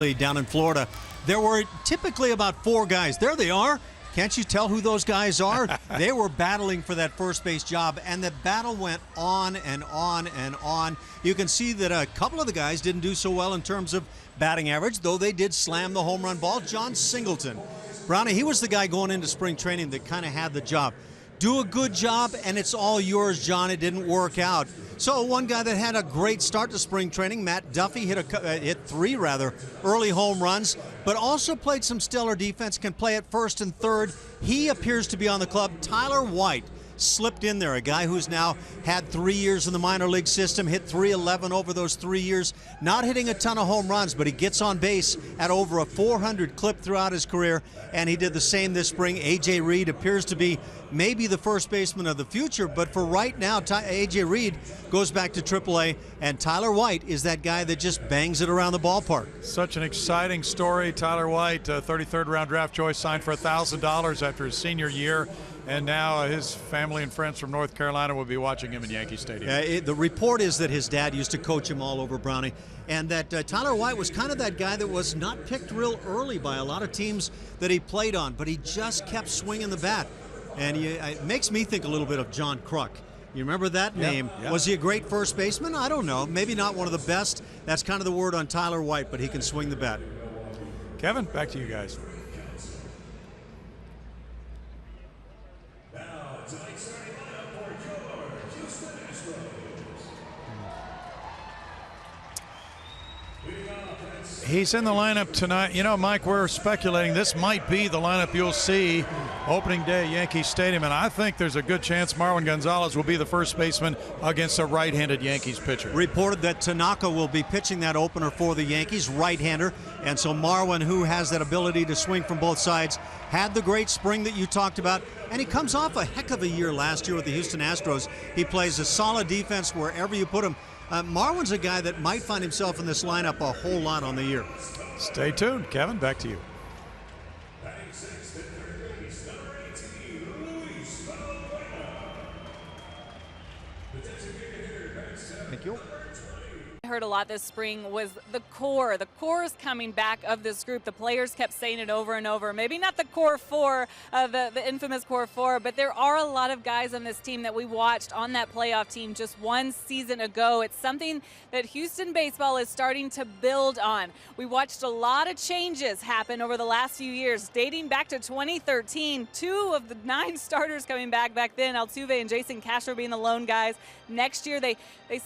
Down in Florida, there were typically about 4 guys. There they are. Can't you tell who those guys are? They were battling for that first base job, and the battle went on and on and on. You can see that a couple of the guys didn't do so well in terms of batting average, though they did slam the home run ball. John Singleton, Brownie, he was the guy going into spring training that kind of had the job. Do a good job, and it's all yours, John. It didn't work out. So one guy that had a great start to spring training, Matt Duffy, hit 3 early home runs, but also played some stellar defense, can play at first and third. He appears to be on the club. Tyler White slipped in there, a guy who's now had 3 years in the minor league system, hit .311 over those 3 years, not hitting a ton of home runs, but he gets on base at over a .400 clip throughout his career, and he did the same this spring. A.J. Reed appears to be maybe the first baseman of the future, but for right now, A.J. Reed goes back to AAA, and Tyler White is that guy that just bangs it around the ballpark. Such an exciting story. Tyler White, 33rd round draft choice, signed for $1,000 after his senior year. And now his family and friends from North Carolina will be watching him in Yankee Stadium. The report is that his dad used to coach him all over, Brownie, and that Tyler White was kind of that guy that was not picked real early by a lot of teams that he played on, but he just kept swinging the bat. And it makes me think a little bit of John Kruk. You remember that name? Yep. Was he a great first baseman? I don't know. Maybe not one of the best. That's kind of the word on Tyler White, but he can swing the bat. Kevin, back to you guys. He's in the lineup tonight. You know, Mike, we're speculating this might be the lineup you'll see opening day at Yankee Stadium, and I think there's a good chance Marwin Gonzalez will be the first baseman against a right-handed Yankees pitcher. Reported that Tanaka will be pitching that opener for the Yankees, right-hander, and so Marwin, who has that ability to swing from both sides, had the great spring that you talked about, and he comes off a heck of a year last year with the Houston Astros. He plays a solid defense wherever you put him. Marwin's a guy that might find himself in this lineup a whole lot on the year. Stay tuned. Kevin, back to you. Thank you. Heard a lot this spring was the core. The core is coming back of this group. The players kept saying it over and over. Maybe not the core 4, the infamous core 4, but there are a lot of guys on this team that we watched on that playoff team just one season ago. It's something that Houston baseball is starting to build on. We watched a lot of changes happen over the last few years, dating back to 2013. 2 of the 9 starters coming back then, Altuve and Jason Castro being the lone guys. Next year, they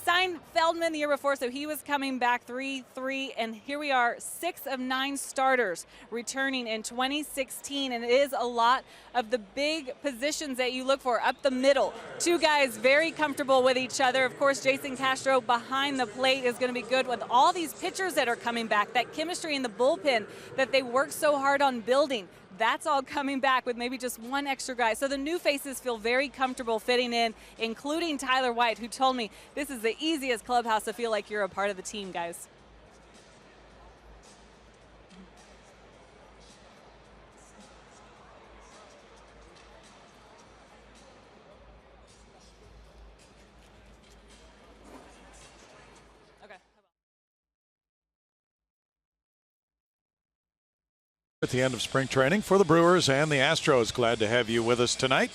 signed Feldman the year before, so he was coming back 3-3, and here we are, 6 of 9 starters returning in 2016, and it is a lot of the big positions that you look for up the middle. 2 guys very comfortable with each other. Of course, Jason Castro behind the plate is going to be good with all these pitchers that are coming back, that chemistry in the bullpen that they worked so hard on building. That's all coming back with maybe just 1 extra guy. So the new faces feel very comfortable fitting in, including Tyler White, who told me this is the easiest clubhouse to feel like you're a part of the team, guys. At the end of spring training for the Brewers and the Astros. Glad to have you with us tonight.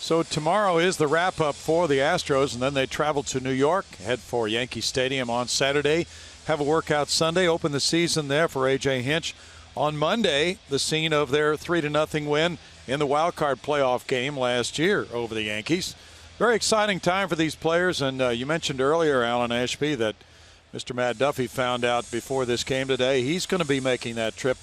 So tomorrow is the wrap-up for the Astros, and then they travel to New York, head for Yankee Stadium on Saturday, have a workout Sunday, open the season there for A.J. Hinch. On Monday, the scene of their 3-0 win in the wild card playoff game last year over the Yankees. Very exciting time for these players, and you mentioned earlier, Alan Ashby, that Mr. Matt Duffy found out before this game today he's going to be making that trip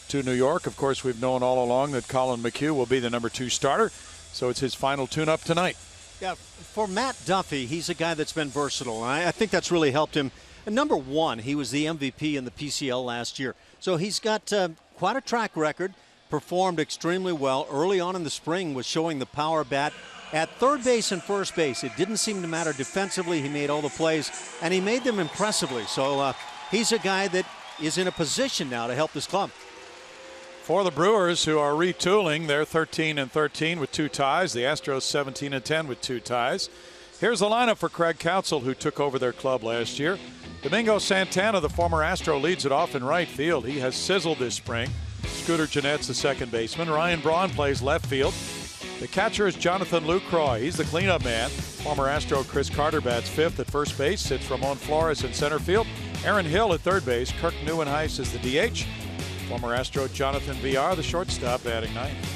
to New York. Of course, we've known all along that Colin McHugh will be the number 2 starter, so it's his final tune-up tonight. Yeah, for Matt Duffy, he's a guy that's been versatile, and I think that's really helped him. And number 1, he was the MVP in the PCL last year, so he's got quite a track record, performed extremely well. Early on in the spring was showing the power bat at third base and first base. It didn't seem to matter defensively. He made all the plays, and he made them impressively. So he's a guy that is in a position now to help this club. For the Brewers, who are retooling, they're 13-13 with 2 ties. The Astros 17-10 with 2 ties. Here's the lineup for Craig Counsell, who took over their club last year. Domingo Santana, the former Astro, leads it off in right field. He has sizzled this spring. Scooter Gennett's the second baseman. Ryan Braun plays left field. The catcher is Jonathan Lucroy. He's the cleanup man. Former Astro Chris Carter bats fifth at first base. Sits Ramon Flores in center field. Aaron Hill at third base. Kirk Neuenhuis is the DH. Former Astro Jonathan Villar, the shortstop, batting ninth.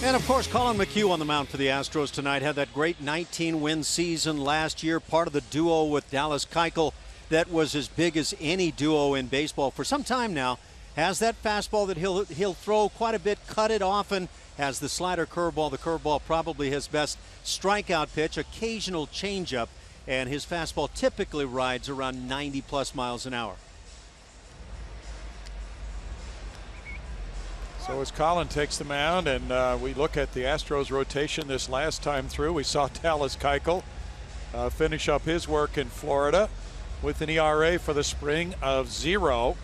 And of course, Colin McHugh on the mound for the Astros tonight. Had that great 19-win season last year. Part of the duo with Dallas Keuchel that was as big as any duo in baseball for some time now. Has that fastball that he'll throw quite a bit, cut it often. Has the slider curveball. The curveball probably his best strikeout pitch. Occasional changeup, and his fastball typically rides around 90+ miles an hour. So as Colin takes the mound, and we look at the Astros rotation this last time through, we saw Dallas Keuchel finish up his work in Florida with an ERA for the spring of 0.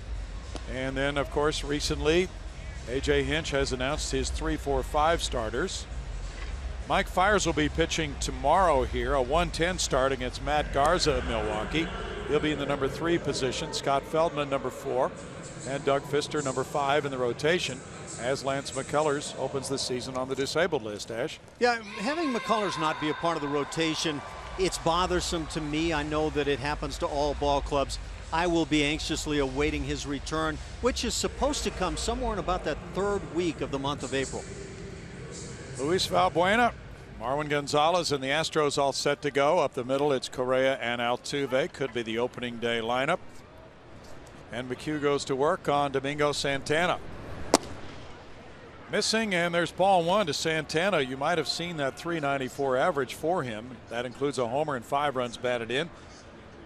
And then, of course, recently, AT Hinch has announced his 3-4-5 starters. Mike Fiers will be pitching tomorrow here, a 1-10 start against Matt Garza of Milwaukee. He'll be in the number 3 position. Scott Feldman, number 4, and Doug Fister, number 5 in the rotation, as Lance McCullers opens the season on the disabled list, Ash. Yeah, having McCullers not be a part of the rotation, it's bothersome to me. I know that it happens to all ball clubs. I will be anxiously awaiting his return, which is supposed to come somewhere in about that third week of the month of April. Luis Valbuena, Marwin Gonzalez, and the Astros all set to go. Up the middle, it's Correa and Altuve. Could be the opening day lineup. And McHugh goes to work on Domingo Santana. Missing, and there's ball 1 to Santana. You might have seen that .394 average for him. That includes a homer and 5 runs batted in.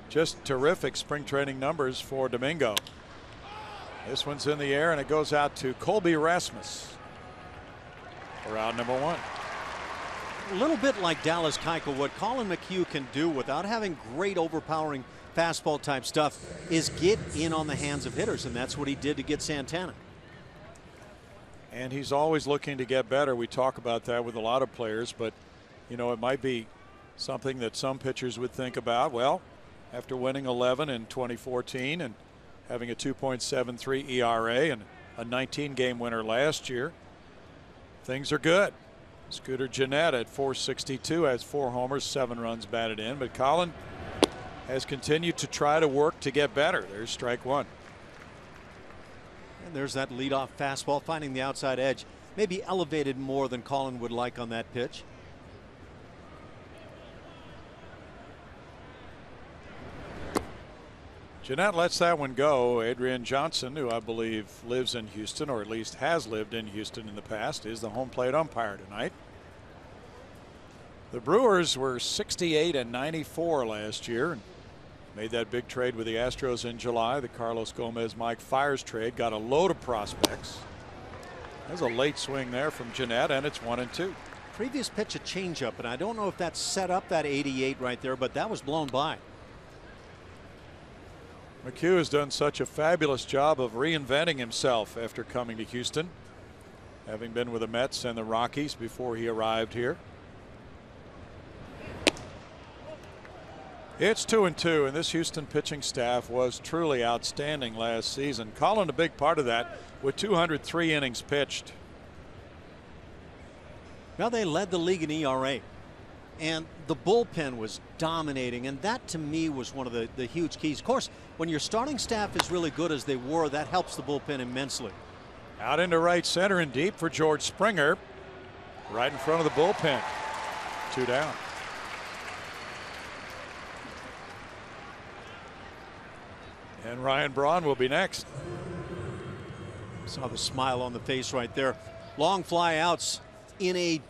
Just terrific spring training numbers for Domingo. This one's in the air, and it goes out to Colby Rasmus for out number 1. A little bit like Dallas Keuchel, what Colin McHugh can do without having great overpowering fastball type stuff is get in on the hands of hitters, and that's what he did to get Santana. And he's always looking to get better. We talk about that with a lot of players, but you know, it might be something that some pitchers would think about. Well, after winning 11 in 2014 and having a 2.73 ERA and a 19-game winner last year, things are good. Scooter Gennett at .462 has 4 homers, 7 runs batted in, but Colin has continued to try to work to get better. There's strike 1. And there's that leadoff fastball, finding the outside edge. Maybe elevated more than Colin would like on that pitch. Gennett lets that one go. Adrian Johnson, who I believe lives in Houston, or at least has lived in Houston in the past, is the home plate umpire tonight. The Brewers were 68-94 last year and made that big trade with the Astros in July. The Carlos Gomez Mike Fiers trade got a load of prospects. There's a late swing there from Gennett, and it's 1-2. Previous pitch a changeup, and I don't know if that set up that 88 right there, but that was blown by. McHugh has done such a fabulous job of reinventing himself after coming to Houston, having been with the Mets and the Rockies before he arrived here. It's 2-2, and this Houston pitching staff was truly outstanding last season. Colin a big part of that with 203 innings pitched. Now they led the league in ERA, and the bullpen was dominating, and that to me was one of the huge keys. Of course, when your starting staff is really good as they were, that helps the bullpen immensely. Out into right center and deep for George Springer, right in front of the bullpen. 2 down. And Ryan Braun will be next. Saw the smile on the face right there. Long fly outs in a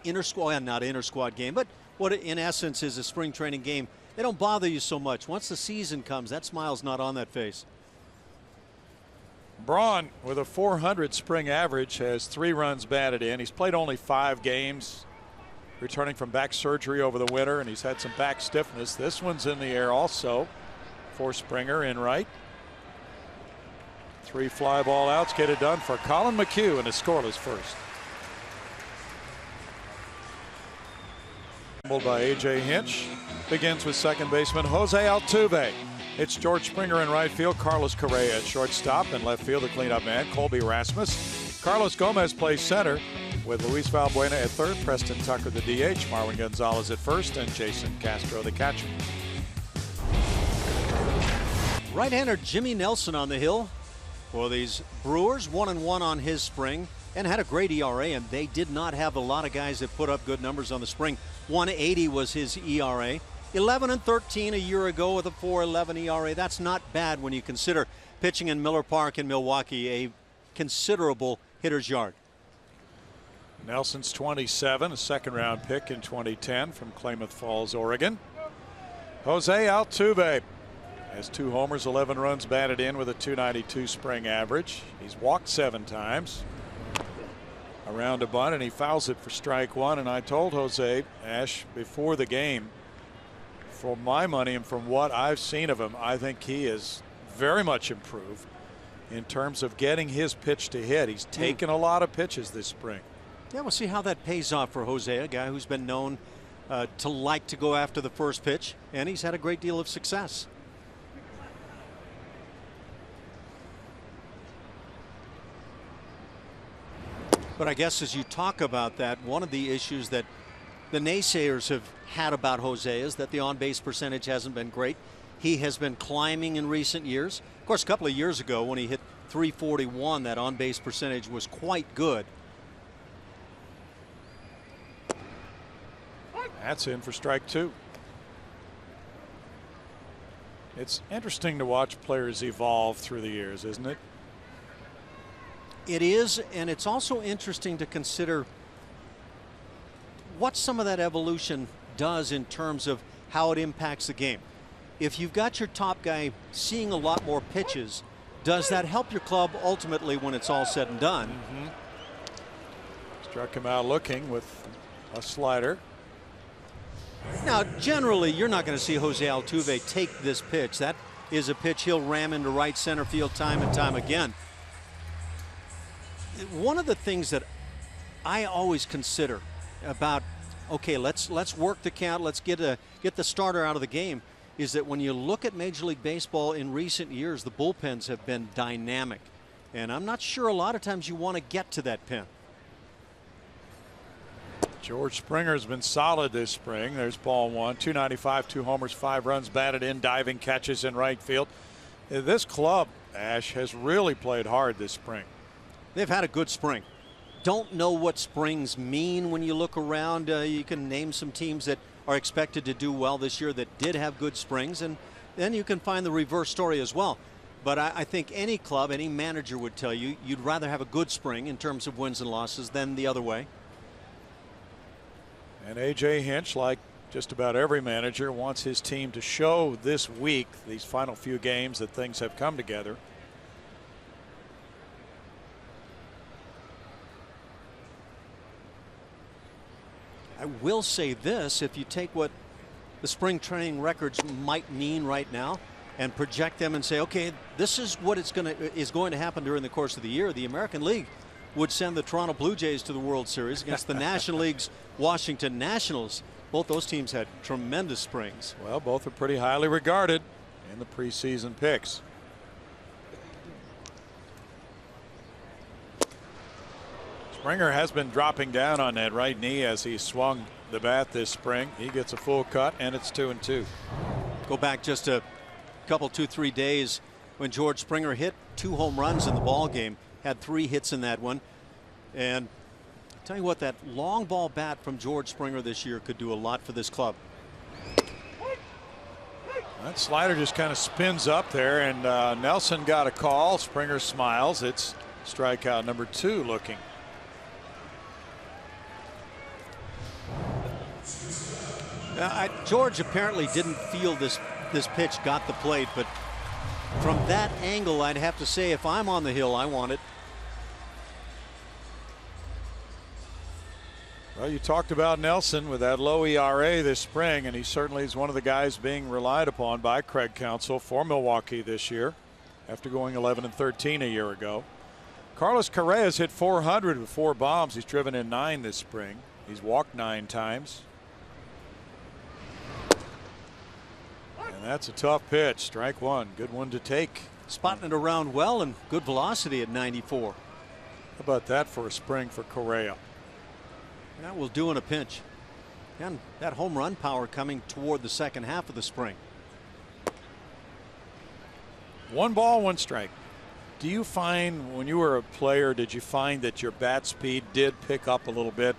not inter squad game, but what in essence is a spring training game. They don't bother you so much. Once the season comes, that smile's not on that face. Braun, with a .400 spring average, has 3 runs batted in. He's played only 5 games, returning from back surgery over the winter, and he's had some back stiffness. This one's in the air also for Springer in right. 3 fly ball outs get it done for Colin McHugh in a scoreless first. By AT Hinch. begins with second baseman Jose Altuve. It's George Springer in right field, Carlos Correa at shortstop, and left field the cleanup man Colby Rasmus. Carlos Gomez plays center with Luis Valbuena at third, Preston Tucker the DH, Marwin Gonzalez at first, and Jason Castro the catcher. Right-hander Jimmy Nelson on the hill for these Brewers, 1-1 on his spring, and had a great ERA, and they did not have a lot of guys that put up good numbers on the spring. 1.80 was his ERA. 11-13 a year ago with a 4.11 ERA. That's not bad when you consider pitching in Miller Park in Milwaukee, a considerable hitter's yard. Nelson's 27, a second-round pick in 2010 from Klamath Falls, Oregon. Jose Altuve has 2 homers, 11 runs batted in with a .292 spring average. He's walked 7 times. Around a bunt, and he fouls it for strike 1. And I told Jose, Ash, before the game, for my money and from what I've seen of him, I think he is very much improved in terms of getting his pitch to hit. He's taken a lot of pitches this spring. Yeah, we'll see how that pays off for Jose, a guy who's been known to like to go after the first pitch, and he's had a great deal of success. But I guess as you talk about that, one of the issues that the naysayers have had about Jose is that the on-base percentage hasn't been great. He has been climbing in recent years. Of course, a couple of years ago when he hit .341, that on-base percentage was quite good. That's in for strike 2. It's interesting to watch players evolve through the years, isn't it? It is, and it's also interesting to consider what some of that evolution does in terms of how it impacts the game. If you've got your top guy seeing a lot more pitches, does that help your club ultimately when it's all said and done? Struck him out looking with a slider. Now, generally, you're not going to see Jose Altuve take this pitch. That is a pitch he'll ram into right center field time and time again. One of the things that I always consider about, okay, let's work the count, let's get the starter out of the game, is that when you look at Major League Baseball in recent years, the bullpens have been dynamic. And I'm not sure a lot of times you want to get to that pen. George Springer's been solid this spring. There's ball 1, 295, 2 homers, 5 runs batted in, diving catches in right field. This club, Ash, has really played hard this spring. They've had a good spring. Don't know what springs mean when you look around. You can name some teams that are expected to do well this year that did have good springs, and then you can find the reverse story as well. But I think any club, any manager would tell you you'd rather have a good spring in terms of wins and losses than the other way. And A.J. Hinch, like just about every manager, wants his team to show this week, these final few games, that things have come together. I will say this, if you take what the spring training records might mean right now and project them and say, okay, this is what is going to happen during the course of the year, the American League would send the Toronto Blue Jays to the World Series against the National League's Washington Nationals. Both those teams had tremendous springs. Well, both are pretty highly regarded in the preseason picks. Springer has been dropping down on that right knee as he swung the bat this spring. He gets a full cut, and it's 2-2. Go back just a couple, 2-3 days when George Springer hit 2 home runs in the ball game, had 3 hits in that one. And I'll tell you what, that long ball bat from George Springer this year could do a lot for this club. That slider just kind of spins up there, and Nelson got a call. Springer smiles. It's strikeout number 2 looking. George apparently didn't feel this pitch got the plate, but from that angle, I'd have to say if I'm on the hill, I want it. Well, you talked about Nelson with that low ERA this spring, and he certainly is one of the guys being relied upon by Craig Counsell for Milwaukee this year after going 11-13 a year ago. Carlos Correa's hit .400 with 4 bombs. He's driven in 9 this spring. He's walked 9 times. And that's a tough pitch. Strike one. Good one to take. Spotting it around well and good velocity at 94. How about that for a spring for Correa? That will do in a pinch. And that home run power coming toward the second half of the spring. 1 ball, 1 strike. Do you find when you were a player, did you find that your bat speed did pick up a little bit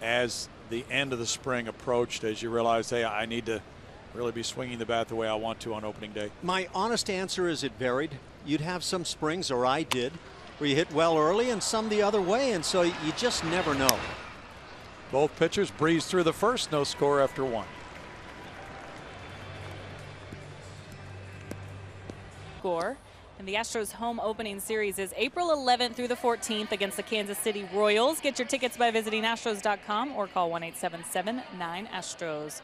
as the end of the spring approached, as you realized, hey, I need to really be swinging the bat the way I want to on opening day? My honest answer is it varied. You'd have some springs, or I did, where you hit well early and some the other way, and so you just never know. Both pitchers breezed through the first, no score after 1. Score. And the Astros home opening series is April 11th through the 14th against the Kansas City Royals. Get your tickets by visiting Astros.com or call 1-877-9-ASTROS.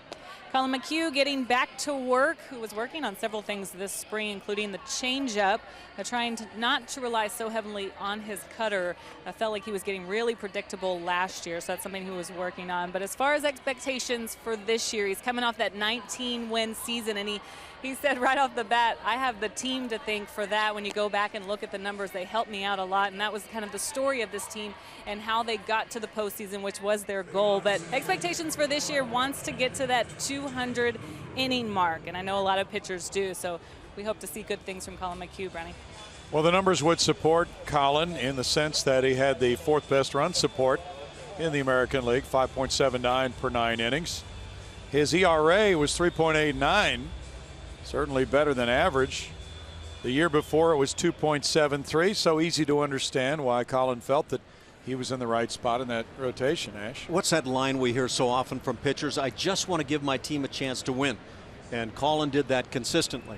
Colin McHugh getting back to work, who was working on several things this spring, including the changeup, trying not to rely so heavily on his cutter. I felt like he was getting really predictable last year, so that's something he was working on. But as far as expectations for this year, he's coming off that 19-win season, and he said right off the bat, I have the team to thank for that. When you go back and look at the numbers, they helped me out a lot, and that was kind of the story of this team and how they got to the postseason, which was their goal. But expectations for this year, wants to get to that 200 inning mark, and I know a lot of pitchers do, so we hope to see good things from Colin McHugh, Brownie. Well, the numbers would support Colin in the sense that he had the 4th best run support in the American League, 5.79 per 9 innings. His ERA was 3.89, certainly better than average. The year before it was 2.73, so easy to understand why Colin felt that he was in the right spot in that rotation, Ash. What's that line we hear so often from pitchers? I just want to give my team a chance to win. And Colin did that consistently.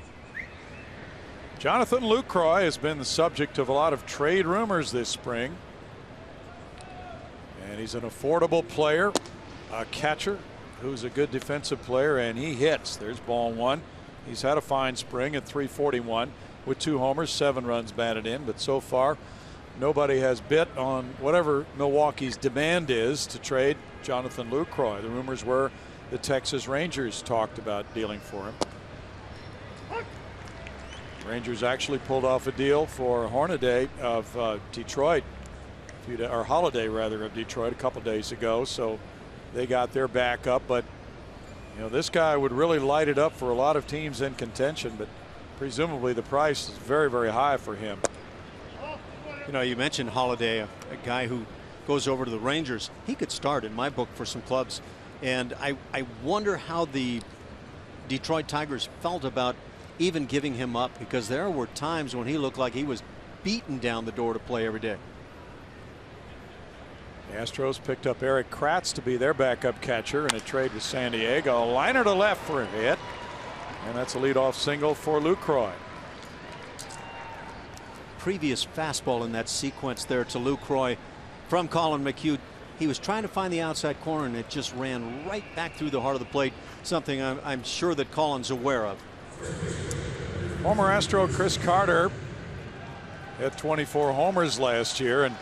Jonathan Lucroy has been the subject of a lot of trade rumors this spring. And he's an affordable player, a catcher who's a good defensive player, and he hits. There's ball 1. He's had a fine spring at 341 with 2 homers, 7 runs batted in, but so far nobody has bit on whatever Milwaukee's demand is to trade Jonathan Lucroy. The rumors were the Texas Rangers talked about dealing for him. Rangers actually pulled off a deal for Hornaday of Detroit, or Holiday rather, of Detroit a couple days ago, so they got their backup. But you know, this guy would really light it up for a lot of teams in contention, but presumably the price is very, very high for him. You know, you mentioned Holiday, a guy who goes over to the Rangers. He could start in my book for some clubs, and I wonder how the Detroit Tigers felt about even giving him up, because there were times when he looked like he was beaten down the door to play every day. The Astros picked up Eric Kratz to be their backup catcher in a trade with San Diego. A liner to left for a hit, and that's a leadoff single for Lucroy. Previous fastball in that sequence there to Lucroy from Colin McHugh. He was trying to find the outside corner, and it just ran right back through the heart of the plate, something I'm sure that Colin's aware of. Former Astro Chris Carter had 24 homers last year, and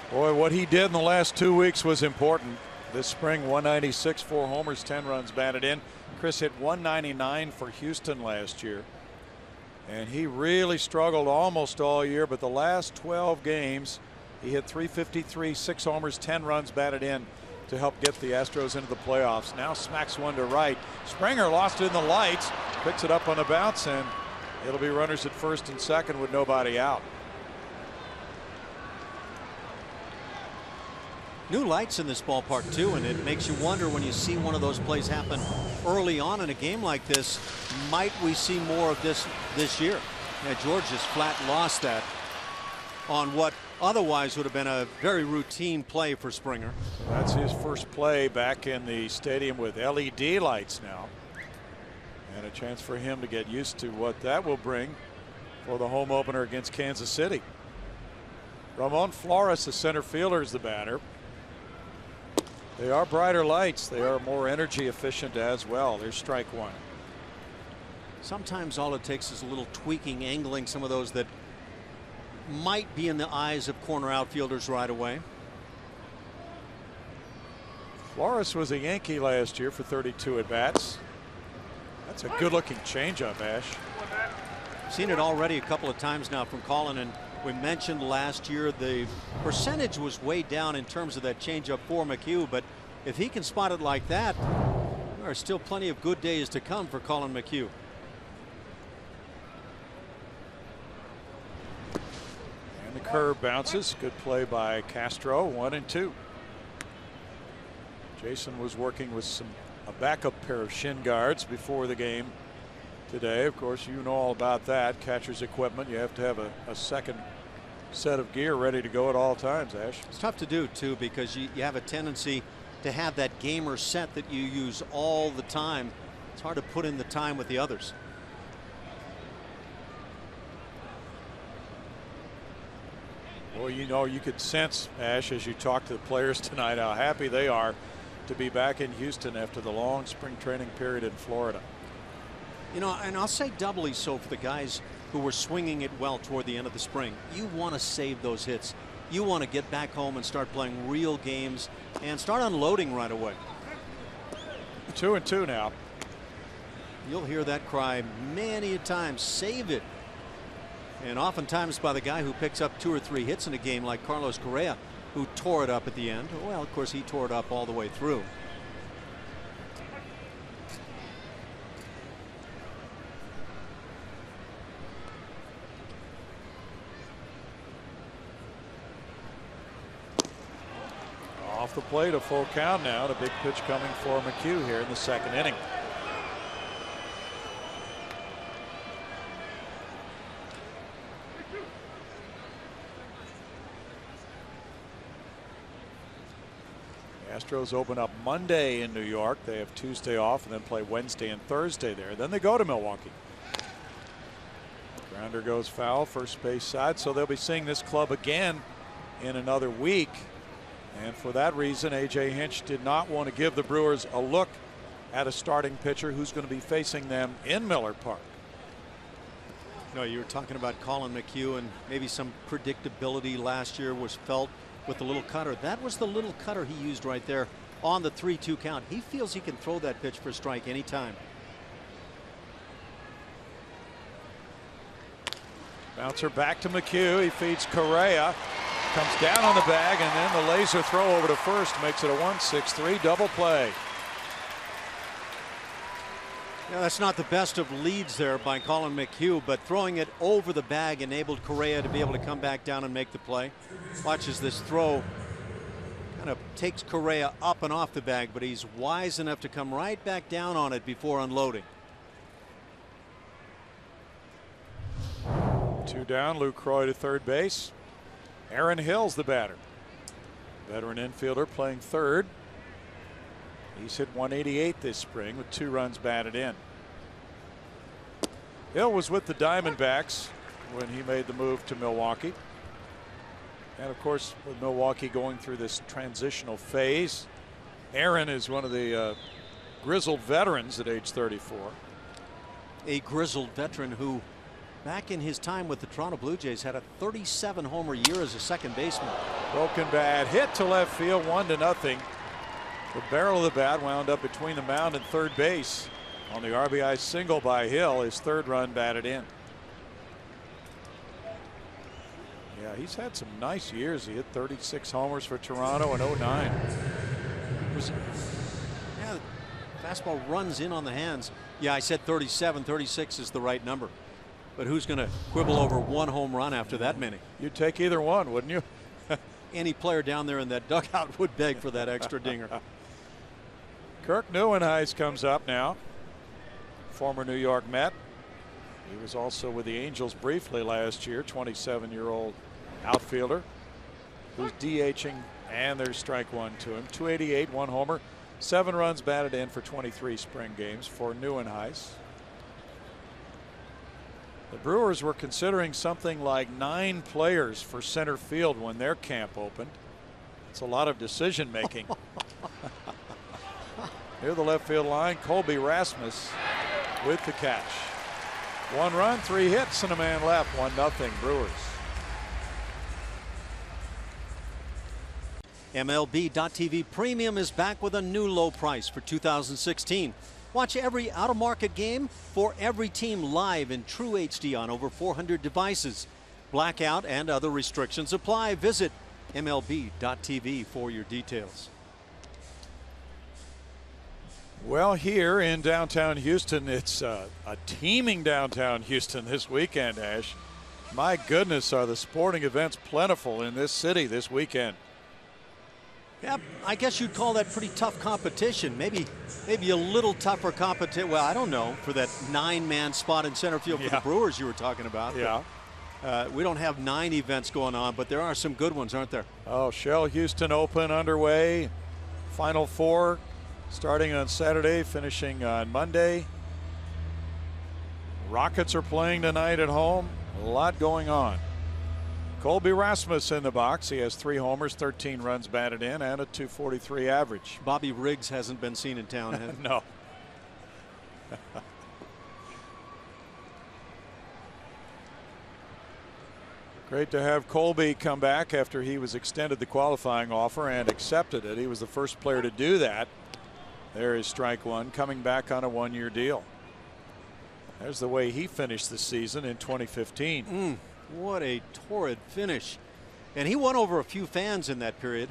boy, what he did in the last 2 weeks was important. This spring, 196, 4 homers, 10 runs batted in. Chris hit 199 for Houston last year, and he really struggled almost all year, but the last 12 games he hit 353, 6 homers, 10 runs batted in to help get the Astros into the playoffs. Now smacks one to right. Springer lost it in the lights, picks it up on a bounce, and it'll be runners at first and second with nobody out. New lights in this ballpark too, and it makes you wonder when you see one of those plays happen early on in a game like this, might we see more of this year? Yeah, George just flat lost that on what otherwise would have been a very routine play for Springer. That's his first play back in the stadium with LED lights now, and a chance for him to get used to what that will bring for the home opener against Kansas City. Ramon Flores, the center fielder, is the batter. They are brighter lights. They are more energy efficient as well. There's strike 1. Sometimes all it takes is a little tweaking, angling some of those that might be in the eyes of corner outfielders right away. Flores was a Yankee last year for 32 at bats. That's a good-looking changeup, Ash. Seen it already a couple of times now from Colin, and we mentioned last year the percentage was way down in terms of that changeup for McHugh, but if he can spot it like that, there are still plenty of good days to come for Colin McHugh. And the curve bounces. Good play by Castro. 1-2. Jason was working with a backup pair of shin guards before the game today. Of course, you know all about that. Catcher's equipment. You have to have a second set of gear ready to go at all times, Ash. It's tough to do, too, because you have a tendency to have that gamer set that you use all the time. It's hard to put in the time with the others. Well, you know, you could sense, Ash, as you talk to the players tonight, how happy they are to be back in Houston after the long spring training period in Florida. You know, and I'll say doubly so for the guys who were swinging it well toward the end of the spring. You want to save those hits. You want to get back home and start playing real games and start unloading right away. 2-2 now. You'll hear that cry many a time. Save it. And oftentimes by the guy who picks up 2 or 3 hits in a game, like Carlos Correa, who tore it up at the end. Well, of course, he tore it up all the way through. Off the plate, a full count now. A big pitch coming for McHugh here in the second inning. Astros open up Monday in New York. They have Tuesday off and then play Wednesday and Thursday there. Then they go to Milwaukee. Grounder goes foul, first base side, so they'll be seeing this club again in another week. And for that reason, A.J. Hinch did not want to give the Brewers a look at a starting pitcher who's going to be facing them in Miller Park. No, you were talking about Colin McHugh, and maybe some predictability last year was felt with the little cutter. That was the little cutter he used right there on the 3-2 count. He feels he can throw that pitch for a strike anytime. Bouncer back to McHugh. He feeds Correa. Comes down on the bag, and then the laser throw over to first makes it a 1-6-3 double play. Yeah, that's not the best of leads there by Colin McHugh, but throwing it over the bag enabled Correa to be able to come back down and make the play. Watch as this throw kind of takes Correa up and off the bag, but he's wise enough to come right back down on it before unloading. 2 down, Lucroy to third base. Aaron Hill's the batter. Veteran infielder playing third. He's hit 188 this spring with 2 runs batted in. Hill was with the Diamondbacks when he made the move to Milwaukee. And of course, with Milwaukee going through this transitional phase, Aaron is one of the grizzled veterans at age 34. A grizzled veteran who, back in his time with the Toronto Blue Jays, had a 37 homer year as a second baseman. Broken bat hit to left field, 1-0. The barrel of the bat wound up between the mound and third base on the RBI single by Hill, his 3rd run batted in. Yeah, he's had some nice years. He hit 36 homers for Toronto in 09. Yeah, fastball runs in on the hands. Yeah, I said 37. 36 is the right number. But who's going to quibble over 1 home run after that many? You'd take either one, wouldn't you? Any player down there in that dugout would beg for that extra dinger. Kirk Neuenhuis comes up now. Former New York Met. He was also with the Angels briefly last year. 27-year-old outfielder who's DHing, and there's strike 1 to him. 288, 1 homer, 7 runs batted in for 23 spring games for Neuenhuis. The Brewers were considering something like 9 players for center field when their camp opened. It's a lot of decision making. Near the left field line, Colby Rasmus with the catch. 1 run, 3 hits, and a man left. 1-0 Brewers. MLB.TV Premium is back with a new low price for 2016. Watch every out-of-market game for every team live in true HD on over 400 devices. Blackout and other restrictions apply. Visit MLB.tv for your details. Well, here in downtown Houston, it's a teeming downtown Houston this weekend, Ash. My goodness, are the sporting events plentiful in this city this weekend. Yeah, I guess you'd call that pretty tough competition. Maybe a little tougher competition. Well, I don't know, for that 9-man spot in center field for the Brewers you were talking about. Yeah. We don't have 9 events going on, but there are some good ones, aren't there? Oh, Shell Houston Open underway. Final 4 starting on Saturday, finishing on Monday. Rockets are playing tonight at home. A lot going on. Colby Rasmus in the box. He has 3 homers, 13 runs batted in, and a .243 average. Bobby Riggs hasn't been seen in town, has he? No. Great to have Colby come back after he was extended the qualifying offer and accepted it. He was the first player to do that. There is strike one, coming back on a 1-year deal. There's the way he finished the season in 2015. What a torrid finish. And he won over a few fans in that period.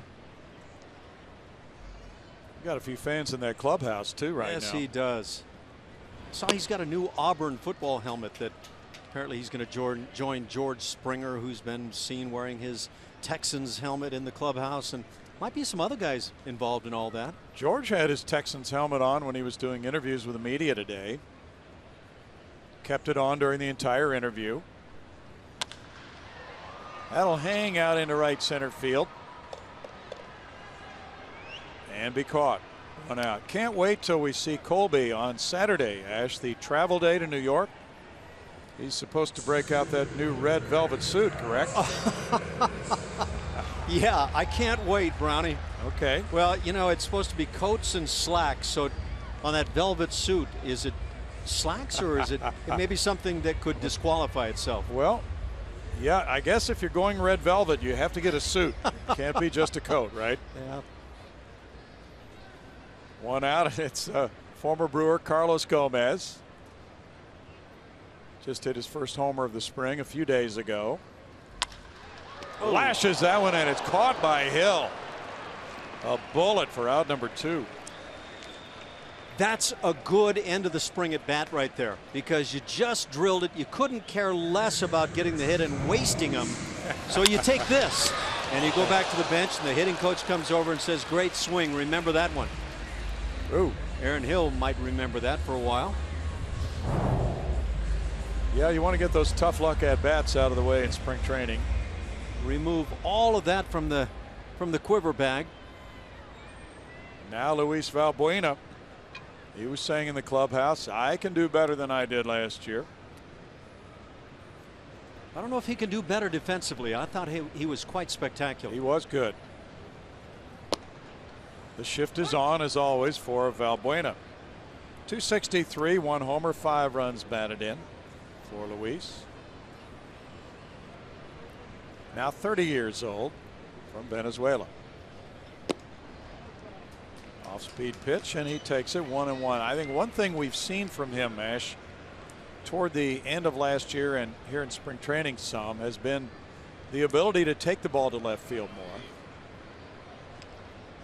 Got a few fans in that clubhouse too right now. Yes, he does. Saw he's got a new Auburn football helmet that apparently he's going to join George Springer, who's been seen wearing his Texans helmet in the clubhouse, and might be some other guys involved in all that. George had his Texans helmet on when he was doing interviews with the media today. Kept it on during the entire interview. That'll hang out into right center field and be caught. 1 out. Can't wait till we see Colby on Saturday, Ash, the travel day to New York. He's supposed to break out that new red velvet suit, correct? Yeah, I can't wait, Brownie. Okay. Well, you know, it's supposed to be coats and slacks. So on that velvet suit, is it slacks or is it maybe something that could disqualify itself? Well, yeah, I guess if you're going red velvet, you have to get a suit. Can't be just a coat, right? Yeah. 1 out. It's former Brewer Carlos Gomez. Just hit his first homer of the spring a few days ago. Lashes that one, and it's caught by Hill. A bullet for out number 2. That's a good end of the spring at bat right there, because you just drilled it. You couldn't care less about getting the hit and wasting them. So you take this and you go back to the bench, and the hitting coach comes over and says, great swing. Remember that one. Ooh. Aaron Hill might remember that for a while. Yeah, you want to get those tough luck at bats out of the way in spring training. Remove all of that from the quiver bag. Now Luis Valbuena. He was saying in the clubhouse, I can do better than I did last year. I don't know if he can do better defensively. I thought he was quite spectacular. He was good. The shift is on as always for Valbuena. 263, 1 homer, 5 runs batted in for Luis. Now 30 years old, from Venezuela. Off-speed pitch, and he takes it 1-1. I think one thing we've seen from him, Ash, toward the end of last year and here in spring training some, has been the ability to take the ball to left field more.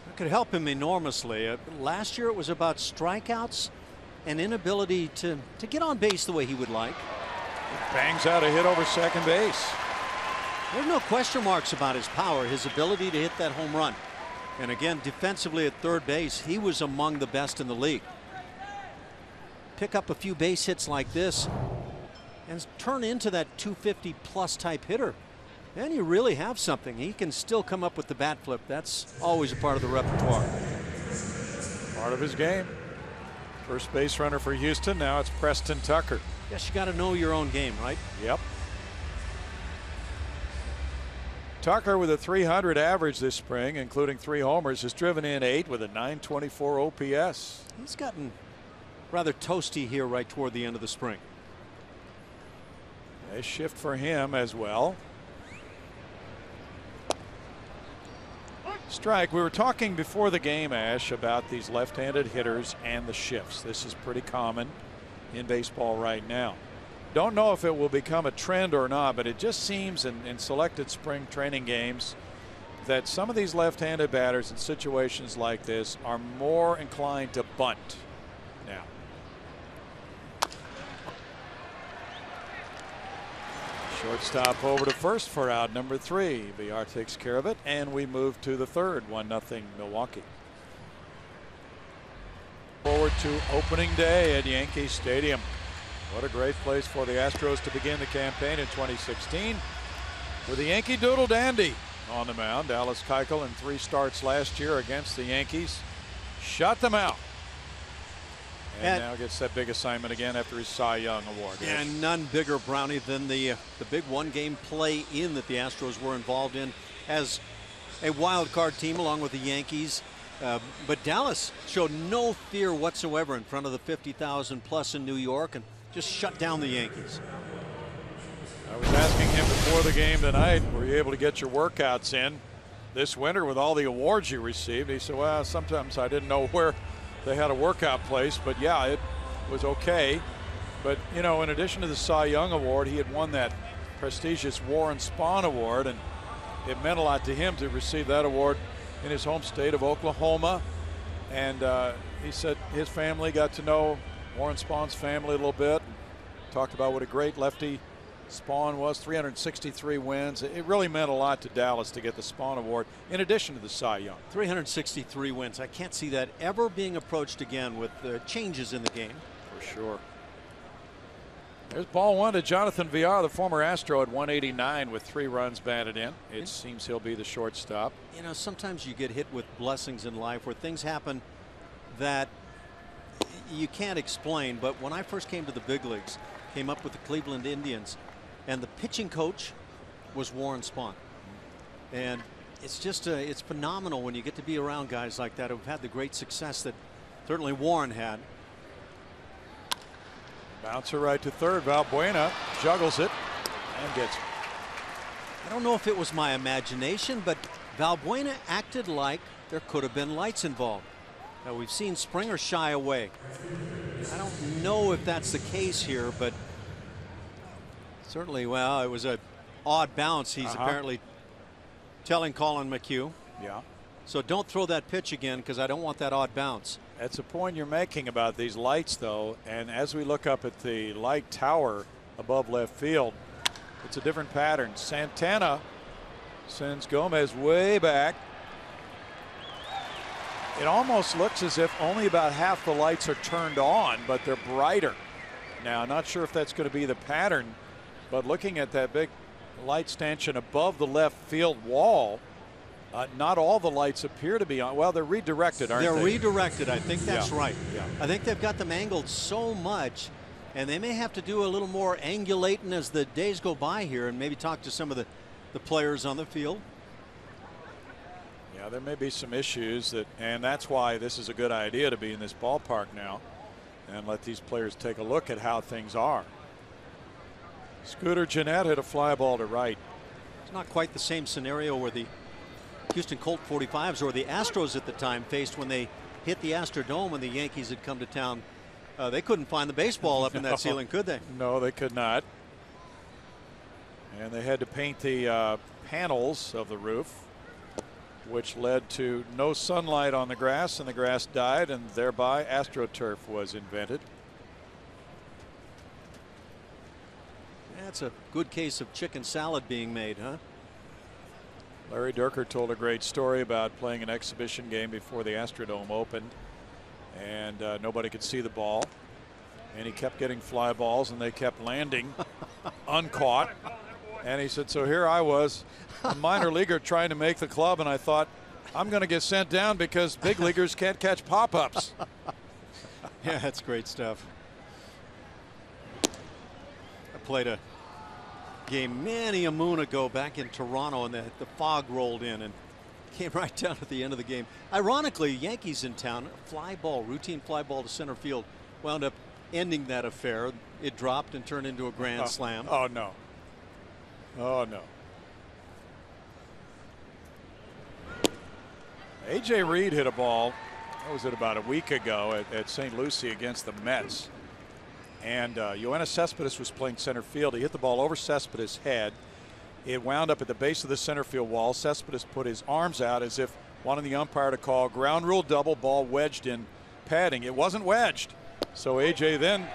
It could help him enormously. Last year it was about strikeouts and inability to get on base the way he would like. Bangs out a hit over second base. There's no question marks about his power, his ability to hit that home run. And again, defensively at third base, he was among the best in the league. Pick up a few base hits like this and turn into that 250 plus type hitter, and you really have something. He can still come up with the bat flip. That's always a part of the repertoire. Part of his game. First base runner for Houston. Now it's Preston Tucker. Yes, you got to know your own game, right? Yep. Tucker with a .300 average this spring, including 3 homers, has driven in 8 with a .924 OPS. He's gotten rather toasty here right toward the end of the spring. A shift for him as well. Strike. We were talking before the game, Ash, about these left-handed hitters and the shifts. This is pretty common in baseball right now. Don't know if it will become a trend or not, but it just seems in selected spring training games that some of these left-handed batters in situations like this are more inclined to bunt now. Shortstop over to first for out number 3. VR takes care of it, and we move to the third. 1-0 Milwaukee. Forward to opening day at Yankee Stadium. What a great place for the Astros to begin the campaign in 2016 with the Yankee Doodle Dandy on the mound. Dallas Keuchel in 3 starts last year against the Yankees shut them out. And now gets that big assignment again after his Cy Young award. And none bigger, Brownie, than the big one-game play-in that the Astros were involved in as a wild card team along with the Yankees. But Dallas showed no fear whatsoever in front of the 50,000 plus in New York and just shut down the Yankees. I was asking him before the game tonight, were you able to get your workouts in this winter with all the awards you received? He said, well, sometimes I didn't know where they had a workout place, but yeah, it was okay. But, you know, in addition to the Cy Young award, he had won that prestigious Warren Spahn award, and it meant a lot to him to receive that award in his home state of Oklahoma. And he said his family got to know Warren Spahn's family a little bit, and talked about what a great lefty Spahn was. 363 wins. It really meant a lot to Dallas to get the Spahn award in addition to the Cy Young. 363 wins. I can't see that ever being approached again with changes in the game. For sure. There's ball 1 to Jonathan Villar, the former Astro, at 189 with 3 runs batted in. It seems he'll be the shortstop. You know, sometimes you get hit with blessings in life where things happen that you can't explain. But when I first came to the big leagues, came up with the Cleveland Indians, and the pitching coach was Warren Spahn. And it's just it's phenomenal when you get to be around guys like that who've had the great success that certainly Warren had. Bouncer right to third. Valbuena juggles it and gets it. I don't know if it was my imagination, but Valbuena acted like there could have been lights involved. Now, we've seen Springer shy away. I don't know if that's the case here, but certainly, well, it was an odd bounce. He's apparently telling Colin McHugh. Yeah. So don't throw that pitch again because I don't want that odd bounce. That's a point you're making about these lights, though. And as we look up at the light tower above left field, it's a different pattern. Santana sends Gomez way back. It almost looks as if only about half the lights are turned on, but they're brighter. Now, not sure if that's going to be the pattern, but looking at that big light stanchion above the left field wall, not all the lights appear to be on. Well, they're redirected, aren't they? They're redirected. I think that's right. Yeah. I think they've got them angled so much, and they may have to do a little more angulating as the days go by here and maybe talk to some of the players on the field. Yeah, there may be some issues and that's why this is a good idea to be in this ballpark now and let these players take a look at how things are. Scooter Gennett hit a fly ball to right. It's not quite the same scenario where the Houston Colt 45s or the Astros at the time faced when they hit the Astrodome when the Yankees had come to town. They couldn't find the baseball up in that ceiling, could they? No, they could not. And they had to paint the panels of the roof, which led to no sunlight on the grass, and the grass died, and thereby AstroTurf was invented. That's a good case of chicken salad being made, huh? Larry Durker told a great story about playing an exhibition game before the Astrodome opened, and nobody could see the ball, and he kept getting fly balls, and they kept landing uncaught. And he said, so here I was, a minor leaguer trying to make the club, and I thought, I'm going to get sent down because big leaguers can't catch pop-ups. Yeah, that's great stuff. I played a game many a moon ago back in Toronto, and the fog rolled in and came right down at the end of the game. Ironically, Yankees in town, a fly ball, routine fly ball to center field, wound up ending that affair. It dropped and turned into a grand slam. Oh, no. Oh, no. A.J. Reed hit a ball, what was it, about a week ago at St. Lucie against the Mets. And Yoenis Cespedes was playing center field. He hit the ball over Cespedes' head. It wound up at the base of the center field wall. Cespedes put his arms out as if wanting the umpire to call ground rule double, ball wedged in padding. It wasn't wedged. So A.J. then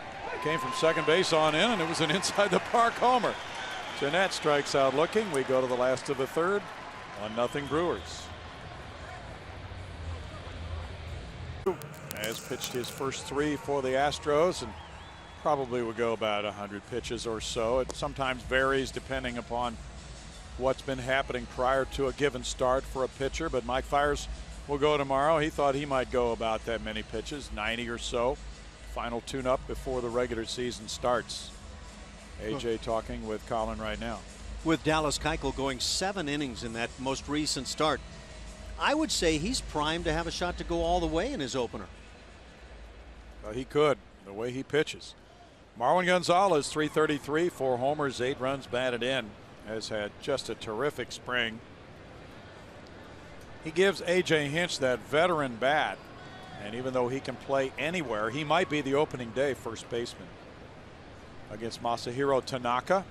came from second base on in, and it was an inside the park homer. Jeanette strikes out looking. We go to the last of the third. 1-0 Brewers. Has pitched his first 3 for the Astros and probably will go about 100 pitches or so. It sometimes varies depending upon what's been happening prior to a given start for a pitcher, but Mike Fiers will go tomorrow. He thought he might go about that many pitches, 90 or so. Final tune-up before the regular season starts. A.J. talking with Colin right now. With Dallas Keuchel going 7 innings in that most recent start, I would say he's primed to have a shot to go all the way in his opener. He could, the way he pitches. Marwin Gonzalez, 333, 4 homers, 8 runs batted in, has had just a terrific spring. He gives A.J. Hinch that veteran bat, and even though he can play anywhere, he might be the opening day first baseman against Masahiro Tanaka.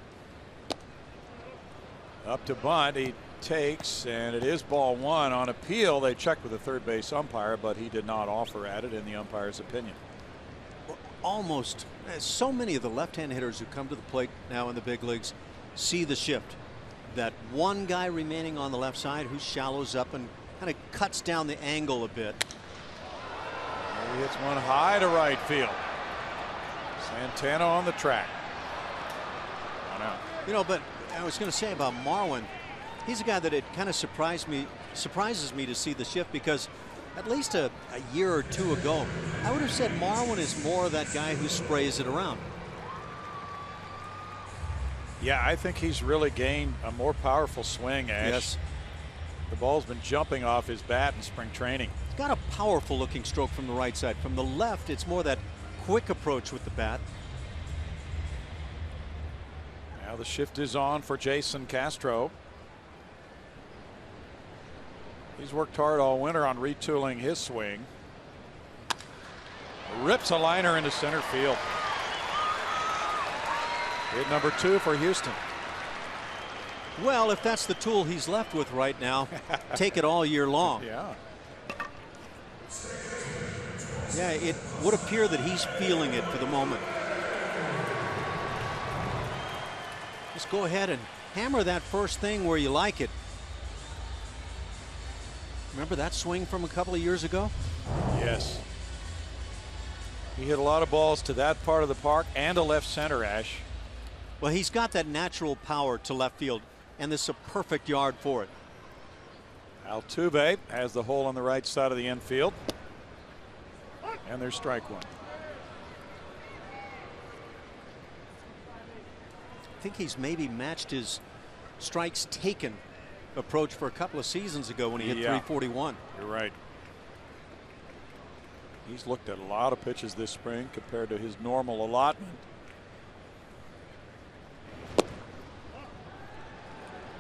Up to bunt, he takes, and it is ball 1. On appeal, they checked with the third base umpire, but he did not offer at it in the umpire's opinion. Almost so many of the left-hand hitters who come to the plate now in the big leagues see the shift. That one guy remaining on the left side who shallows up and kind of cuts down the angle a bit. He hits one high to right field. Santana on the track. One out. You know, but I was going to say about Marwin, he's a guy that it kind of surprises me to see the shift, because at least a year or two ago, I would have said Marwin is more that guy who sprays it around. Yeah, I think he's really gained a more powerful swing, Ash. Yes. The ball's been jumping off his bat in spring training. He's got a powerful looking stroke from the right side. From the left, it's more that quick approach with the bat. Now the shift is on for Jason Castro. He's worked hard all winter on retooling his swing. Rips a liner into center field. Hit number 2 for Houston. Well, if that's the tool he's left with right now, take it all year long. Yeah. Yeah, it would appear that he's feeling it for the moment. Just go ahead and hammer that first thing where you like it. Remember that swing from a couple of years ago? Yes. He hit a lot of balls to that part of the park and a left center, Ash. Well, he's got that natural power to left field, and this is a perfect yard for it. Altuve has the hole on the right side of the infield. And there's strike 1. I think he's maybe matched his strikes taken approach for a couple of seasons ago when he hit 341. You're right. He's looked at a lot of pitches this spring compared to his normal allotment.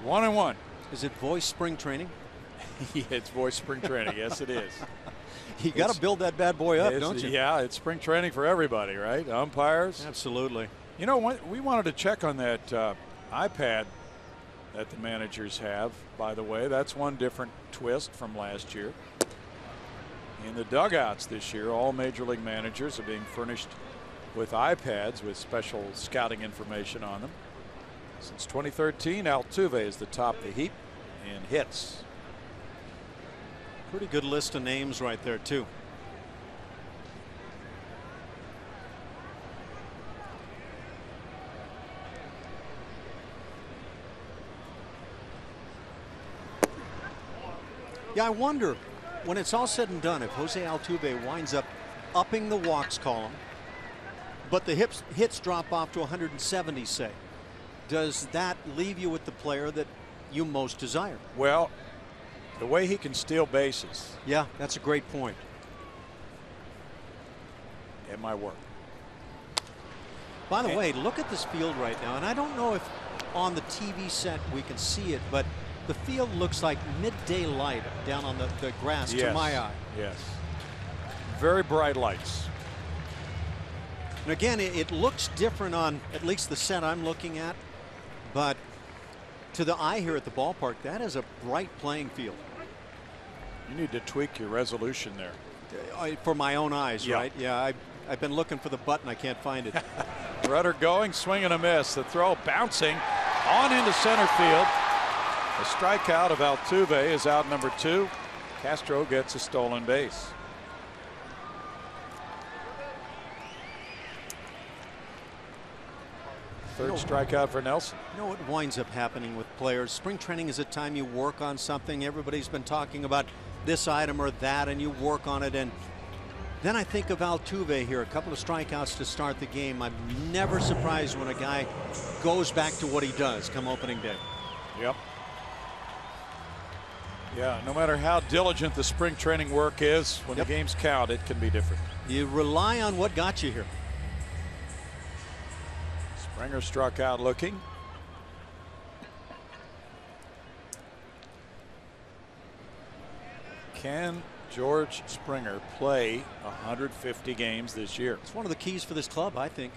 1-1. Is it voice spring training? It's voice spring training. Yes, it is. You got to build that bad boy up, don't you? Yeah, it's spring training for everybody, right? Umpires. Absolutely. You know, we wanted to check on that iPad that the managers have, by the way. That's one different twist from last year. In the dugouts this year, all major league managers are being furnished with iPads with special scouting information on them. Since 2013, Altuve is the top of the heap in hits. Pretty good list of names right there, too. Yeah, I wonder, when it's all said and done, if Jose Altuve winds up upping the walks column, but the hits drop off to 170, say, does that leave you with the player that you most desire? Well, the way he can steal bases. Yeah, that's a great point. It might work. By the way, look at this field right now, and I don't know if on the TV set we can see it, but the field looks like midday light down on the grass to my eye. Yes. Very bright lights. And again, it looks different on at least the set I'm looking at, but to the eye here at the ballpark, that is a bright playing field. You need to tweak your resolution there. For my own eyes, right? Yeah, I've been looking for the button. I can't find it. Rudder going, swing and a miss. The throw bouncing on into center field. A strikeout of Altuve is out number 2. Castro gets a stolen base. Third strikeout for Nelson. You know what winds up happening with players? Spring training is a time you work on something. Everybody's been talking about this item or that, and you work on it. And then I think of Altuve here, a couple of strikeouts to start the game. I'm never surprised when a guy goes back to what he does come opening day. Yep. Yeah, no matter how diligent the spring training work is, when the games count, it can be different. You rely on what got you here. Springer struck out looking. Can George Springer play 150 games this year? It's one of the keys for this club, I think.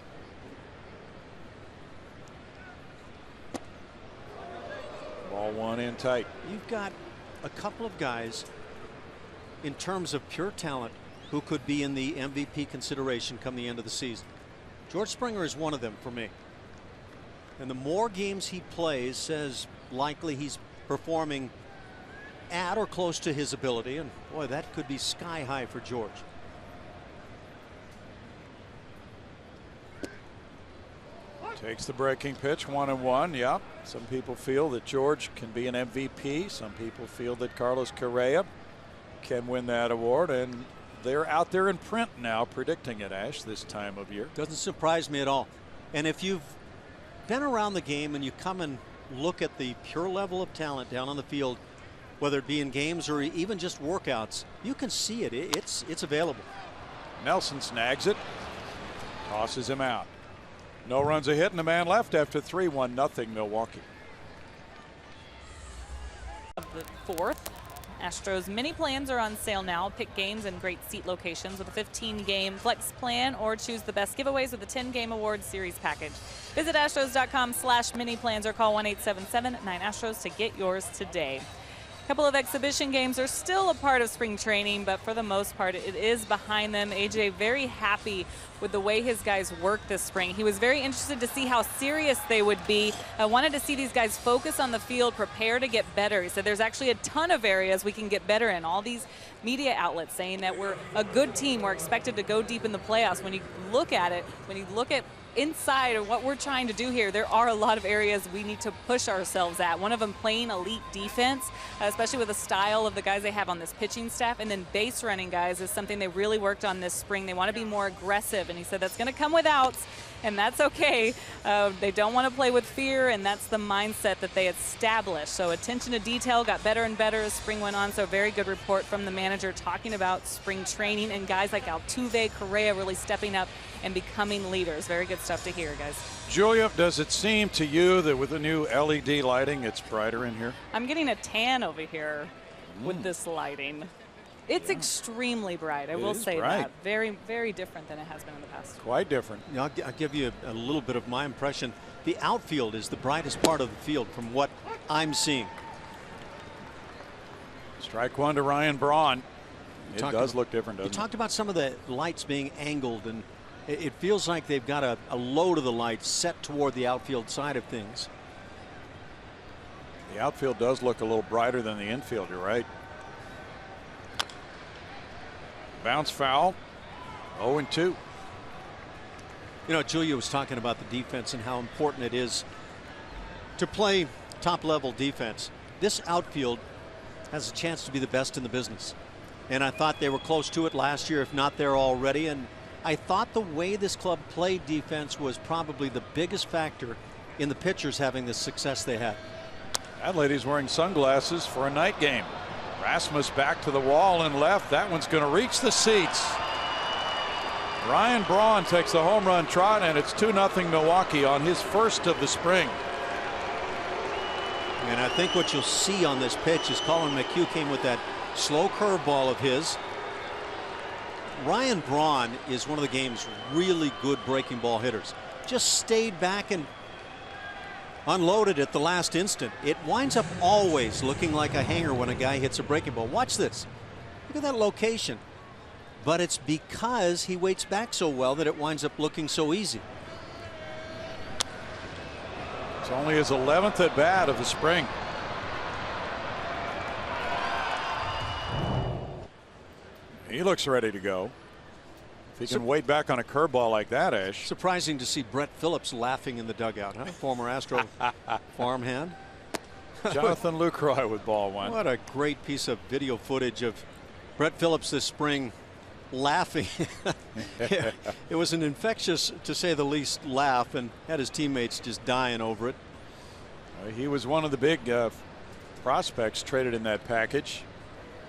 Ball one in tight. You've got a couple of guys in terms of pure talent who could be in the MVP consideration come the end of the season. George Springer is one of them for me. And the more games he plays says likely he's performing at or close to his ability, and boy, that could be sky high for George. Takes the breaking pitch, 1-1. Yep. Some people feel that George can be an MVP. Some people feel that Carlos Correa can win that award, and they're out there in print now predicting it, Ash, this time of year. Doesn't surprise me at all. And if you've been around the game and you come and look at the pure level of talent down on the field, whether it be in games or even just workouts, you can see it. It's available. Nelson snags it, tosses him out. No runs a hit and a man left after 3-1-0 Milwaukee. Of the 4th. Astros mini plans are on sale now. Pick games and great seat locations with a 15-game flex plan, or choose the best giveaways with a 10-game award series package. Visit astros.com/mini plans or call 1-877-9-ASTROS to get yours today. A couple of exhibition games are still a part of spring training, but for the most part, it is behind them. AJ very happy with the way his guys worked this spring. He was very interested to see how serious they would be. I wanted to see these guys focus on the field, prepare to get better. He said there's actually a ton of areas we can get better in. All these media outlets saying that we're a good team, we're expected to go deep in the playoffs. When you look at it, when you look at inside of what we're trying to do here, there are a lot of areas we need to push ourselves at. One of them playing elite defense, especially with the style of the guys they have on this pitching staff, and then base running guys is something they really worked on this spring. They want to be more aggressive, and he said that's going to come with outs, and that's okay. They don't want to play with fear, and that's the mindset that they established. So attention to detail got better and better as spring went on. So very good report from the manager talking about spring training and guys like Altuve, Correa really stepping up and becoming leaders. Very good stuff to hear, guys. Julia, does it seem to you that with the new LED lighting, it's brighter in here? I'm getting a tan over here with this lighting. It's extremely bright, I will say that. Very, very different than it has been in the past. Quite different. You know, I'll give you a little bit of my impression. The outfield is the brightest part of the field from what I'm seeing. Strike one to Ryan Braun. It does look different, doesn't it? You talked about some of the lights being angled, and it feels like they've got a load of the lights set toward the outfield side of things. The outfield does look a little brighter than the infield, you're right. Bounce foul, 0-2. You know, Julia was talking about the defense and how important it is to play top-level defense. This outfield has a chance to be the best in the business. And I thought they were close to it last year, if not there already. And I thought the way this club played defense was probably the biggest factor in the pitchers having the success they had. That lady's wearing sunglasses for a night game. Rasmus back to the wall and left. That one's going to reach the seats. Ryan Braun takes the home run trot, and it's 2-0 Milwaukee on his first of the spring. And I think what you'll see on this pitch is Colin McHugh came with that slow curveball of his. Ryan Braun is one of the game's really good breaking ball hitters. Just stayed back and unloaded at the last instant. It winds up always looking like a hanger when a guy hits a breaking ball. Watch this. Look at that location. But it's because he waits back so well that it winds up looking so easy. It's only his 11th at bat of the spring. He looks ready to go. If he can wait back on a curveball like that, Ash. Surprising to see Brett Phillips laughing in the dugout, huh? Former Astro farmhand. Jonathan Lucroy with ball one. What a great piece of video footage of Brett Phillips this spring laughing. It was an infectious, to say the least, laugh, and had his teammates just dying over it. He was one of the big prospects traded in that package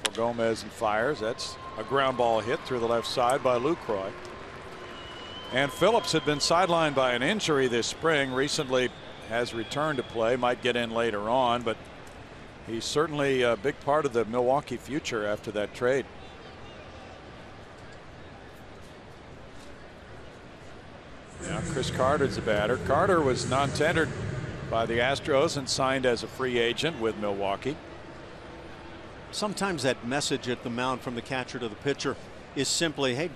for Gomez and Fires. That's a ground ball hit through the left side by Lucroy. And Phillips had been sidelined by an injury this spring. Recently has returned to play. Might get in later on, but he's certainly a big part of the Milwaukee future after that trade. Now Chris Carter's the batter. Carter was non-tendered by the Astros and signed as a free agent with Milwaukee. Sometimes that message at the mound from the catcher to the pitcher is simply, hey,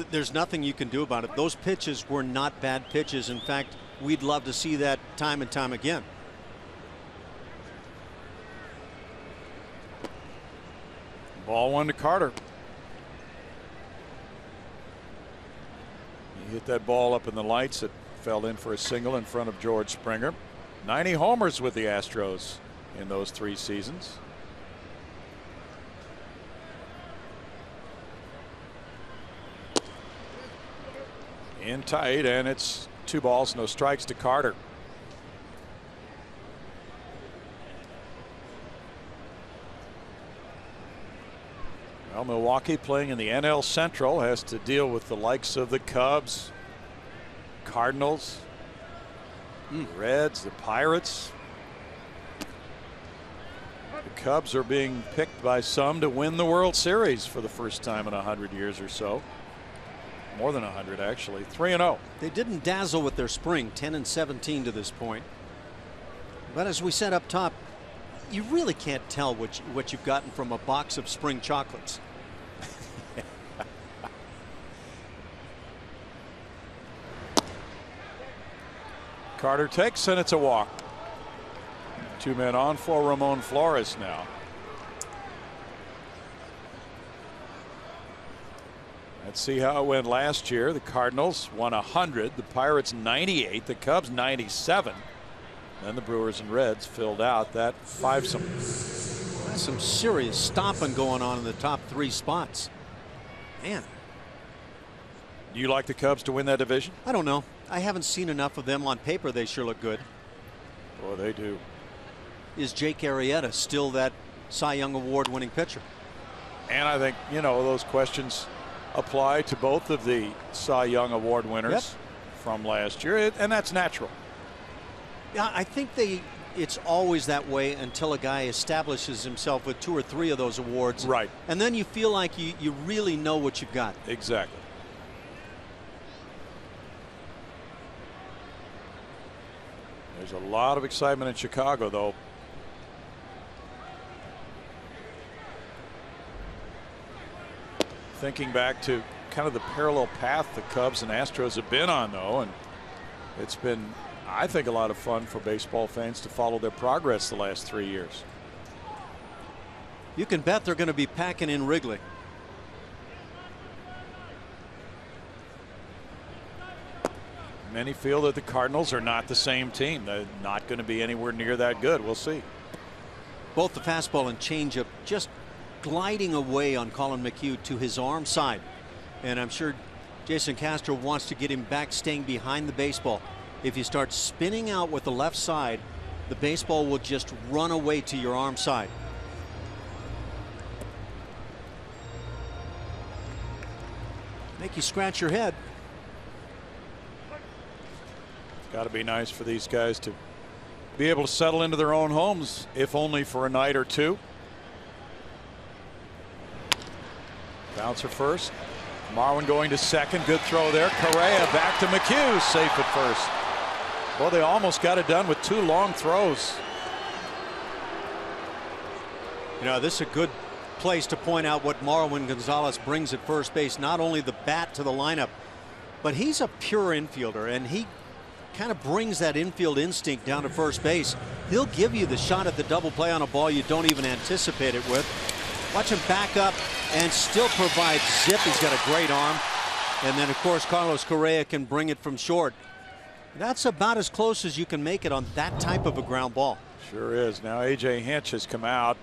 there's nothing you can do about it. Those pitches were not bad pitches. In fact, we'd love to see that time and time again. Ball one to Carter. He hit that ball up in the lights. It fell in for a single in front of George Springer. 90 homers with the Astros in those 3 seasons. In tight, and it's 2 balls, no strikes to Carter. Well, Milwaukee, playing in the NL Central, has to deal with the likes of the Cubs, Cardinals, Reds, the Pirates. The Cubs are being picked by some to win the World Series for the first time in 100 years or so. More than 100, actually. 3-0. They didn't dazzle with their spring, 10-17 to this point. But as we said up top, you really can't tell what you've gotten from a box of spring chocolates. Carter takes, and it's a walk. 2 men on for Ramon Flores now. Let's see how it went last year. The Cardinals won 100, the Pirates 98, the Cubs 97. Then the Brewers and Reds filled out that 5-some. That's some serious stomping going on in the top 3 spots. Man. Do you like the Cubs to win that division? I don't know. I haven't seen enough of them. On paper, they sure look good. Boy, they do. Is Jake Arrieta still that Cy Young Award winning pitcher? And I think, you know, those questions apply to both of the Cy Young Award winners from last year, and that's natural. Yeah, I think it's always that way until a guy establishes himself with 2 or 3 of those awards. Right. And then you feel like you really know what you've got. Exactly. There's a lot of excitement in Chicago, though. Thinking back to kind of the parallel path the Cubs and Astros have been on, though, and it's been, I think, a lot of fun for baseball fans to follow their progress the last 3 years. You can bet they're going to be packing in Wrigley. Many feel that the Cardinals are not the same team. They're not going to be anywhere near that good. We'll see. Both the fastball and changeup just gliding away on Colin McHugh to his arm side. And I'm sure Jason Castro wants to get him back, staying behind the baseball. If you start spinning out with the left side, the baseball will just run away to your arm side. Make you scratch your head. Got to be nice for these guys to be able to settle into their own homes, if only for a night or two. Bouncer first. Marwin going to second. Good throw there. Correa back to McHugh. Safe at first. Well, they almost got it done with 2 long throws. You know, this is a good place to point out what Marwin Gonzalez brings at first base. Not only the bat to the lineup, but he's a pure infielder, and he kind of brings that infield instinct down to first base. He'll give you the shot at the double play on a ball you don't even anticipate it with. Watch him back up and still provide zip. He's got a great arm. And then, of course, Carlos Correa can bring it from short. That's about as close as you can make it on that type of a ground ball. Sure is. Now A.J. Hinch has come out.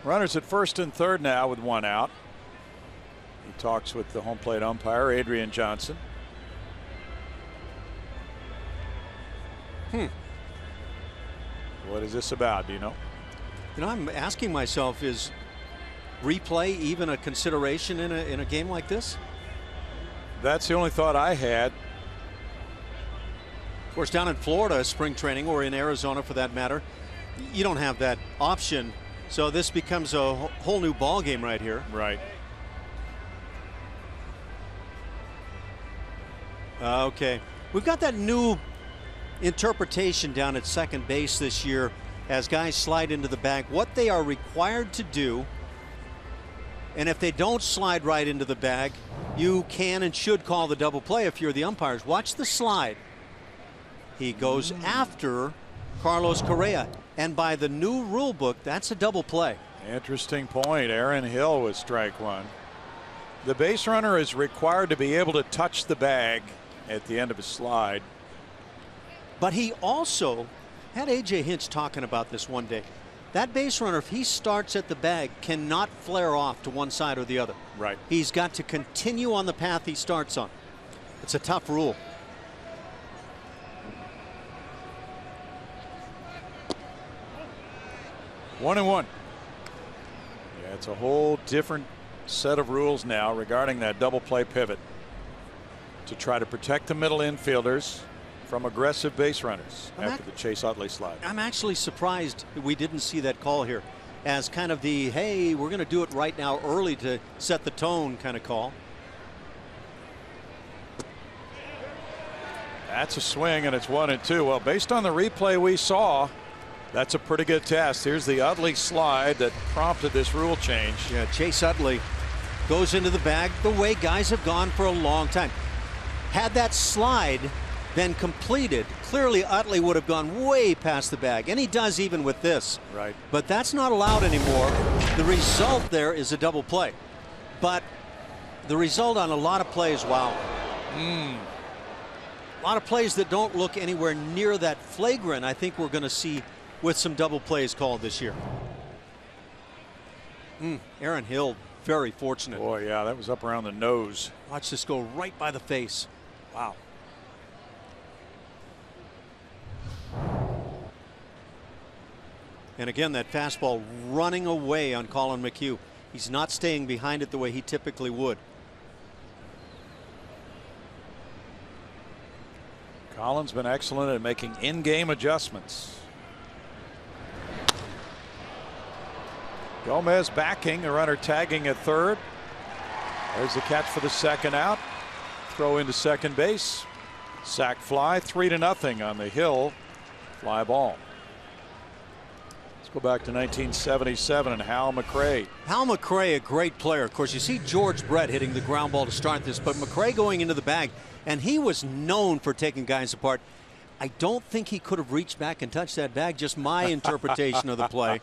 Runners at first and third now with 1 out. He talks with the home plate umpire, Adrian Johnson. What is this about? Do you know? You know, I'm asking myself, is replay even a consideration in a game like this? That's the only thought I had. Of course, down in Florida, spring training, or in Arizona for that matter, you don't have that option. So this becomes a whole new ball game right here. Right. Okay. We've got that new interpretation down at second base this year as guys slide into the bag, what they are required to do. And if they don't slide right into the bag, you can and should call the double play if you're the umpires. Watch the slide. He goes after Carlos Correa. And by the new rule book, that's a double play. Interesting point. Aaron Hill was strike 1. The base runner is required to be able to touch the bag at the end of a slide. But he also had A.J. Hinch talking about this one day. That base runner, if he starts at the bag, cannot flare off to one side or the other. Right. He's got to continue on the path he starts on. It's a tough rule. One and one. Yeah, it's a whole different set of rules now regarding that double play pivot to try to protect the middle infielders from aggressive base runners after the Chase Utley slide. I'm actually surprised we didn't see that call here as kind of the, hey, we're going to do it right now early to set the tone kind of call. That's a swing, and it's 1-2. Well, based on the replay we saw, that's a pretty good test. Here's the Utley slide that prompted this rule change. Yeah, Chase Utley goes into the bag the way guys have gone for a long time. Had that slide been completed, clearly Utley would have gone way past the bag, and he does even with this. Right. But that's not allowed anymore. The result there is a double play. But the result on a lot of plays, wow. A lot of plays that don't look anywhere near that flagrant, I think we're going to see with some double plays called this year. Aaron Hill, very fortunate. Boy, yeah, that was up around the nose. Watch this go right by the face. Wow. And again, that fastball running away on Colin McHugh. He's not staying behind it the way he typically would. Colin's been excellent at making in-game adjustments. Gomez backing, a runner tagging at third. There's the catch for the second out. Throw into second base. Sac fly, 3-0 on the Hill fly ball. Let's go back to 1977 and Hal McRae. Hal McRae, a great player. Of course, you see George Brett hitting the ground ball to start this, but McRae going into the bag, and he was known for taking guys apart. I don't think he could have reached back and touched that bag, just my interpretation of the play.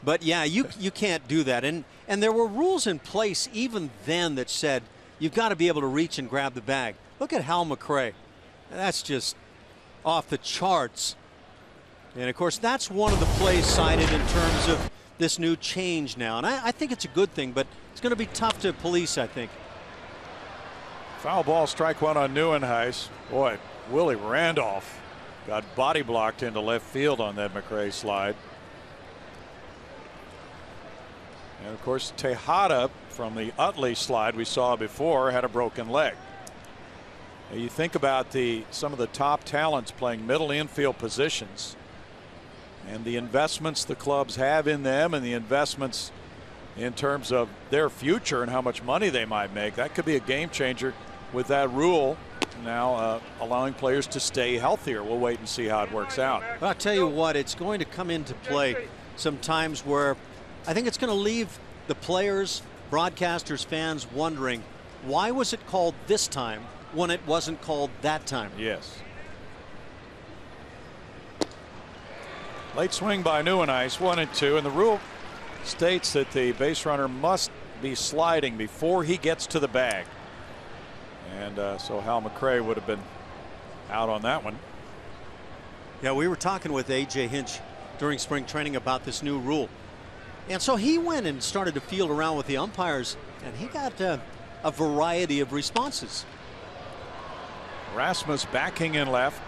But yeah, you can't do that. And there were rules in place even then that said you've got to be able to reach and grab the bag. Look at Hal McRae. That's just off the charts. And of course, that's one of the plays cited in terms of this new change now. And I think it's a good thing, but it's going to be tough to police, I think. Foul ball, strike 1 on Neuenhuis. Boy, Willie Randolph got body blocked into left field on that McRae slide. And of course, Tejada from the Utley slide we saw before had a broken leg. You think about some of the top talents playing middle infield positions and the investments the clubs have in them and the investments in terms of their future and how much money they might make. That could be a game changer with that rule now allowing players to stay healthier. We'll wait and see how it works out. But I'll tell you what, it's going to come into play sometimes where I think it's going to leave the players, broadcasters, fans wondering, why was it called this time when it wasn't called that time? Yes. Late swing by Nieuwenhuis, 1-2, and the rule states that the base runner must be sliding before he gets to the bag. And so Hal McRae would have been out on that one. Yeah, we were talking with A.J. Hinch during spring training about this new rule. And so he went and started to field around with the umpires, and he got a variety of responses. Rasmus backing in left.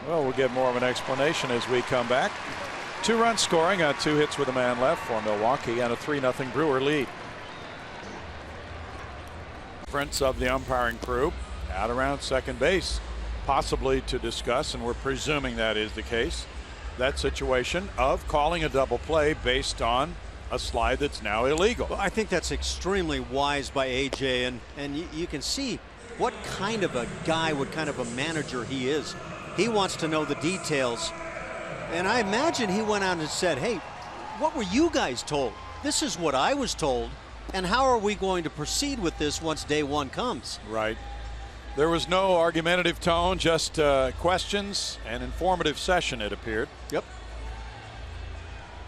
Well, we'll get more of an explanation as we come back. 2-run scoring on 2 hits with a man left for Milwaukee and a 3-0 Brewer lead. Difference of the umpiring crew out around second base, possibly to discuss, and we're presuming that is the case, that situation of calling a double play based on a slide that's now illegal. Well, I think that's extremely wise by A.J. and you can see what kind of a guy, what kind of a manager he is. He wants to know the details. And I imagine he went out and said, hey, what were you guys told? This is what I was told. And how are we going to proceed with this once day one comes? Right. There was no argumentative tone, just questions, and informative session, it appeared. Yep.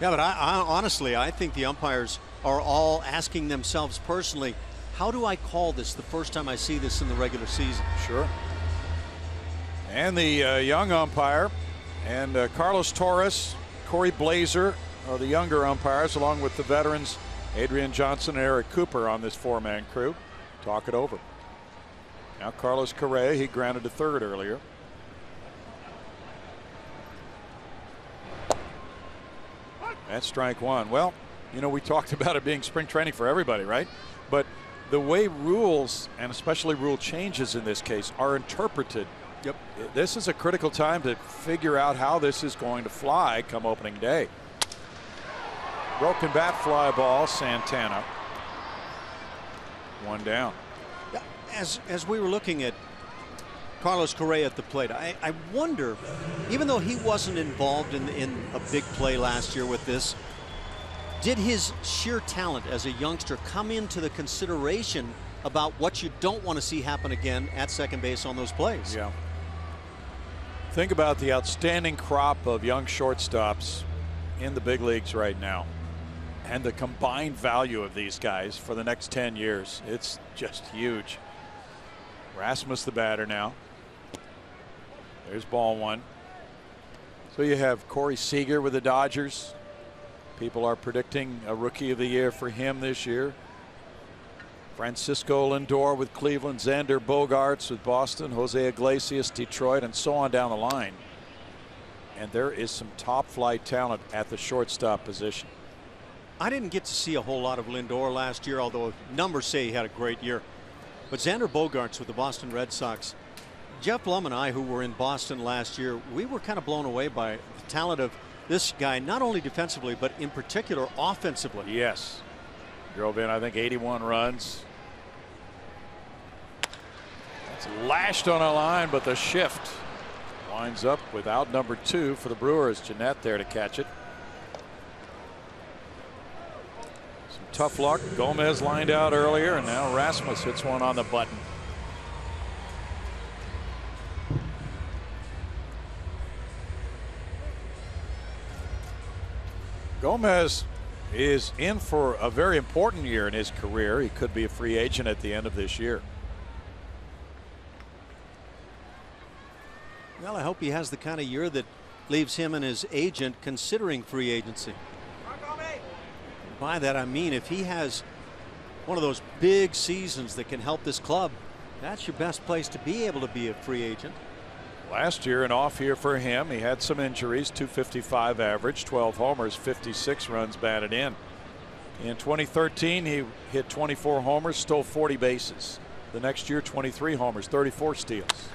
Yeah, but I honestly, I think the umpires are all asking themselves personally, how do I call this the first time I see this in the regular season? Sure. And the young umpire and Carlos Torres, Corey Blazer are the younger umpires, along with the veterans Adrian Johnson and Eric Cooper on this 4-man crew. Talk it over. Now Carlos Correa, he grounded to third earlier. That's strike one. Well, you know, we talked about it being spring training for everybody, right? But the way rules, and especially rule changes in this case, are interpreted. Yep. This is a critical time to figure out how this is going to fly come opening day. Broken bat fly ball, Santana. 1 down. As we were looking at Carlos Correa at the plate, I wonder, even though he wasn't involved in a big play last year with this, did his sheer talent as a youngster come into the consideration about what you don't want to see happen again at second base on those plays? Yeah. Think about the outstanding crop of young shortstops in the big leagues right now, and the combined value of these guys for the next 10 years. It's just huge. Rasmus the batter now. There's ball one. So you have Corey Seager with the Dodgers. People are predicting a rookie of the year for him this year. Francisco Lindor with Cleveland, Xander Bogaerts with Boston, Jose Iglesias, Detroit, and so on down the line. And there is some top flight talent at the shortstop position. I didn't get to see a whole lot of Lindor last year, although numbers say he had a great year. But Xander Bogaerts with the Boston Red Sox, Jeff Blum and I, who were in Boston last year, we were kind of blown away by the talent of this guy, not only defensively, but in particular offensively. Yes. Drove in, I think, 81 runs. It's lashed on a line, but the shift winds up without number 2 for the Brewers. Jeanette there to catch it. Some tough luck. Gomez lined out earlier, and now Rasmus hits one on the button. Gomez is in for a very important year in his career. He could be a free agent at the end of this year. Well, I hope he has the kind of year that leaves him and his agent considering free agency. By that I mean, if he has one of those big seasons that can help this club, that's your best place to be able to be a free agent. Last year, an off year for him. He had some injuries, 255 average, 12 homers, 56 runs batted in. In 2013, he hit 24 homers, stole 40 bases. The next year, 23 homers, 34 steals.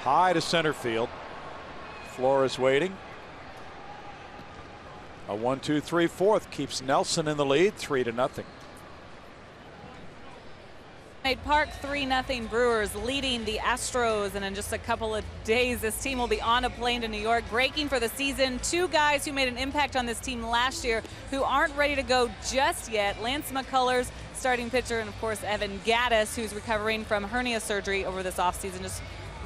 High to center field. Flores waiting. A 1-2-3 fourth keeps Nelson in the lead, 3-0. Park 3-0 Brewers leading the Astros, and in just a couple of days this team will be on a plane to New York, breaking for the season. Two guys who made an impact on this team last year who aren't ready to go just yet. Lance McCullers, starting pitcher, and of course Evan Gattis, who's recovering from hernia surgery over this offseason, just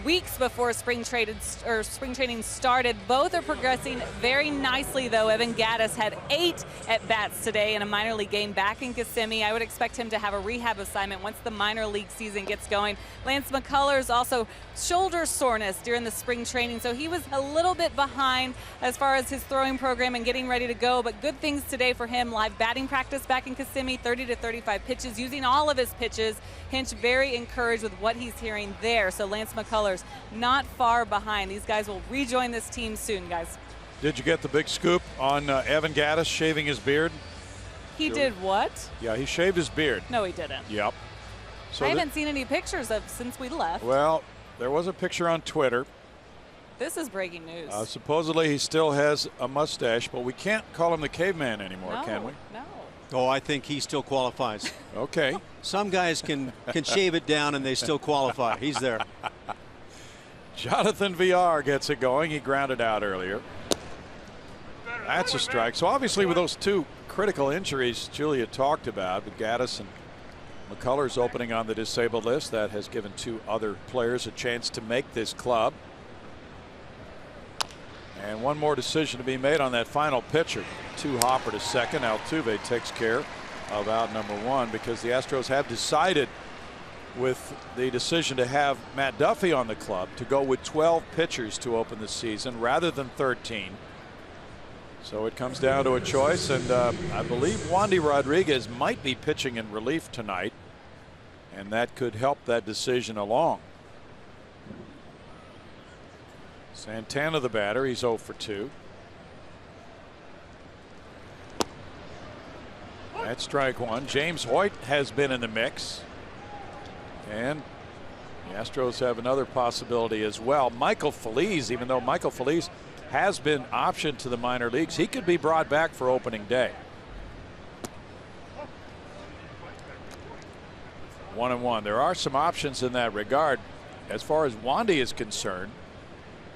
weeks before spring training started. Both are progressing very nicely, though. Evan Gattis had 8 at-bats today in a minor league game back in Kissimmee. I would expect him to have a rehab assignment once the minor league season gets going. Lance McCullers also shoulder soreness during the spring training, so he was a little bit behind as far as his throwing program and getting ready to go, but good things today for him. Live batting practice back in Kissimmee, 30 to 35 pitches, using all of his pitches. Hinch very encouraged with what he's hearing there, so Lance McCullers not far behind. These guys will rejoin this team soon, guys. Did you get the big scoop on Evan Gattis shaving his beard? He did what? Yeah, he shaved his beard. No, he didn't. Yep. So I haven't seen any pictures of since we left. Well, there was a picture on Twitter. This is breaking news. Supposedly he still has a mustache, but we can't call him the caveman anymore, can we? No. Oh, I think he still qualifies. Okay. Some guys can shave it down and they still qualify. He's there. Jonathan Villar gets it going. He grounded out earlier. That's a strike. So obviously with those two critical injuries Julia talked about, with Gattis and McCullers opening on the disabled list, that has given 2 other players a chance to make this club. And one more decision to be made on that final pitcher. 2 hopper to second. Altuve takes care of out number 1 because the Astros have decided, with the decision to have Matt Duffy on the club, to go with 12 pitchers to open the season rather than 13. So it comes down to a choice, and I believe Wandy Rodriguez might be pitching in relief tonight, and that could help that decision along. Santana the batter. He's 0 for 2. That's strike 1. James Hoyt has been in the mix, and the Astros have another possibility as well. Michael Feliz, even though Michael Feliz has been optioned to the minor leagues, he could be brought back for opening day. 1-1. There are some options in that regard. As far as Wandy is concerned,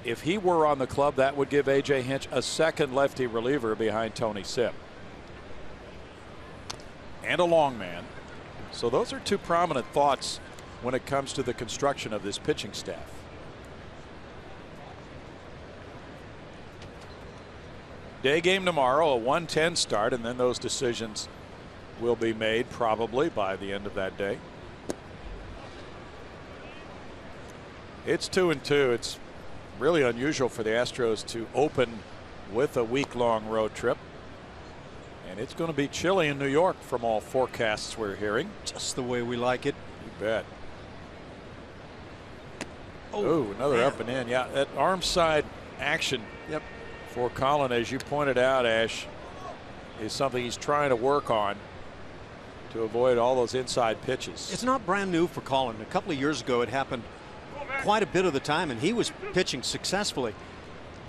if he were on the club, that would give A.J. Hinch a second lefty reliever behind Tony Sipp. And a long man. So those are 2 prominent thoughts when it comes to the construction of this pitching staff. Day game tomorrow, a 1:10 start, and then those decisions will be made probably by the end of that day. It's 2-2. It's really unusual for the Astros to open with a week-long road trip. And it's going to be chilly in New York from all forecasts we're hearing. Just the way we like it. You bet. Oh, another man. up and in. Yeah, that arm side action. Yep. For Colin, as you pointed out, Ash, is something he's trying to work on to avoid all those inside pitches. It's not brand new for Colin. A couple of years ago it happened quite a bit of the time, and he was pitching successfully.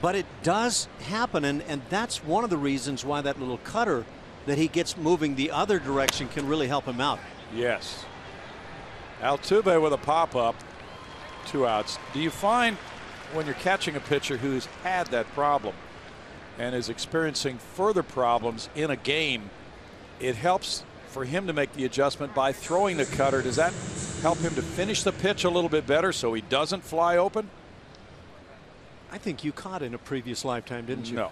But it does happen, and that's one of the reasons why that little cutter that he gets moving the other direction can really help him out. Yes. Altuve with a pop-up. 2 outs. Do you find when you're catching a pitcher who's had that problem and is experiencing further problems in a game, it helps for him to make the adjustment by throwing the cutter? Does that help him to finish the pitch a little bit better so he doesn't fly open? I think you caught in a previous lifetime, didn't you? No.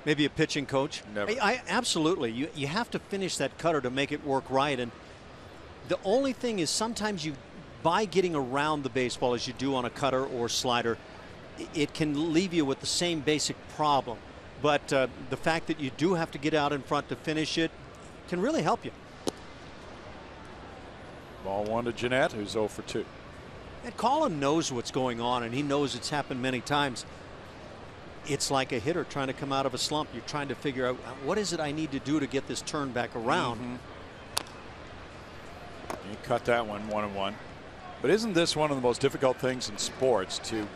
Maybe a pitching coach? Never. I absolutely. You have to finish that cutter to make it work right. And the only thing is sometimes by getting around the baseball as you do on a cutter or slider, it can leave you with the same basic problem. But the fact that you do have to get out in front to finish it can really help you. Ball 1 to Jeanette, who's 0 for 2. And Colin knows what's going on, and he knows it's happened many times. It's like a hitter trying to come out of a slump. You're trying to figure out what is it I need to do to get this turn back around. He cut that one 1-1. But isn't this one of the most difficult things in sports, to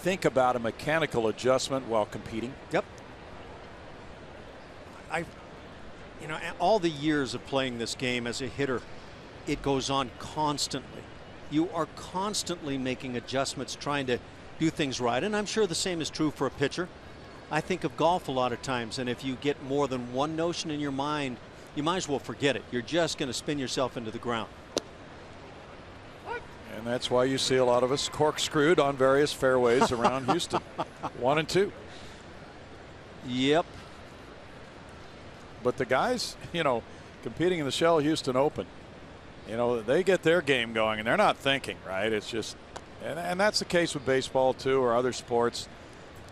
think about a mechanical adjustment while competing? Yep. All the years of playing this game as a hitter, it goes on constantly. You are constantly making adjustments, trying to do things right. And I'm sure the same is true for a pitcher. I think of golf a lot of times, and if you get more than one notion in your mind, you might as well forget it. You're just going to spin yourself into the ground. And that's why you see a lot of us corkscrewed on various fairways around Houston. 1 and 2. Yep. But the guys, competing in the Shell Houston Open, they get their game going and they're not thinking, right? It's just, and that's the case with baseball too, or other sports.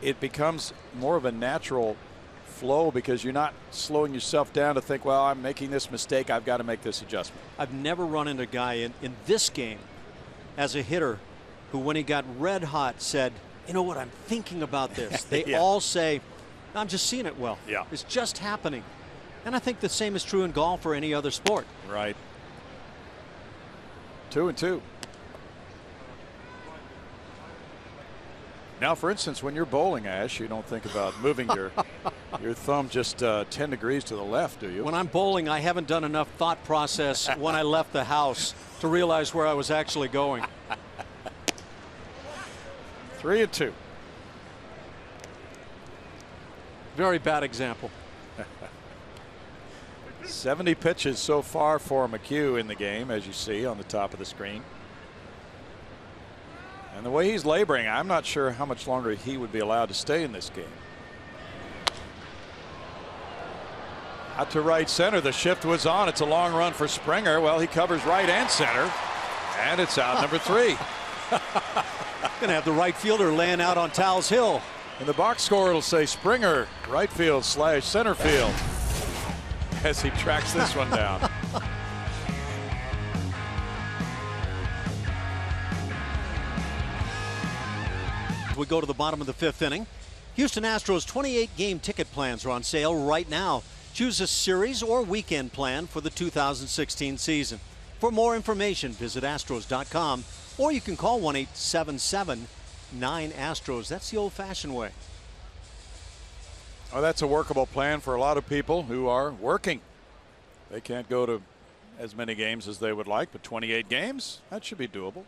It becomes more of a natural flow because you're not slowing yourself down to think, well, I'm making this mistake, I've got to make this adjustment. I've never run into a guy in this game as a hitter who, when he got red hot, said, you know what, I'm thinking about this. They Yeah. all say, I'm just seeing it well. Yeah. It's just happening. And I think the same is true in golf or any other sport. Right. 2 and 2. Now, for instance, when you're bowling, Ash, you don't think about moving your thumb just 10 degrees to the left, do you? When I'm bowling, I haven't done enough thought process when I left the house to realize where I was actually going. 3 and 2. Very bad example. 70 pitches so far for McHugh in the game, as you see on the top of the screen. And the way he's laboring, I'm not sure how much longer he would be allowed to stay in this game. Out to right center. The shift was on. It's a long run for Springer. Well, he covers right and center. And it's out number 3. Going to have the right fielder laying out on Tal's Hill. In the box score, it'll say Springer, right field / center field, as he tracks this one down. We go to the bottom of the 5th inning. Houston Astros 28-game ticket plans are on sale right now. Choose a series or weekend plan for the 2016 season. For more information, visit Astros.com, or you can call 1-877-9-ASTROS. That's the old-fashioned way. Oh, that's a workable plan for a lot of people who are working. They can't go to as many games as they would like, but 28 games, that should be doable.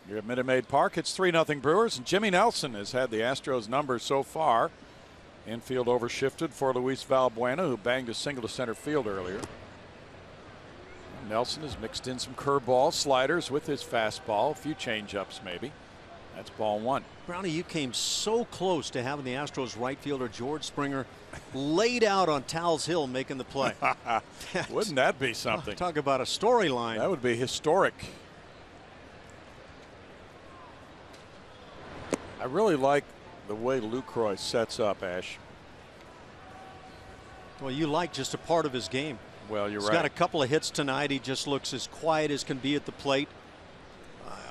You're at Minute Maid Park. It's 3-0 Brewers, and Jimmy Nelson has had the Astros number so far. Infield overshifted for Luis Valbuena, who banged a single to center field earlier. Nelson has mixed in some curveballs, sliders with his fastball, a few changeups maybe. That's ball 1. Brownie, you came so close to having the Astros right fielder George Springer laid out on Tal's Hill making the play. Wouldn't that be something? Talk about a storyline. That would be historic. I really like the way Lucroy sets up, Ash. Well, you like just a part of his game. Well, you're He's right. got a couple of hits tonight. He just looks as quiet as can be at the plate.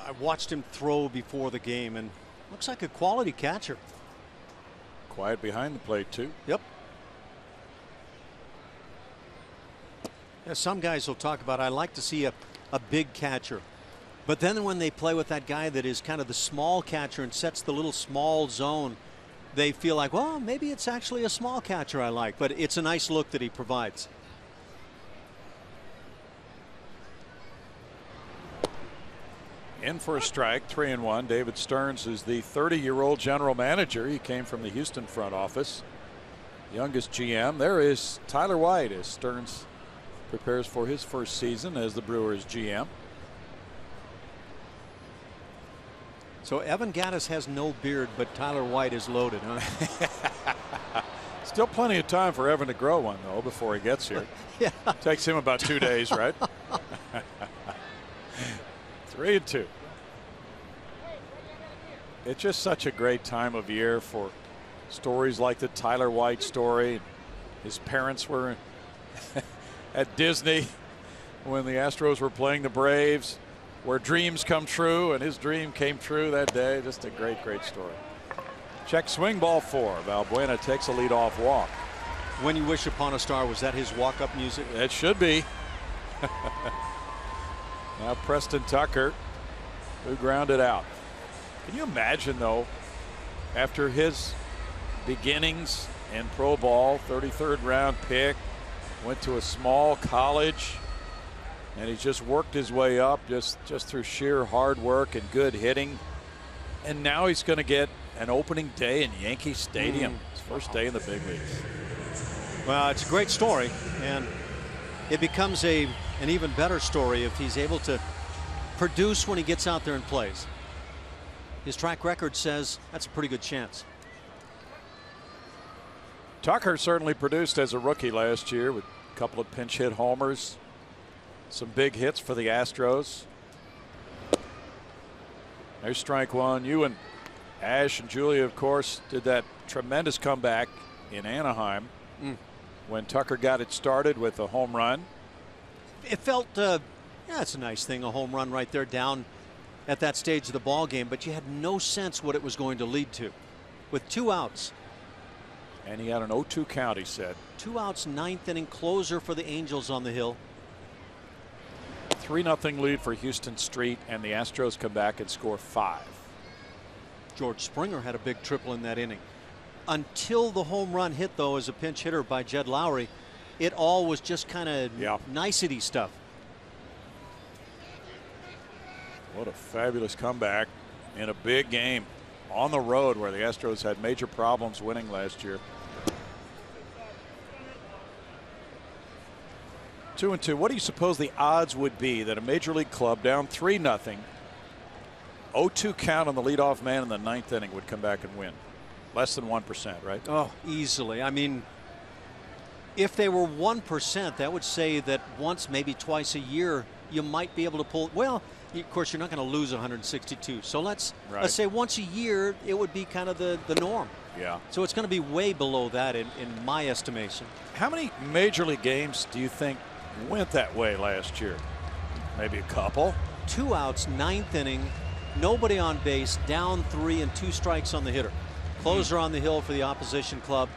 I watched him throw before the game, and looks like a quality catcher. Quiet behind the plate, too. Yep. Yeah, some guys will talk about, I like to see a big catcher. But then when they play with that guy that is kind of the small catcher and sets the little small zone, they feel like, well, maybe it's actually a small catcher I like. But it's a nice look that he provides. In for a strike, 3-1. David Stearns is the 30-year-old general manager. He came from the Houston front office. Youngest GM. There is Tyler White as Stearns prepares for his first season as the Brewers GM. So Evan Gattis has no beard, but Tyler White is loaded, huh? Still plenty of time for Evan to grow one, though, before he gets here. Yeah. Takes him about 2 days, right? 3-2. It's just such a great time of year for stories like the Tyler White story. His parents were at Disney when the Astros were playing the Braves, where dreams come true, and his dream came true that day. Just a great, great story. Check swing, ball 4. Valbuena takes a leadoff walk. When You Wish Upon a Star, was that his walk-up music? It should be. Now Preston Tucker, who grounded out. Can you imagine, though, after his beginnings in pro ball, 33rd round pick, went to a small college, and he's just worked his way up just through sheer hard work and good hitting. And now he's going to get an opening day in Yankee Stadium. His first day in the big leagues. Well, it's a great story, and it becomes an even better story if he's able to produce when he gets out there and plays. His track record says that's a pretty good chance. Tucker certainly produced as a rookie last year with a couple of pinch hit homers, some big hits for the Astros. There's strike one. You and Ash and Julia, of course, did that tremendous comeback in Anaheim when Tucker got it started with a home run. It felt, yeah, it's a nice thing, a home run right there down at that stage of the ball game, but you had no sense what it was going to lead to. With 2 outs. And he had an 0-2 count, he said. 2 outs, 9th inning closer for the Angels on the hill. 3-0 lead for Houston Street, and the Astros come back and score 5. George Springer had a big triple in that inning. Until the home run hit, though, as a pinch hitter by Jed Lowry, it all was just kind of nicety stuff. What a fabulous comeback in a big game on the road where the Astros had major problems winning last year. 2-2. What do you suppose the odds would be that a major league club down 3-0, 0-2 count on the leadoff man in the 9th inning would come back and win? Less than 1%, right? Oh, easily. I mean, if they were 1%, that would say that once, maybe twice a year, you might be able to pull. Well, of course, you're not going to lose 162. So let's say once a year, it would be kind of the norm. Yeah. So it's going to be way below that in my estimation. How many major league games do you think went that way last year? Maybe a couple. 2 outs, 9th inning, nobody on base, down 3 and 2 strikes on the hitter. Closer on the hill for the opposition club.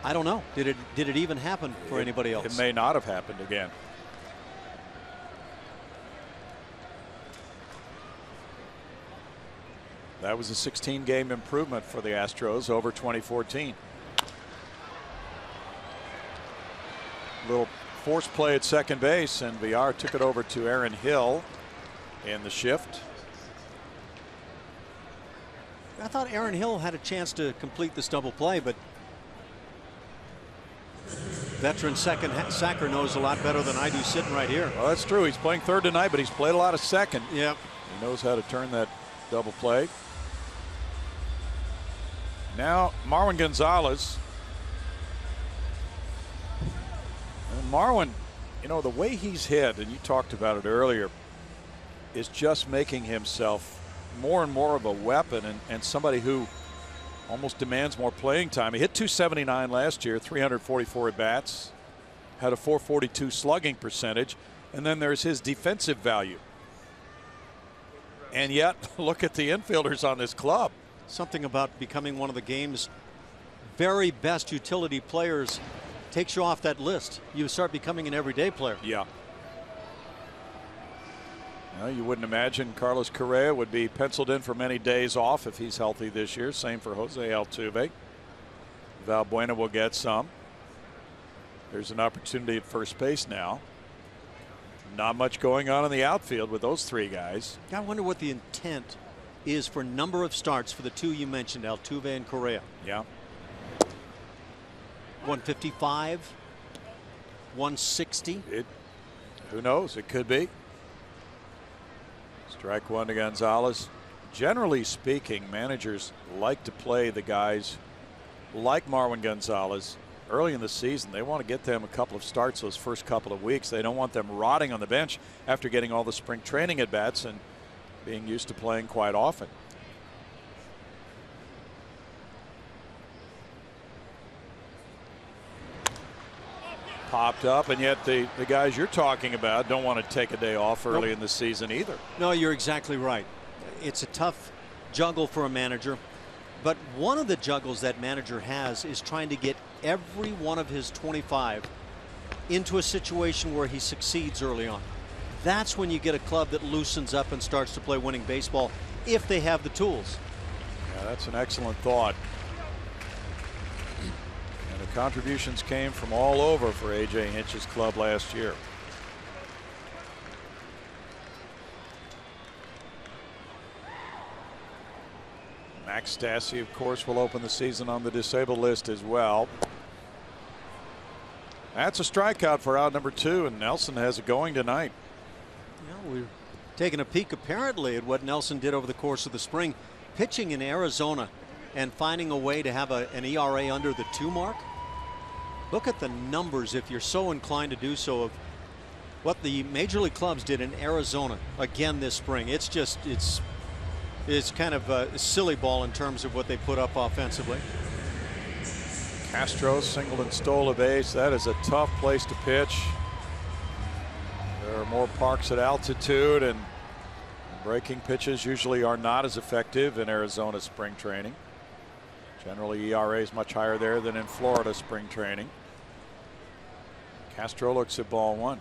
I don't know. Did it even happen for anybody else? It may not have happened again. That was a 16-game improvement for the Astros over 2014. Little force play at second base, and Villar took it over to Aaron Hill in the shift. I thought Aaron Hill had a chance to complete this double play, but veteran second sacker knows a lot better than I do sitting right here. Well, that's true. He's playing third tonight, but he's played a lot of second. Yep. He knows how to turn that double play. Now Marwin Gonzalez. And Marwin, you know, the way he's hit, and you talked about it earlier, is just making himself more and more of a weapon and somebody who almost demands more playing time. He hit .279 last year, 344 at bats, had a .442 slugging percentage, and then there's his defensive value. And yet, look at the infielders on this club. Something about becoming one of the game's very best utility players takes you off that list. You start becoming an everyday player. Yeah. Well, you wouldn't imagine Carlos Correa would be penciled in for many days off if he's healthy this year. Same for Jose Altuve. Valbuena will get some. There's an opportunity at first base now. Not much going on in the outfield with those 3 guys. I wonder what the intent is for number of starts for the 2 you mentioned, Altuve and Correa. Yeah. 155, 160. Who knows? It could be. Strike one to Gonzalez. Generally speaking, managers like to play the guys like Marwin Gonzalez early in the season. They want to get them a couple of starts those first couple of weeks. They don't want them rotting on the bench after getting all the spring training at bats and being used to playing quite often. Popped up, and yet the guys you're talking about don't want to take a day off early in the season either. No, you're exactly right. It's a tough juggle for a manager, but one of the juggles that manager has is trying to get every one of his 25 into a situation where he succeeds early on. That's when you get a club that loosens up and starts to play winning baseball, if they have the tools. Yeah, that's an excellent thought. And the contributions came from all over for A.J. Hinch's club last year. Max Stassi, of course, will open the season on the disabled list as well. That's a strikeout for out number 2, and Nelson has it going tonight. Yeah, we're taking a peek apparently at what Nelson did over the course of the spring, pitching in Arizona and finding a way to have an ERA under the 2 mark. Look at the numbers, if you're so inclined to do so, of what the major league clubs did in Arizona again this spring. It's just it's kind of a silly ball in terms of what they put up offensively. Astros singled and stole a base. That is a tough place to pitch. There are more parks at altitude, and breaking pitches usually are not as effective in Arizona spring training. Generally, ERA is much higher there than in Florida spring training. Castro looks at ball 1.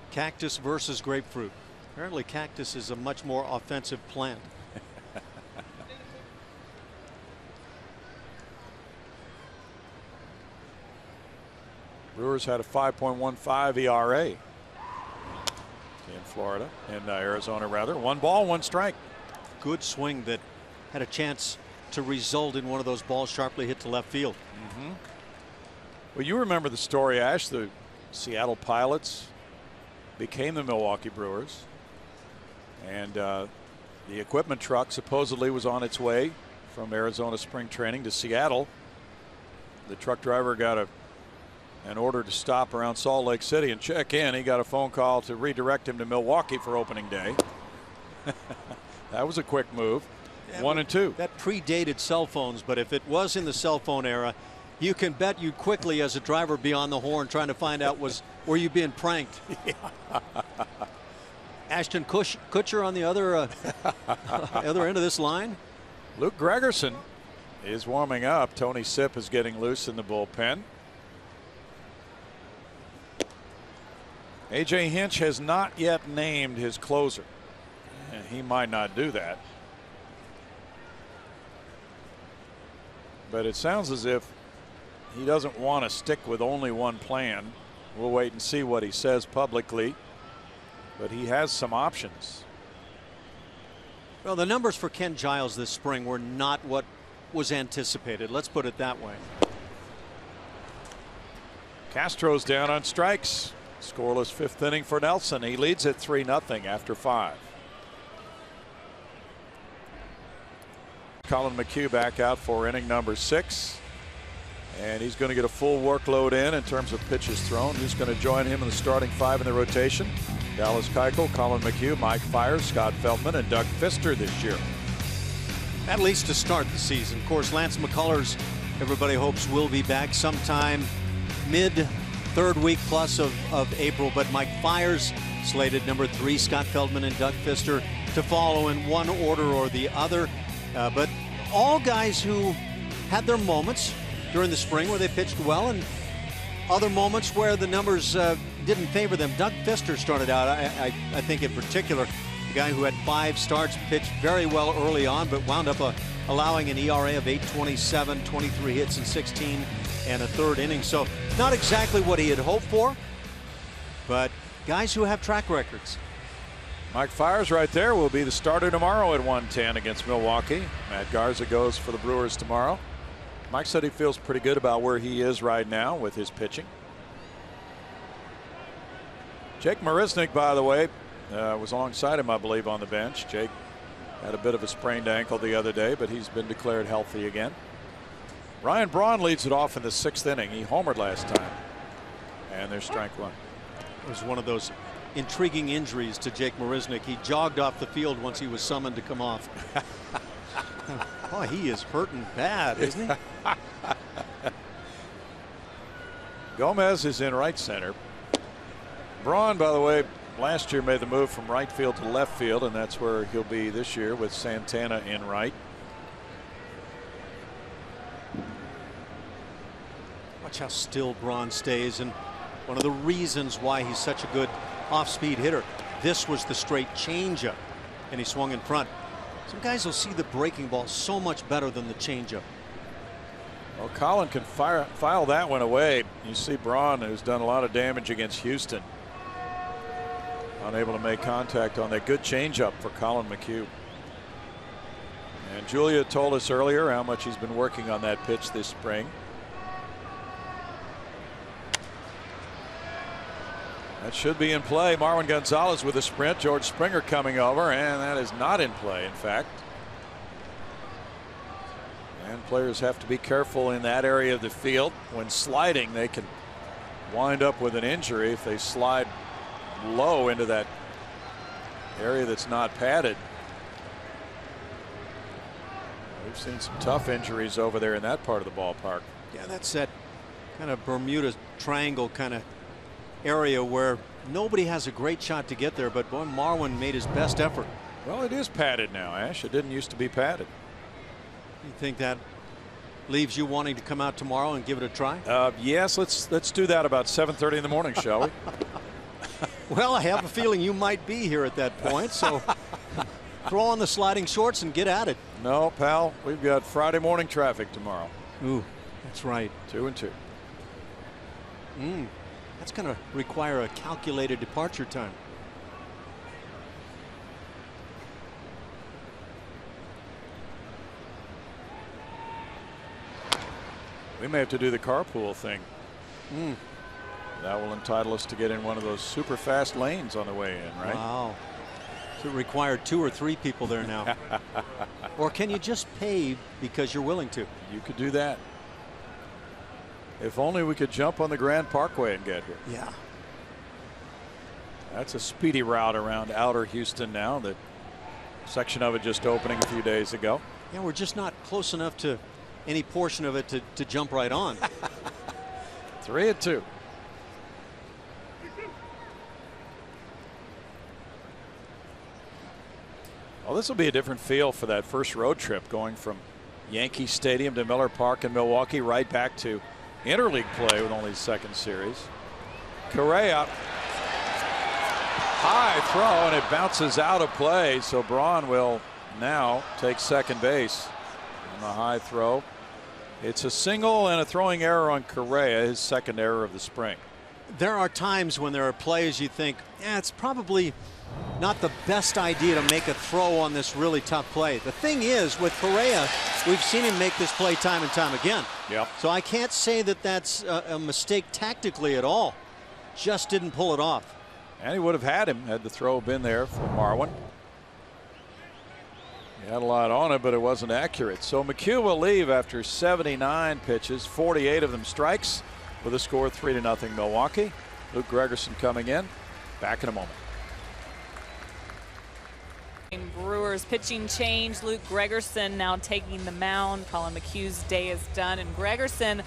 Cactus versus grapefruit. Apparently cactus is a much more offensive plant. Brewers had a 5.15 ERA in Florida, in Arizona rather. 1 ball, 1 strike. Good swing that had a chance to result in one of those balls sharply hit to left field. Well, you remember the story, Ash. The Seattle Pilots became the Milwaukee Brewers, and the equipment truck supposedly was on its way from Arizona spring training to Seattle. The truck driver got an order to stop around Salt Lake City and check in. He got a phone call to redirect him to Milwaukee for opening day. That was a quick move. 1 and 2. That predated cell phones, but if it was in the cell phone era, you can bet you'd quickly, as a driver, be on the horn trying to find out were you being pranked. Yeah. Ashton Kutcher on the other other end of this line. Luke Gregerson is warming up. Tony Sipp is getting loose in the bullpen. A.J. Hinch has not yet named his closer. And he might not do that. But it sounds as if he doesn't want to stick with only one plan. We'll wait and see what he says publicly. But he has some options. Well, the numbers for Ken Giles this spring were not what was anticipated. Let's put it that way. Castro's down on strikes. Scoreless 5th inning for Nelson. He leads at 3-0 after 5. Colin McHugh back out for inning number 6. And he's going to get a full workload in terms of pitches thrown. Who's going to join him in the starting 5 in the rotation? Dallas Keuchel, Colin McHugh, Mike Fiers, Scott Feldman, and Doug Fister this year. At least to start the season. Of course, Lance McCullers, everybody hopes, will be back sometime mid-3rd week plus of April. But Mike Fiers slated number 3, Scott Feldman and Doug Fister to follow in one order or the other. But all guys who had their moments during the spring where they pitched well, and other moments where the numbers didn't favor them. Doug Fister started out, I think in particular, a guy who had 5 starts, pitched very well early on, but wound up allowing an ERA of 8.27, 23 hits in 16 and a 3rd inning. So not exactly what he had hoped for, but guys who have track records. Mike Fiers right there will be the starter tomorrow at 1:10 against Milwaukee. Matt Garza goes for the Brewers tomorrow. Mike said he feels pretty good about where he is right now with his pitching. Jake Marisnick, by the way, was alongside him, I believe, on the bench. Jake had a bit of a sprained ankle the other day, but he's been declared healthy again. Ryan Braun leads it off in the 6th inning. He homered last time. And there's strike 1. It was one of those intriguing injuries to Jake Marisnick. He jogged off the field once he was summoned to come off. Oh, he is hurting bad, isn't he? Gomez is in right center. Braun, by the way, last year made the move from right field to left field, and that's where he'll be this year with Santana in right. Watch how still Braun stays, and one of the reasons why he's such a good off-speed hitter. This was the straight changeup, and he swung in front. Some guys will see the breaking ball so much better than the changeup. Well, Colin can file that one away. You see Braun, who's done a lot of damage against Houston, unable to make contact on that good changeup for Colin McHugh. And Julia told us earlier how much he's been working on that pitch this spring. That should be in play. Marwin Gonzalez with a sprint. George Springer coming over, and that is not in play, in fact. And players have to be careful in that area of the field. When sliding, they can wind up with an injury if they slide low into that area that's not padded. We've seen some tough injuries over there in that part of the ballpark. Yeah, that's that kind of Bermuda Triangle kind of area where nobody has a great shot to get there, but boy, Marwin made his best effort. Well, it is padded now, Ash. It didn't used to be padded. You think that leaves you wanting to come out tomorrow and give it a try? Yes, let's do that about 7:30 in the morning, shall we? Well, I have a feeling you might be here at that point, so throw on the sliding shorts and get at it. No, pal, we've got Friday morning traffic tomorrow. Ooh, that's right. 2 and 2. That's going to require a calculated departure time. We may have to do the carpool thing. That will entitle us to get in one of those super fast lanes on the way in, right? Wow. So it required 2 or 3 people there now. Or can you just pay because you're willing to? You could do that. If only we could jump on the Grand Parkway and get here. Yeah. That's a speedy route around outer Houston now. That section of it just opening a few days ago. Yeah, we're just not close enough to any portion of it to jump right on. 3 and 2. Well, this will be a different feel for that first road trip, going from Yankee Stadium to Miller Park in Milwaukee, right back to interleague play with only second series. Correa, high throw, and it bounces out of play. So Braun will now take second base on the high throw. It's a single and a throwing error on Correa, his second error of the spring. There are times when there are plays you think, yeah, it's probably not the best idea to make a throw on this really tough play. The thing is, with Correa, we've seen him make this play time and time again. Yep. So I can't say that that's a mistake tactically at all. Just didn't pull it off. And he would have had him had the throw been there for Marwin. He had a lot on it, but it wasn't accurate. So McHugh will leave after 79 pitches, 48 of them strikes, with a score 3-0 Milwaukee. Luke Gregerson coming in. Back in a moment. Brewers pitching change. Luke Gregerson now taking the mound. Colin McHugh's day is done, and Gregerson,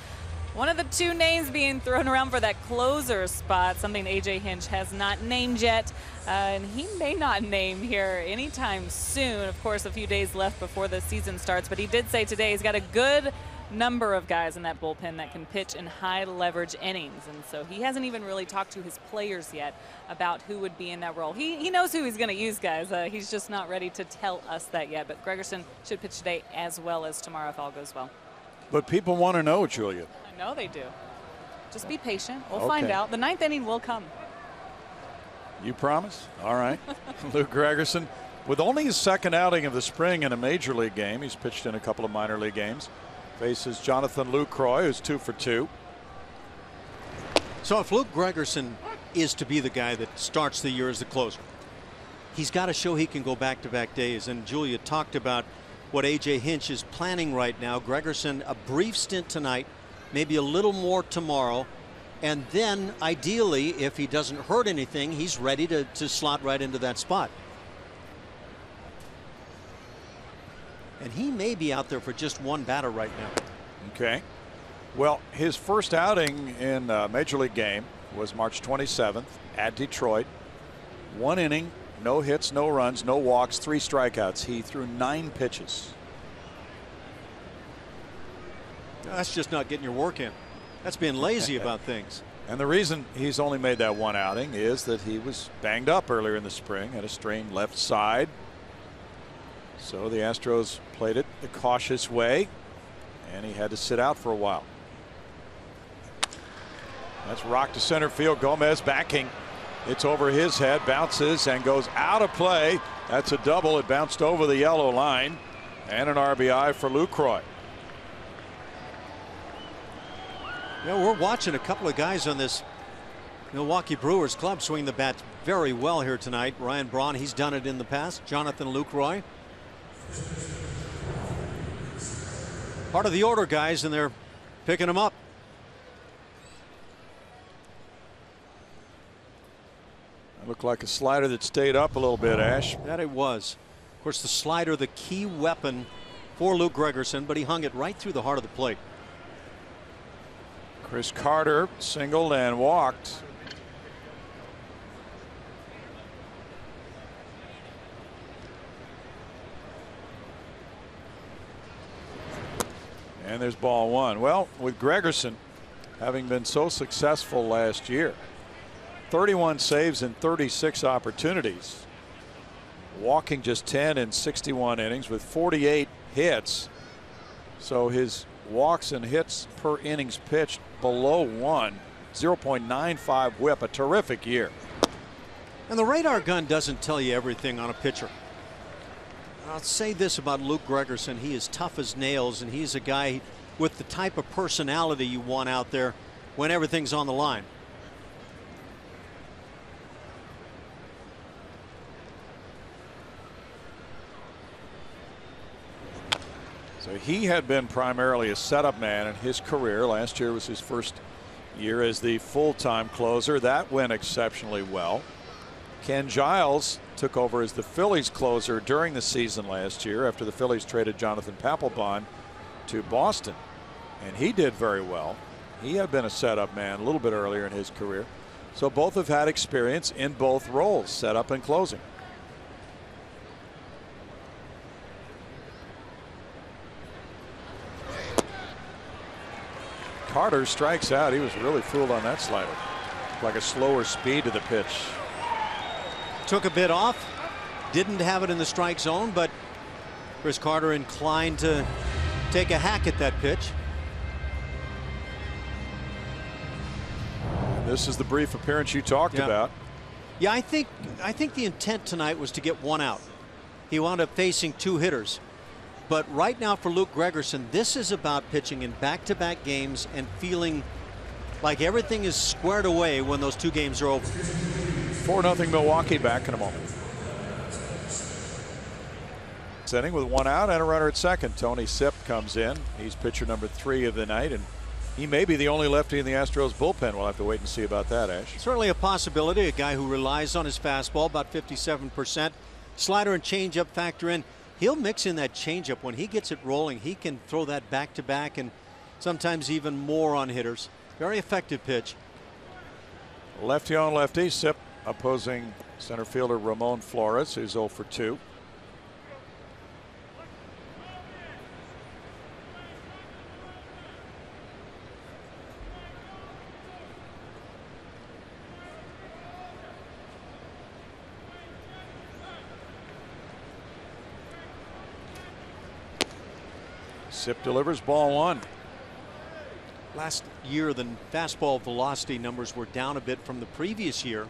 one of the 2 names being thrown around for that closer spot, something AJ Hinch has not named yet, and he may not name here anytime soon. Of course, a few days left before the season starts, but he did say today he's got a good number of guys in that bullpen that can pitch in high leverage innings, and so he hasn't even really talked to his players yet about who would be in that role. He knows who he's going to use, guys. He's just not ready to tell us that yet, but Gregerson should pitch today as well as tomorrow if all goes well. But people want to know, Julia. I know they do. Just be patient. We'll find out. The 9th inning will come. You promise? All right. Luke Gregerson, with only his second outing of the spring in a major league game, he's pitched in a couple of minor league games, faces Jonathan Lucroy, who's 2 for 2. So if Luke Gregerson is to be the guy that starts the year as the closer, he's got to show he can go back-to-back days. And Julia talked about what AJ Hinch is planning right now. Gregerson, a brief stint tonight, maybe a little more tomorrow, and then ideally, if he doesn't hurt anything, he's ready to slot right into that spot. And he may be out there for just one batter right now. Okay. Well, his first outing in a major league game was March 27th at Detroit. 1 inning, no hits, no runs, no walks, 3 strikeouts. He threw 9 pitches. That's just not getting your work in. That's being lazy about things. And the reason he's only made that one outing is that he was banged up earlier in the spring, had a strained left side. So the Astros played it the cautious way, and he had to sit out for a while. That's rocked to center field. Gomez backing. It's over his head, bounces and goes out of play. That's a double. It bounced over the yellow line, and an RBI for Lucroy. Yeah, we're watching a couple of guys on this Milwaukee Brewers club swing the bat very well here tonight. Ryan Braun, he's done it in the past. Jonathan Lucroy. Part of the order, guys, and they're picking him up. It looked like a slider that stayed up a little bit, Ash. That it was. Of course, the slider, the key weapon for Luke Gregerson, but he hung it right through the heart of the plate. Chris Carter singled and walked. And there's ball one. Well, with Gregerson having been so successful last year, 31 saves in 36 opportunities, walking just 10 in 61 innings with 48 hits. So his walks and hits per innings pitched below 1, 0.95 whip, a terrific year. And the radar gun doesn't tell you everything on a pitcher. I'll say this about Luke Gregerson. He is tough as nails, and he's a guy with the type of personality you want out there when everything's on the line. So he had been primarily a setup man in his career. Last year was his first year as the full-time closer. That went exceptionally well. Ken Giles took over as the Phillies closer during the season last year after the Phillies traded Jonathan Papelbon to Boston, and he did very well. He had been a setup man a little bit earlier in his career. So both have had experience in both roles, setup and closing. Carter strikes out. He was really fooled on that slider. Like a slower speed to the pitch. Took a bit off. Didn't have it in the strike zone, but Chris Carter inclined to take a hack at that pitch. This is the brief appearance you talked about. Yeah, I think the intent tonight was to get one out. He wound up facing two hitters. But right now for Luke Gregerson, this is about pitching in back-to-back games and feeling like everything is squared away when those two games are over. 4-0 Milwaukee, back in a moment. Inning with one out and a runner at second. Tony Sipp comes in. He's pitcher number 3 of the night, and he may be the only lefty in the Astros bullpen. We'll have to wait and see about that, Ash. Certainly a possibility. A guy who relies on his fastball, about 57%. Slider and changeup factor in. He'll mix in that changeup. When he gets it rolling, he can throw that back-to-back and sometimes even more on hitters. Very effective pitch. Lefty on lefty. Sipp opposing center fielder Ramon Flores, who's 0 for 2. Sipp delivers ball one. Last year, the fastball velocity numbers were down a bit from the previous year,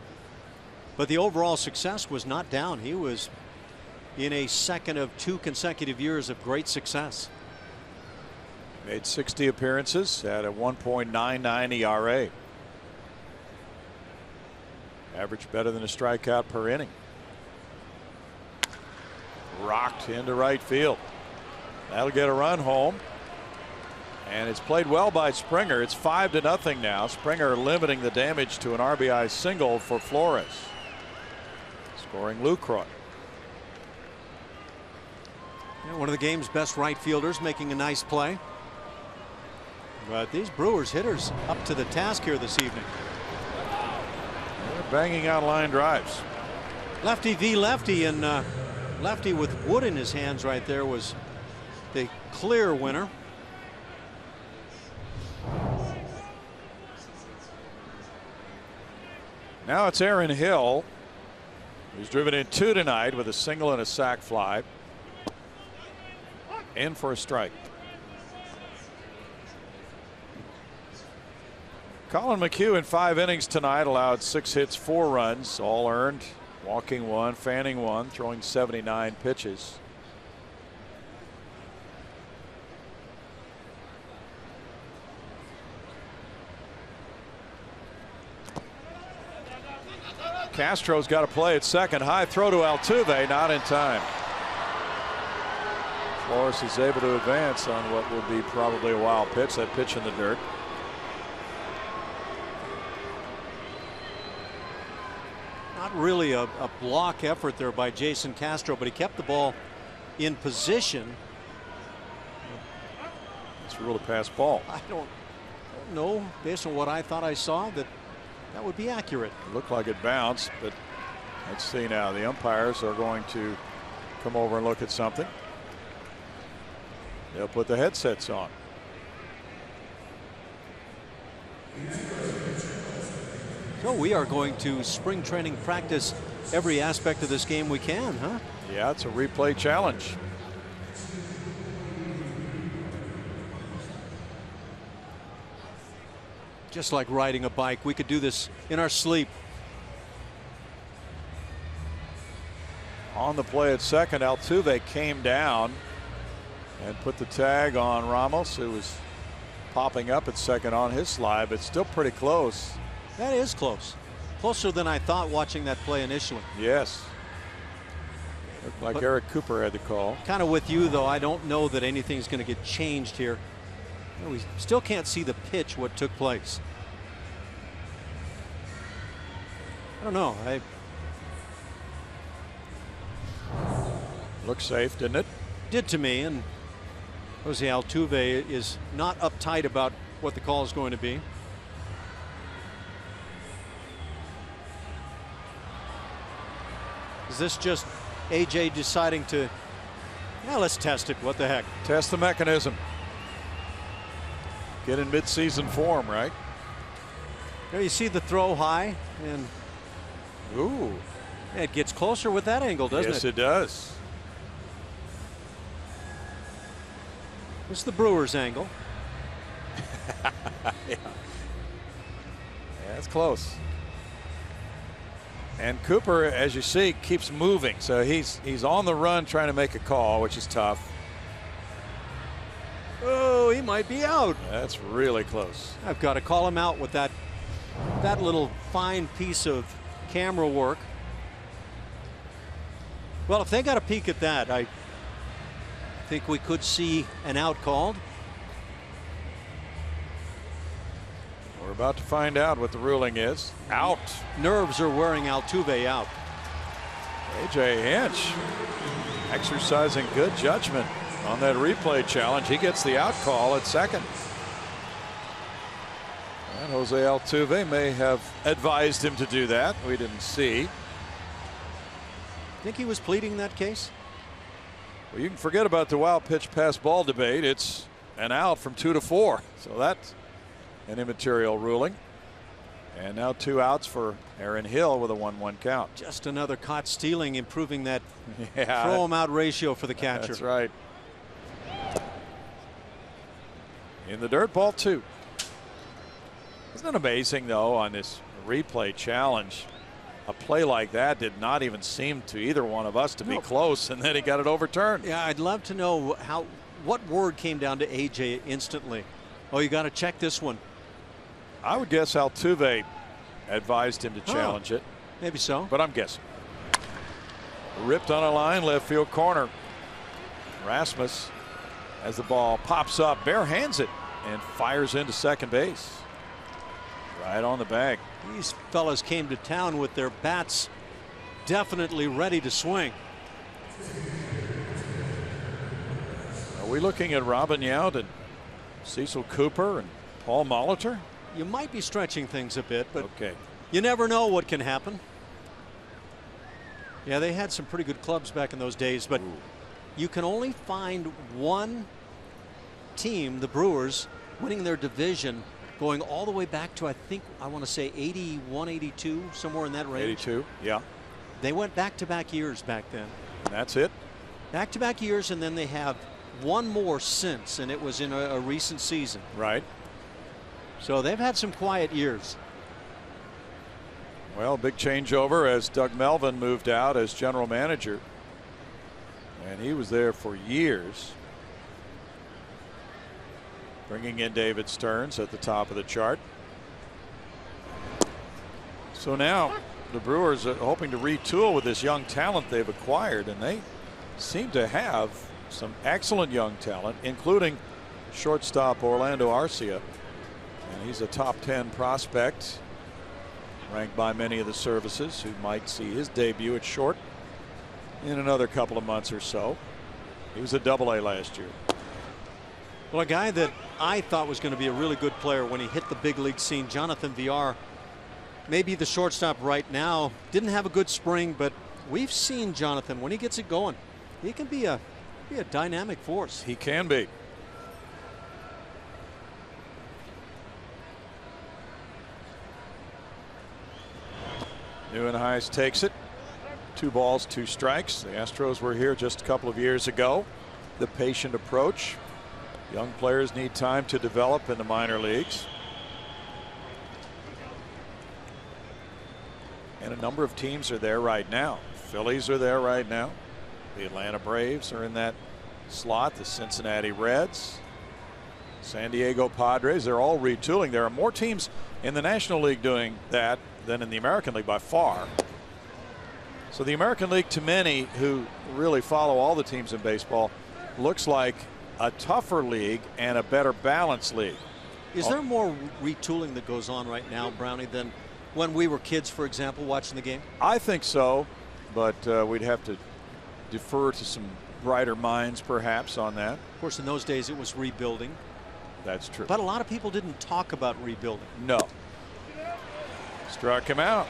but the overall success was not down. He was in a second of 2 consecutive years of great success. Made 60 appearances at a 1.99 ERA. Average better than a strikeout per inning. Rocked into right field. That'll get a run home. And it's played well by Springer. It's 5-0 now. Springer limiting the damage to an RBI single for Flores. Scoring Lucroy. One of the game's best right fielders making a nice play. But these Brewers hitters up to the task here this evening. They're banging out line drives. Lefty v lefty, and lefty with wood in his hands right there was the clear winner. Now it's Aaron Hill, who's driven in 2 tonight with a single and a sac fly. In for a strike. Colin McHugh in 5 innings tonight allowed 6 hits, 4 runs, all earned, walking 1, fanning 1, throwing 79 pitches. Castro's got to play at second. High throw to Altuve, not in time. Flores is able to advance on what will be probably a wild pitch, that pitch in the dirt. Not really a block effort there by Jason Castro, but he kept the ball in position. It's ruled a pass ball. I don't know, based on what I thought I saw, that would be accurate. It looked like it bounced, but let's see now. The umpires are going to come over and look at something. They'll put the headsets on. So we are going to spring training practice every aspect of this game we can, huh? Yeah, it's a replay challenge. Just like riding a bike, we could do this in our sleep. On the play at second, Altuve came down and put the tag on Ramos, who was popping up at second on his slide, but still pretty close. That is close. Closer than I thought watching that play initially. Yes. Looked like Eric Cooper had the call. Kind of with you, though. I don't know that anything's going to get changed here. We still can't see the pitch, what took place. I don't know. Looks safe, didn't it? Did to me, and Jose Altuve is not uptight about what the call is going to be. Is this just AJ deciding to, yeah, let's test it, what the heck? Test the mechanism. Get in mid-season form, right? There you see the throw high, and ooh, it gets closer with that angle, doesn't it? Yes, it does. It's the Brewers angle. Yeah, it's close. And Cooper, as you see, keeps moving, so he's on the run trying to make a call, which is tough. Oh, he might be out. That's really close. I've got to call him out with that little fine piece of camera work. Well, if they got a peek at that, I think we could see an out called. We're about to find out what the ruling is. Out. Nerves are wearing Altuve out. AJ Hinch exercising good judgment on that replay challenge. He gets the out call at second. And Jose Altuve may have advised him to do that. We didn't see. Think he was pleading that case? Well, you can forget about the wild pitch pass ball debate. It's an out from 2 to 4. So that's an immaterial ruling. And now 2 outs for Aaron Hill with a 1-1 count. Just another caught stealing, improving that yeah, throw him out ratio for the catcher. That's right. In the dirt, ball 2. Isn't it amazing, though, on this replay challenge? A play like that did not even seem to either one of us to be close, and then he got it overturned. Yeah, I'd love to know what word came down to AJ instantly. Oh, you got to check this one. I would guess Altuve advised him to challenge it. Maybe so. But I'm guessing. Ripped on a line, left field corner. Rasmus, as the ball pops up, bare hands it and fires into second base. Right on the bag. These fellas came to town with their bats definitely ready to swing. Are we looking at Robin Yount and Cecil Cooper and Paul Molitor? You might be stretching things a bit, but okay, you never know what can happen. Yeah, they had some pretty good clubs back in those days, but you can only find one team, the Brewers, winning their division going all the way back to, I want to say 81, 82, somewhere in that range. 82, yeah. They went back-to-back years back then. And that's it. Back-to-back years, and then they have one more since, and it was in a recent season. Right. So they've had some quiet years. Well, big changeover as Doug Melvin moved out as general manager. And he was there for years. Bringing in David Stearns at the top of the chart. So now the Brewers are hoping to retool with this young talent they've acquired, and they seem to have some excellent young talent, including shortstop Orlando Arcia. And he's a top 10 prospect, ranked by many of the services, who might see his debut at short in another couple of months or so. He was a Double-A last year. Well, a guy that I thought was going to be a really good player when he hit the big league scene, Jonathan Villar, maybe the shortstop right now. Didn't have a good spring, but we've seen Jonathan, when he gets it going, he can be a dynamic force. He can be. Neuenhuis takes it. 2 balls, 2 strikes. The Astros were here just a couple of years ago. The patient approach. Young players need time to develop in the minor leagues. And a number of teams are there right now. Phillies are there right now. The Atlanta Braves are in that slot. The Cincinnati Reds, San Diego Padres, they're all retooling. There are more teams in the National League doing that than in the American League by far. So the American League, to many who really follow all the teams in baseball, looks like a tougher league and a better balanced league. Is there more retooling that goes on right now, Brownie, than when we were kids, for example, watching the game? I think so, but we'd have to defer to some brighter minds perhaps on that. Of course, in those days it was rebuilding. That's true. But a lot of people didn't talk about rebuilding. No. Struck him out.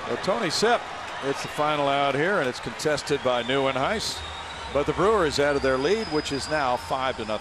Well, Tony Sepp, it's the final out here, and it's contested by Neuenhuis. But the Brewers added their lead, which is now 5-0.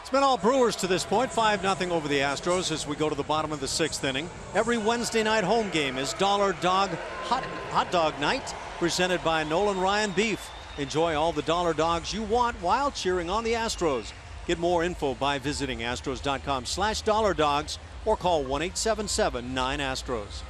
It's been all Brewers to this point, 5-0 over the Astros as we go to the bottom of the 6th inning. Every Wednesday night home game is Dollar Dog Hot Dog Night, presented by Nolan Ryan Beef. Enjoy all the dollar dogs you want while cheering on the Astros. Get more info by visiting astros.com/dollardogs or call 1-877-9-ASTROS.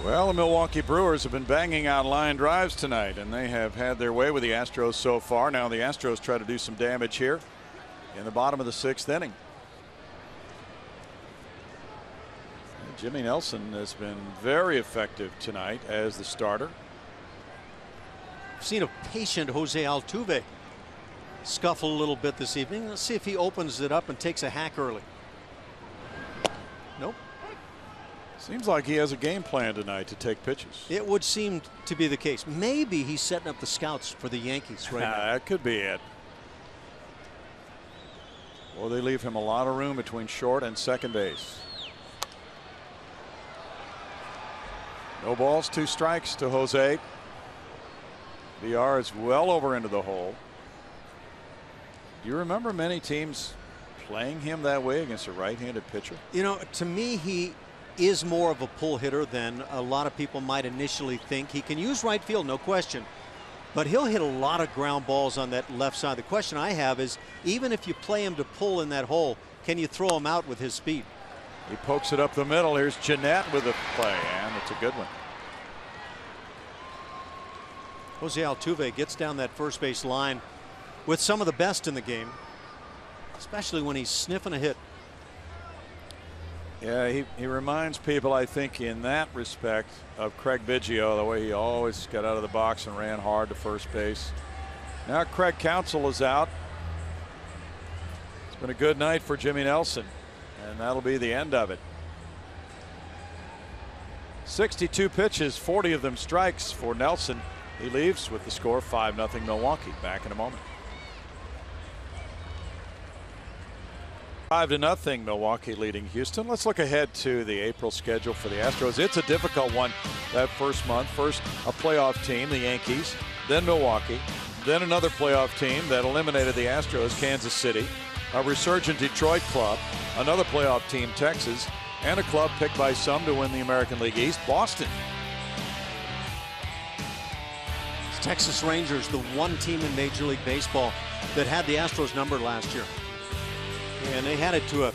Well, the Milwaukee Brewers have been banging out line drives tonight, and they have had their way with the Astros so far. Now the Astros try to do some damage here in the bottom of the 6th inning. Jimmy Nelson has been very effective tonight as the starter. I've seen a patient Jose Altuve scuffle a little bit this evening. Let's see if he opens it up and takes a hack early. Nope. Seems like he has a game plan tonight to take pitches. It would seem to be the case. Maybe he's setting up the scouts for the Yankees right now. That could be it. Well, they leave him a lot of room between short and second base. No balls, 2 strikes to Jose. VR is well over into the hole. Do you remember many teams playing him that way against a right-handed pitcher? You know, to me, he is more of a pull hitter than a lot of people might initially think. He can use right field, no question, but he'll hit a lot of ground balls on that left side. The question I have is, even if you play him to pull in that hole, can you throw him out with his speed? He pokes it up the middle. Here's Jeanette with a play, and it's a good one. Jose Altuve gets down that first base line with some of the best in the game, especially when he's sniffing a hit. Yeah, he reminds people, I think, in that respect of Craig Biggio, the way he always got out of the box and ran hard to first base. Now Craig Counsell is out. It's been a good night for Jimmy Nelson, and that'll be the end of it. 62 pitches, 40 of them strikes for Nelson. He leaves with the score 5-0 Milwaukee. Back in a moment. 5-0, Milwaukee leading Houston. Let's look ahead to the April schedule for the Astros. It's a difficult one that first month. First, a playoff team, the Yankees, then Milwaukee, then another playoff team that eliminated the Astros, Kansas City, a resurgent Detroit club, another playoff team, Texas, and a club picked by some to win the American League East, Boston. It's Texas Rangers, the one team in Major League Baseball that had the Astros numbered last year. And they had it to a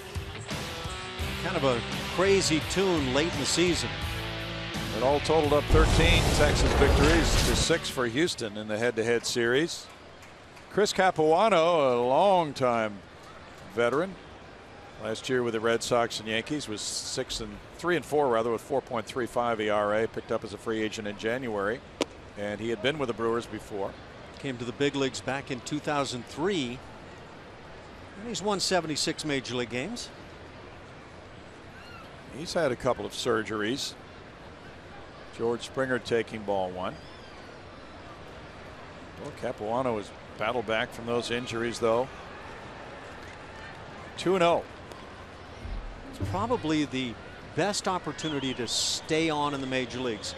kind of a crazy tune late in the season. It all totaled up 13 Texas victories to 6 for Houston in the head-to-head series. Chris Capuano, a long-time veteran, last year with the Red Sox and Yankees, was 3-4 rather, with 4.35 ERA, picked up as a free agent in January, and he had been with the Brewers before. Came to the big leagues back in 2003. And he's won 76 Major League games. He's had a couple of surgeries. George Springer taking ball 1. Well, Capuano has battled back from those injuries, though. 2-0. It's probably the best opportunity to stay on in the major leagues.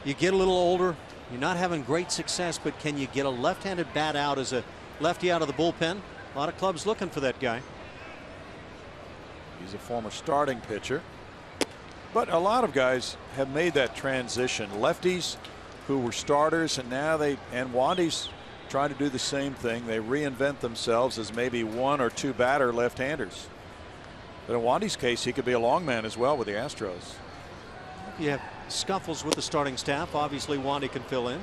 You get a little older, you're not having great success, but can you get a left-handed bat out as a lefty out of the bullpen? A lot of clubs looking for that guy. He's a former starting pitcher. But a lot of guys have made that transition. Lefties who were starters, and now and Wandy's trying to do the same thing. They reinvent themselves as maybe one or two batter left-handers. But in Wandy's case, he could be a long man as well with the Astros. You have scuffles with the starting staff. Obviously, Wandy can fill in.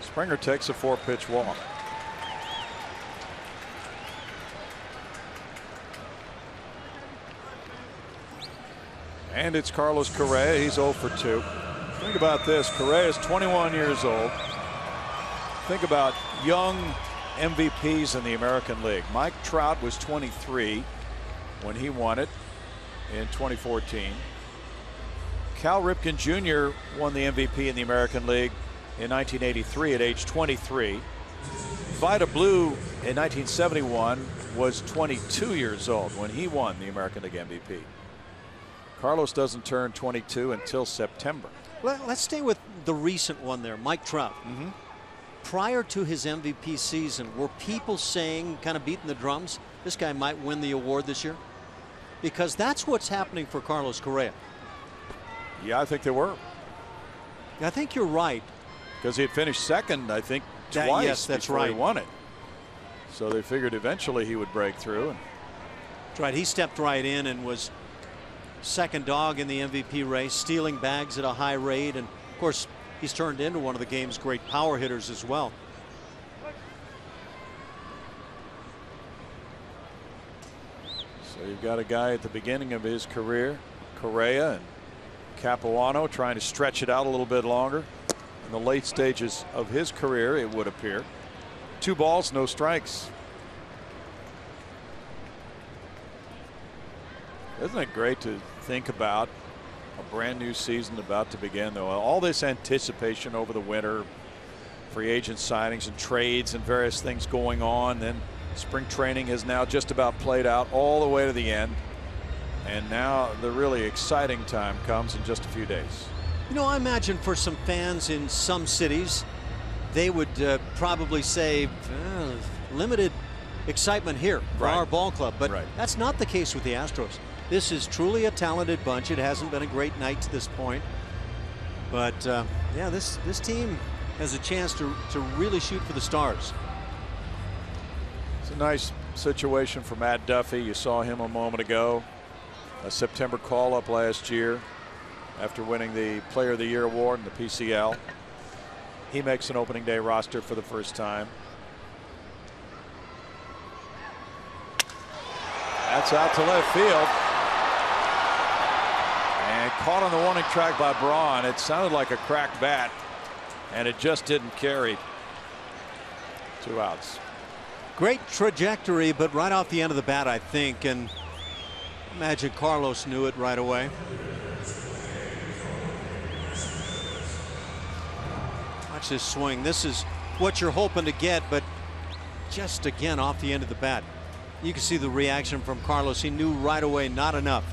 Springer takes a 4-pitch walk. And it's Carlos Correa. He's 0 for 2. Think about this. Correa is 21 years old. Think about young MVPs in the American League. Mike Trout was 23 when he won it in 2014. Cal Ripken Jr. won the MVP in the American League in 1983 at age 23. Vida Blue in 1971 was 22 years old when he won the American League MVP. Carlos doesn't turn 22 until September. Let's stay with the recent one there, Mike Trout. Mm-hmm. Prior to his MVP season, were people saying, kind of beating the drums, this guy might win the award this year? Because that's what's happening for Carlos Correa. Yeah, I think they were. I think you're right. Because he had finished second, I think, twice yes, that's before right. he won it. So they figured eventually he would break through. That's right. He stepped right in and was second dog in the MVP race, stealing bags at a high rate, and of course he's turned into one of the game's great power hitters as well. So you've got a guy at the beginning of his career, Correa, and Capuano trying to stretch it out a little bit longer. In the late stages of his career, it would appear. 2 balls, no strikes. Isn't it great to think about a brand new season about to begin, though? All this anticipation over the winter, free agent signings and trades and various things going on. Then spring training has now just about played out all the way to the end. And now the really exciting time comes in just a few days. You know, I imagine for some fans in some cities, they would probably say limited excitement here for our ball club. But that's not the case with the Astros. This is truly a talented bunch. It hasn't been a great night to this point. But, yeah, this team has a chance to really shoot for the stars. It's a nice situation for Matt Duffy. You saw him a moment ago. A September call-up last year after winning the Player of the Year award in the PCL. He makes an opening day roster for the first time. That's out to left field. And caught on the warning track by Braun. It sounded like a cracked bat, and it just didn't carry. 2 outs. Great trajectory, but right off the end of the bat, I think. And I imagine Carlos knew it right away. Watch this swing. This is what you're hoping to get, but just again off the end of the bat. You can see the reaction from Carlos. He knew right away, not enough.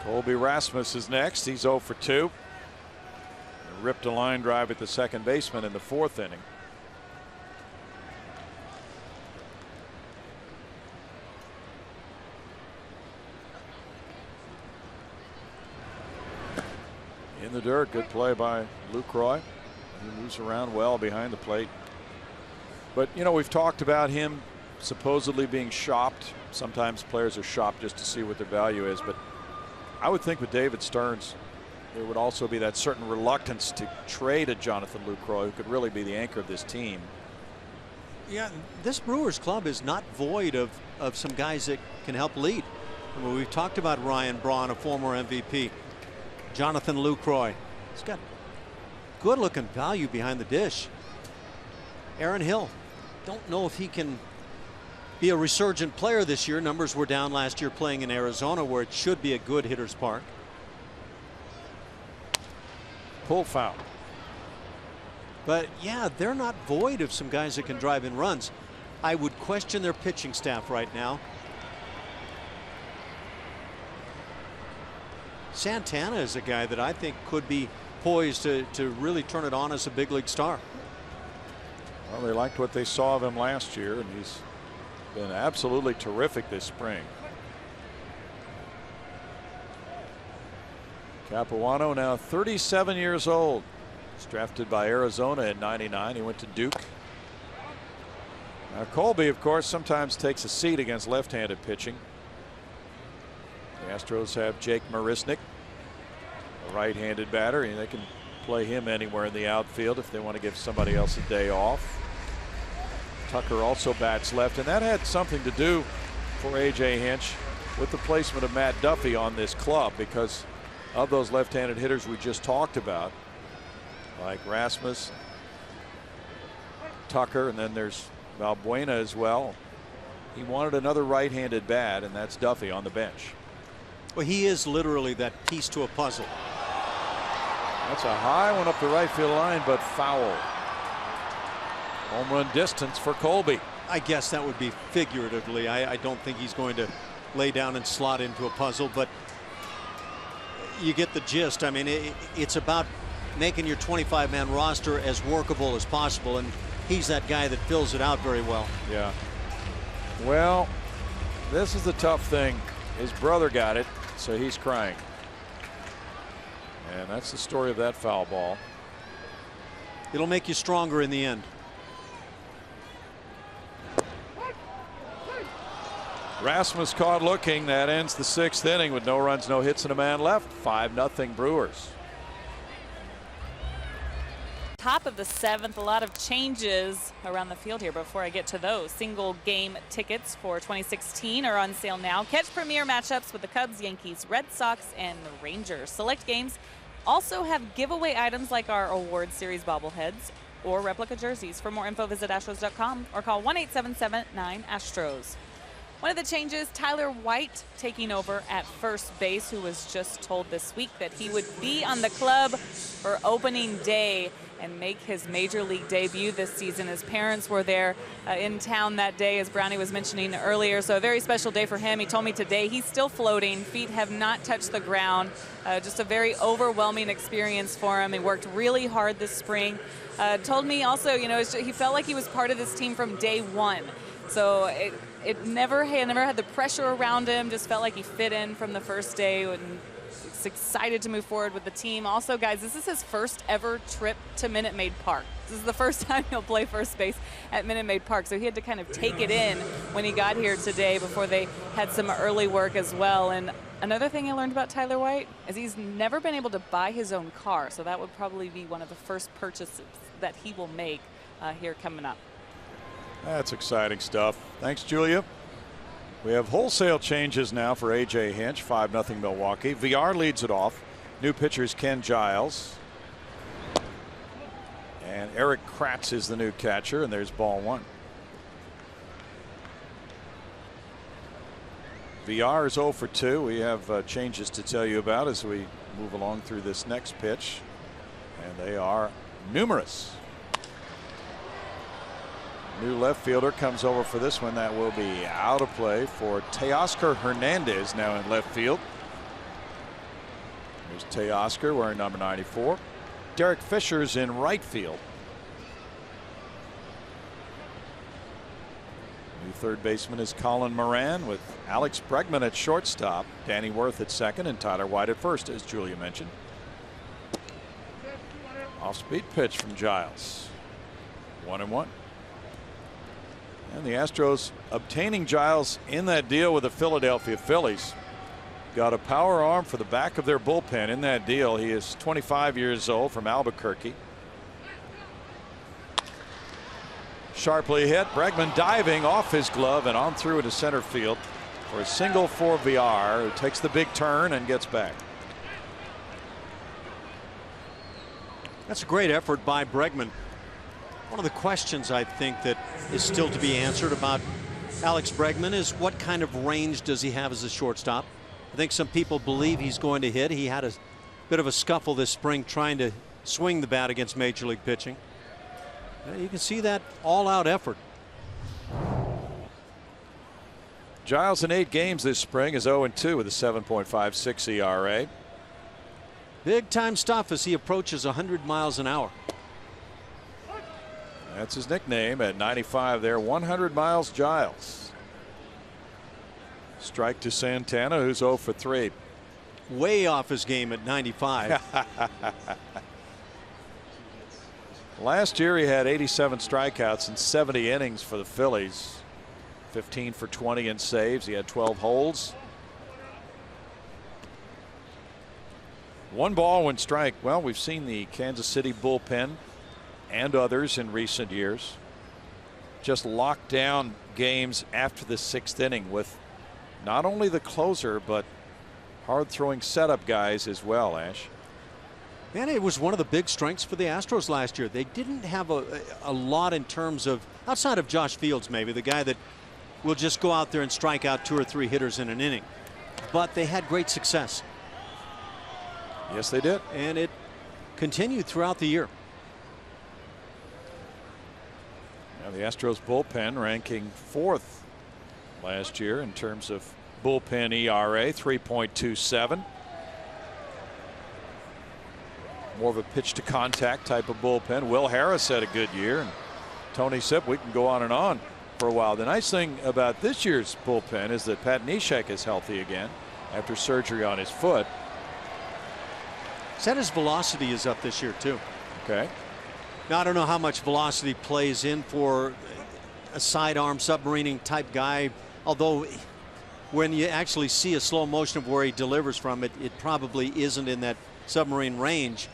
Colby Rasmus is next. He's 0 for 2. Ripped a line drive at the second baseman in the 4th inning. In the dirt, good play by Lucroy. He moves around well behind the plate. But, you know, we've talked about him supposedly being shopped. Sometimes players are shopped just to see what their value is. But I would think with David Stearns, there would also be that certain reluctance to trade a Jonathan Lucroy, who could really be the anchor of this team. Yeah, this Brewers club is not void of some guys that can help lead. I mean, we've talked about Ryan Braun, a former MVP. Jonathan Lucroy. He's got good looking value behind the dish. Aaron Hill. Don't know if he can be a resurgent player this year. Numbers were down last year playing in Arizona, where it should be a good hitter's park. Pull foul. But yeah, they're not void of some guys that can drive in runs. I would question their pitching staff right now. Santana is a guy that I think could be poised to really turn it on as a big league star. Well, they liked what they saw of him last year, and he's been absolutely terrific this spring. Capuano, now 37 years old. He's drafted by Arizona in '99. He went to Duke. Now Colby, of course, sometimes takes a seat against left-handed pitching. The Astros have Jake Marisnick, a right-handed batter, and they can play him anywhere in the outfield if they want to give somebody else a day off. Tucker also bats left, and that had something to do for A.J. Hinch with the placement of Matt Duffy on this club, because of those left-handed hitters we just talked about, like Rasmus, Tucker, and then there's Valbuena as well. He wanted another right-handed bat, and that's Duffy on the bench. Well, he is literally that piece to a puzzle. That's a high one up the right field line, but foul. Home run distance for Colby. I guess that would be figuratively. I don't think he's going to lay down and slot into a puzzle, but you get the gist. I mean, it's about making your 25-man roster as workable as possible, and he's that guy that fills it out very well. Yeah. Well, this is the tough thing. His brother got it, so he's crying. And that's the story of that foul ball. It'll make you stronger in the end. Rasmus caught looking. That ends the 6th inning with no runs, no hits, and a man left. 5-0 Brewers. Top of the 7th, a lot of changes around the field here. Before I get to those, single game tickets for 2016 are on sale now. Catch premier matchups with the Cubs, Yankees, Red Sox, and the Rangers. Select games also have giveaway items like our award series bobbleheads or replica jerseys. For more info, visit astros.com or call 1-877-9-ASTROS. One of the changes, Tyler White taking over at first base, who was just told this week that he would be on the club for opening day and make his major league debut this season. His parents were there in town that day, as Brownie was mentioning earlier, so a very special day for him. He told me today he's still floating. Feet have not touched the ground. Just a very overwhelming experience for him. He worked really hard this spring. Told me also, you know, he felt like he was part of this team from day one. So he never had the pressure around him, just felt like he fit in from the first day, and he's excited to move forward with the team. Also, guys, this is his first ever trip to Minute Maid Park. This is the first time he'll play first base at Minute Maid Park, so he had to kind of take it in when he got here today before they had some early work as well. And another thing I learned about Tyler White is he's never been able to buy his own car, so that would probably be one of the first purchases that he will make here coming up. That's exciting stuff. Thanks, Julia. We have wholesale changes now for A.J. Hinch. 5-0 Milwaukee. VR leads it off. New pitchers Ken Giles. And Eric Kratz is the new catcher, and there's ball 1. VR is 0 for 2. We have changes to tell you about as we move along through this next pitch, and they are numerous. New left fielder comes over for this one. That will be out of play for Teoscar Hernandez now in left field. There's Teoscar wearing number 94. Derek Fisher's in right field. New third baseman is Colin Moran with Alex Bregman at shortstop, Danny Worth at second, and Tyler White at first, as Julia mentioned. Off-speed pitch from Giles. 1-1. And the Astros obtaining Giles in that deal with the Philadelphia Phillies. Got a power arm for the back of their bullpen in that deal. He is 25 years old from Albuquerque. Sharply hit. Bregman diving off his glove and on through into center field for a single for VR, who takes the big turn and gets back. That's a great effort by Bregman. One of the questions I think that is still to be answered about Alex Bregman is what kind of range does he have as a shortstop? I think some people believe he's going to hit. He had a bit of a scuffle this spring trying to swing the bat against major league pitching. You can see that all-out effort. Giles in 8 games this spring is 0-2 with a 7.56 ERA. Big time stuff as he approaches 100 miles an hour. That's his nickname at 95 there. 100 miles Giles. Strike to Santana, who's 0 for 3. Way off his game at 95. Last year he had 87 strikeouts in 70 innings for the Phillies. 15 for 20 in saves. He had 12 holds. 1 ball, 1 strike. Well, we've seen the Kansas City bullpen and others in recent years just lock down games after the 6th inning with not only the closer but hard throwing setup guys as well. Ash. And it was one of the big strengths for the Astros last year. They didn't have a lot in terms of, outside of Josh Fields maybe, the guy that will just go out there and strike out 2 or 3 hitters in an inning, but they had great success. Yes, they did. And it continued throughout the year. Now the Astros bullpen ranking 4th last year in terms of bullpen ERA, 3.27. More of a pitch to contact type of bullpen. Will Harris had a good year, and Tony Sipp, we can go on and on for a while. The nice thing about this year's bullpen is that Pat Neshek is healthy again after surgery on his foot. Said his velocity is up this year too. Okay. Now I don't know how much velocity plays in for a sidearm submarining type guy, although when you actually see a slow motion of where he delivers from, it probably isn't in that submarine range.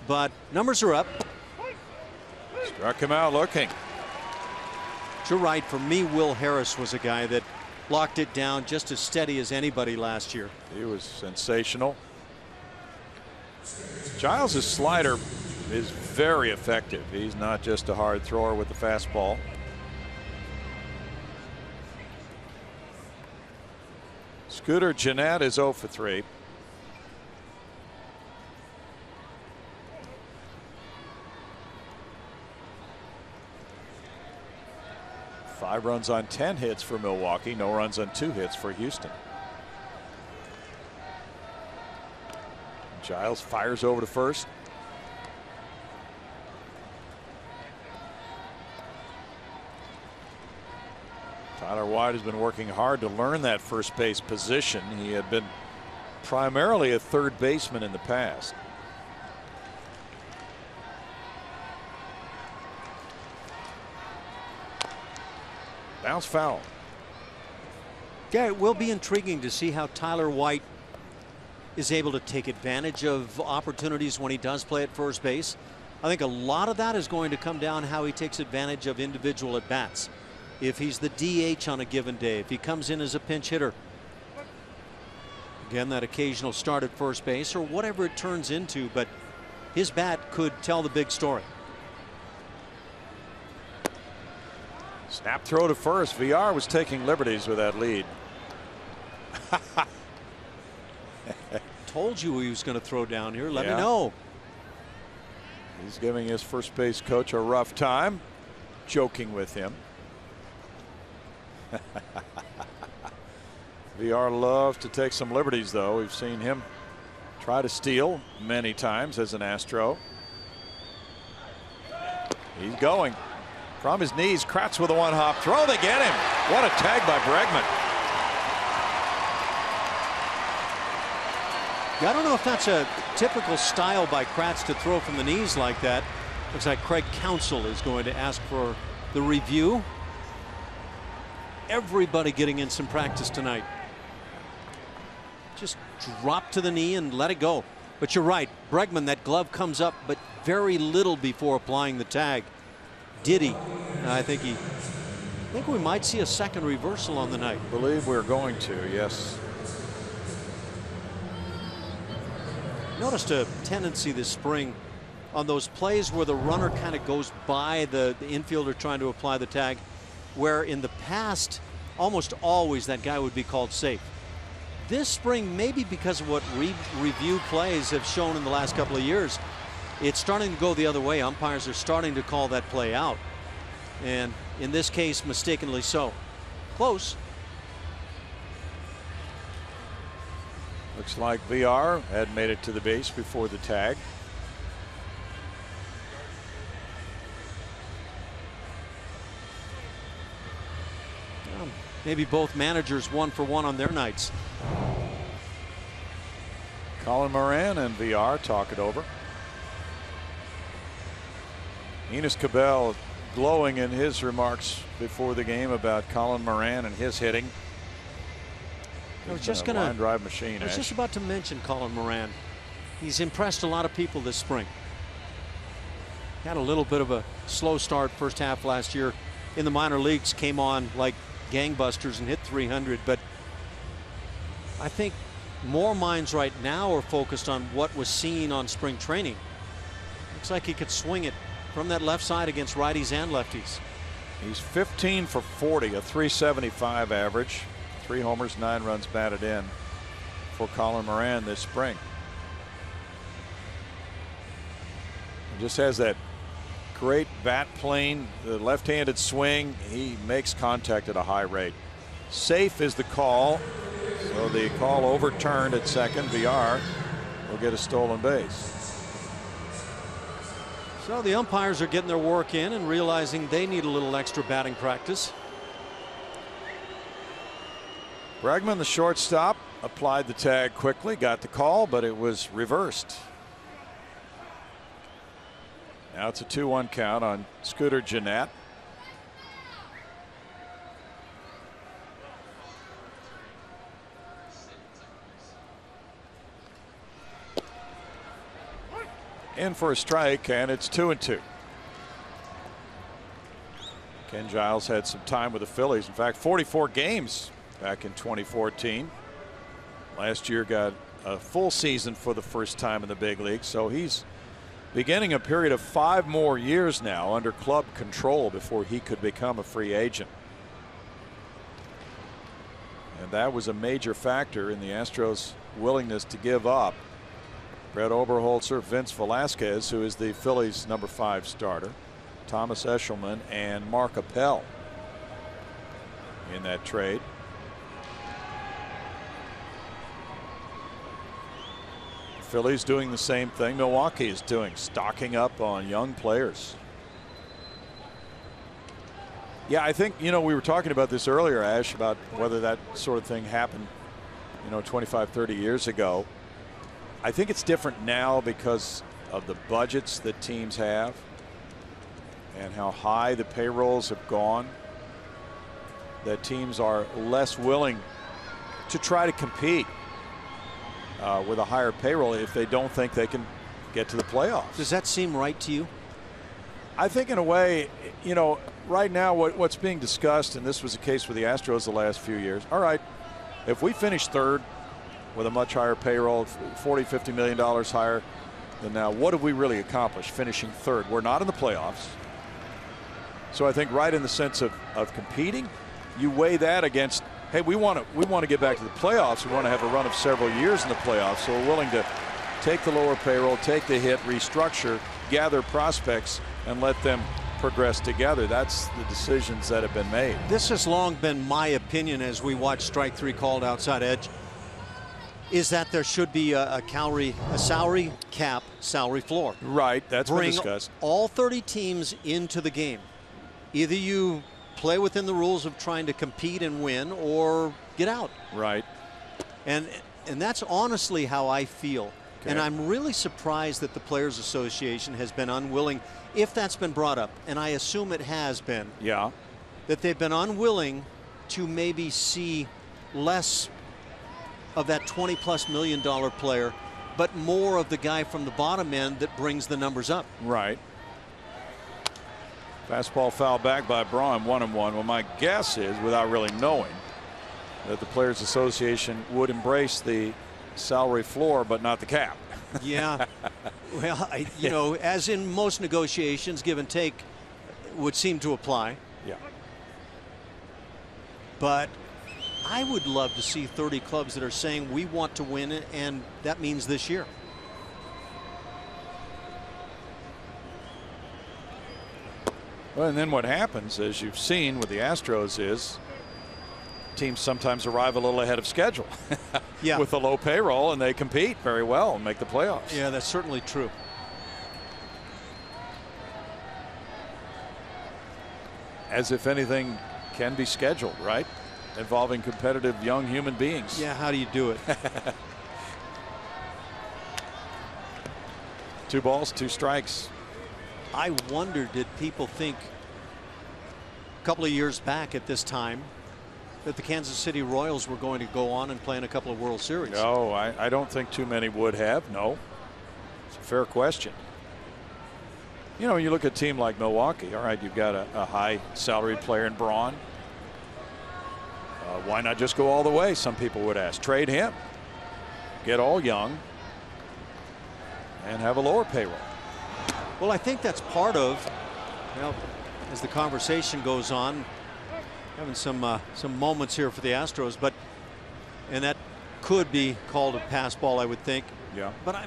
But numbers are up. Struck him out looking. You're right. For me, Will Harris was a guy that locked it down just as steady as anybody last year. He was sensational. Giles' slider is very effective. He's not just a hard thrower with the fastball. Scooter Gennett is 0 for 3. Five runs on 10 hits for Milwaukee. No runs on 2 hits for Houston. Giles fires over to first. Tyler White has been working hard to learn that first base position. He had been primarily a third baseman in the past. Bounce foul. Yeah, it will be intriguing to see how Tyler White is able to take advantage of opportunities when he does play at first base. I think a lot of that is going to come down how he takes advantage of individual at bats. If he's the DH on a given day, if he comes in as a pinch hitter, again, that occasional start at first base or whatever it turns into, but his bat could tell the big story. Snap throw to first. VR was taking liberties with that lead. Told you he was going to throw down here. Let me Yeah. know. He's giving his first base coach a rough time. joking with him. VR loves to take some liberties, though. We've seen him try to steal many times as an Astro. He's going from his knees. Kratz with a one-hop throw. They get him. What a tag by Bregman. Yeah, I don't know if that's a typical style by Kratz to throw from the knees like that. Looks like Craig Counsell is going to ask for the review. Everybody getting in some practice tonight. Just drop to the knee and let it go. But you're right, Bregman, that glove comes up, but very little before applying the tag. Did he? I think we might see a second reversal on the night. I believe we're going to, yes. Noticed a tendency this spring on those plays where the runner kind of goes by the infielder trying to apply the tag, where in the past almost always that guy would be called safe. This spring, maybe because of what review plays have shown in the last couple of years, it's starting to go the other way. Umpires are starting to call that play out, and in this case mistakenly so. Close. Looks like VR had made it to the base before the tag. Maybe both managers 1 for 1 on their nights. Colin Moran and VR talk it over. Enos Cabell glowing in his remarks before the game about Colin Moran and his hitting. I was just going to drive machine. I was just about to mention Colin Moran. He's impressed a lot of people this spring. Had a little bit of a slow start first half last year in the minor leagues, came on like gangbusters and hit 300, but I think more minds right now are focused on what was seen on spring training. Looks like he could swing it from that left side against righties and lefties. He's 15 for 40, a 375 average, 3 homers, 9 runs batted in for Colin Moran this spring. He just has that great bat plane, the left-handed swing. He makes contact at a high rate. Safe is the call, so the call overturned at second. VR will get a stolen base. So the umpires are getting their work in and realizing they need a little extra batting practice. Bregman, the shortstop, applied the tag quickly, got the call, but it was reversed. Now it's a 2-1 count on Scooter Gennett. In for a strike, and it's 2-2. Ken Giles had some time with the Phillies. In fact, 44 games back in 2014. Last year got a full season for the first time in the big league, so he's beginning a period of 5 more years now under club control before he could become a free agent. And that was a major factor in the Astros' willingness to give up Brett Oberholzer, Vince Velasquez, who is the Phillies' number 5 starter, Thomas Eshelman, and Mark Appel in that trade. Phillies doing the same thing Milwaukee is doing, stocking up on young players. Yeah, I think, we were talking about this earlier, Ash, about whether that sort of thing happened, 25, 30 years ago. I think it's different now because of the budgets that teams have and how high the payrolls have gone, that teams are less willing to try to compete with a higher payroll if they don't think they can get to the playoffs. Does that seem right to you? I think in a way, right now what's being discussed, and this was the case with the Astros the last few years. All right, if we finish third with a much higher payroll, $40–50 million higher than now, what have we really accomplished finishing third? We're not in the playoffs. So I think right in the sense of competing, you weigh that against, hey, we want to get back to the playoffs. We want to have a run of several years in the playoffs. So we're willing to take the lower payroll, take the hit, restructure, gather prospects, and let them progress together. That's the decisions that have been made. This has long been my opinion as we watch strike three called outside edge, is that there should be a salary cap, salary floor. Right, that's been Bring discussed. all 30 teams into the game. Either you play within the rules of trying to compete and win or get out. Right. And that's honestly how I feel. Okay. And I'm really surprised that the Players Association has been unwilling, if that's been brought up, and I assume it has been, Yeah. that they've been unwilling to maybe see less of that $20+ million player, but more of the guy from the bottom end that brings the numbers up. Right. Fastball foul back by Braun, 1-1. Well, my guess is, without really knowing, that the Players Association would embrace the salary floor, but not the cap. Yeah. Well, you know, as in most negotiations, give and take would seem to apply. Yeah. But I would love to see 30 clubs that are saying we want to win, and that means this year. Well, and then what happens, as you've seen with the Astros, is teams sometimes arrive a little ahead of schedule. Yeah. With a low payroll, and they compete very well and make the playoffs. Yeah, that's certainly true. As if anything can be scheduled, right? Involving competitive young human beings. Yeah, how do you do it? 2 balls, 2 strikes. I wonder, did people think a couple of years back at this time that the Kansas City Royals were going to go on and play in a couple of World Series? No, I don't think too many would have. No. It's a fair question. You know, you look at a team like Milwaukee. All right, you've got a high salaried player in Braun. Why not just go all the way? Some people would ask. Trade him. Get all young. And have a lower payroll. Well, I think that's part of, well, as the conversation goes on, having some moments here for the Astros, and that could be called a pass ball, I would think. Yeah. But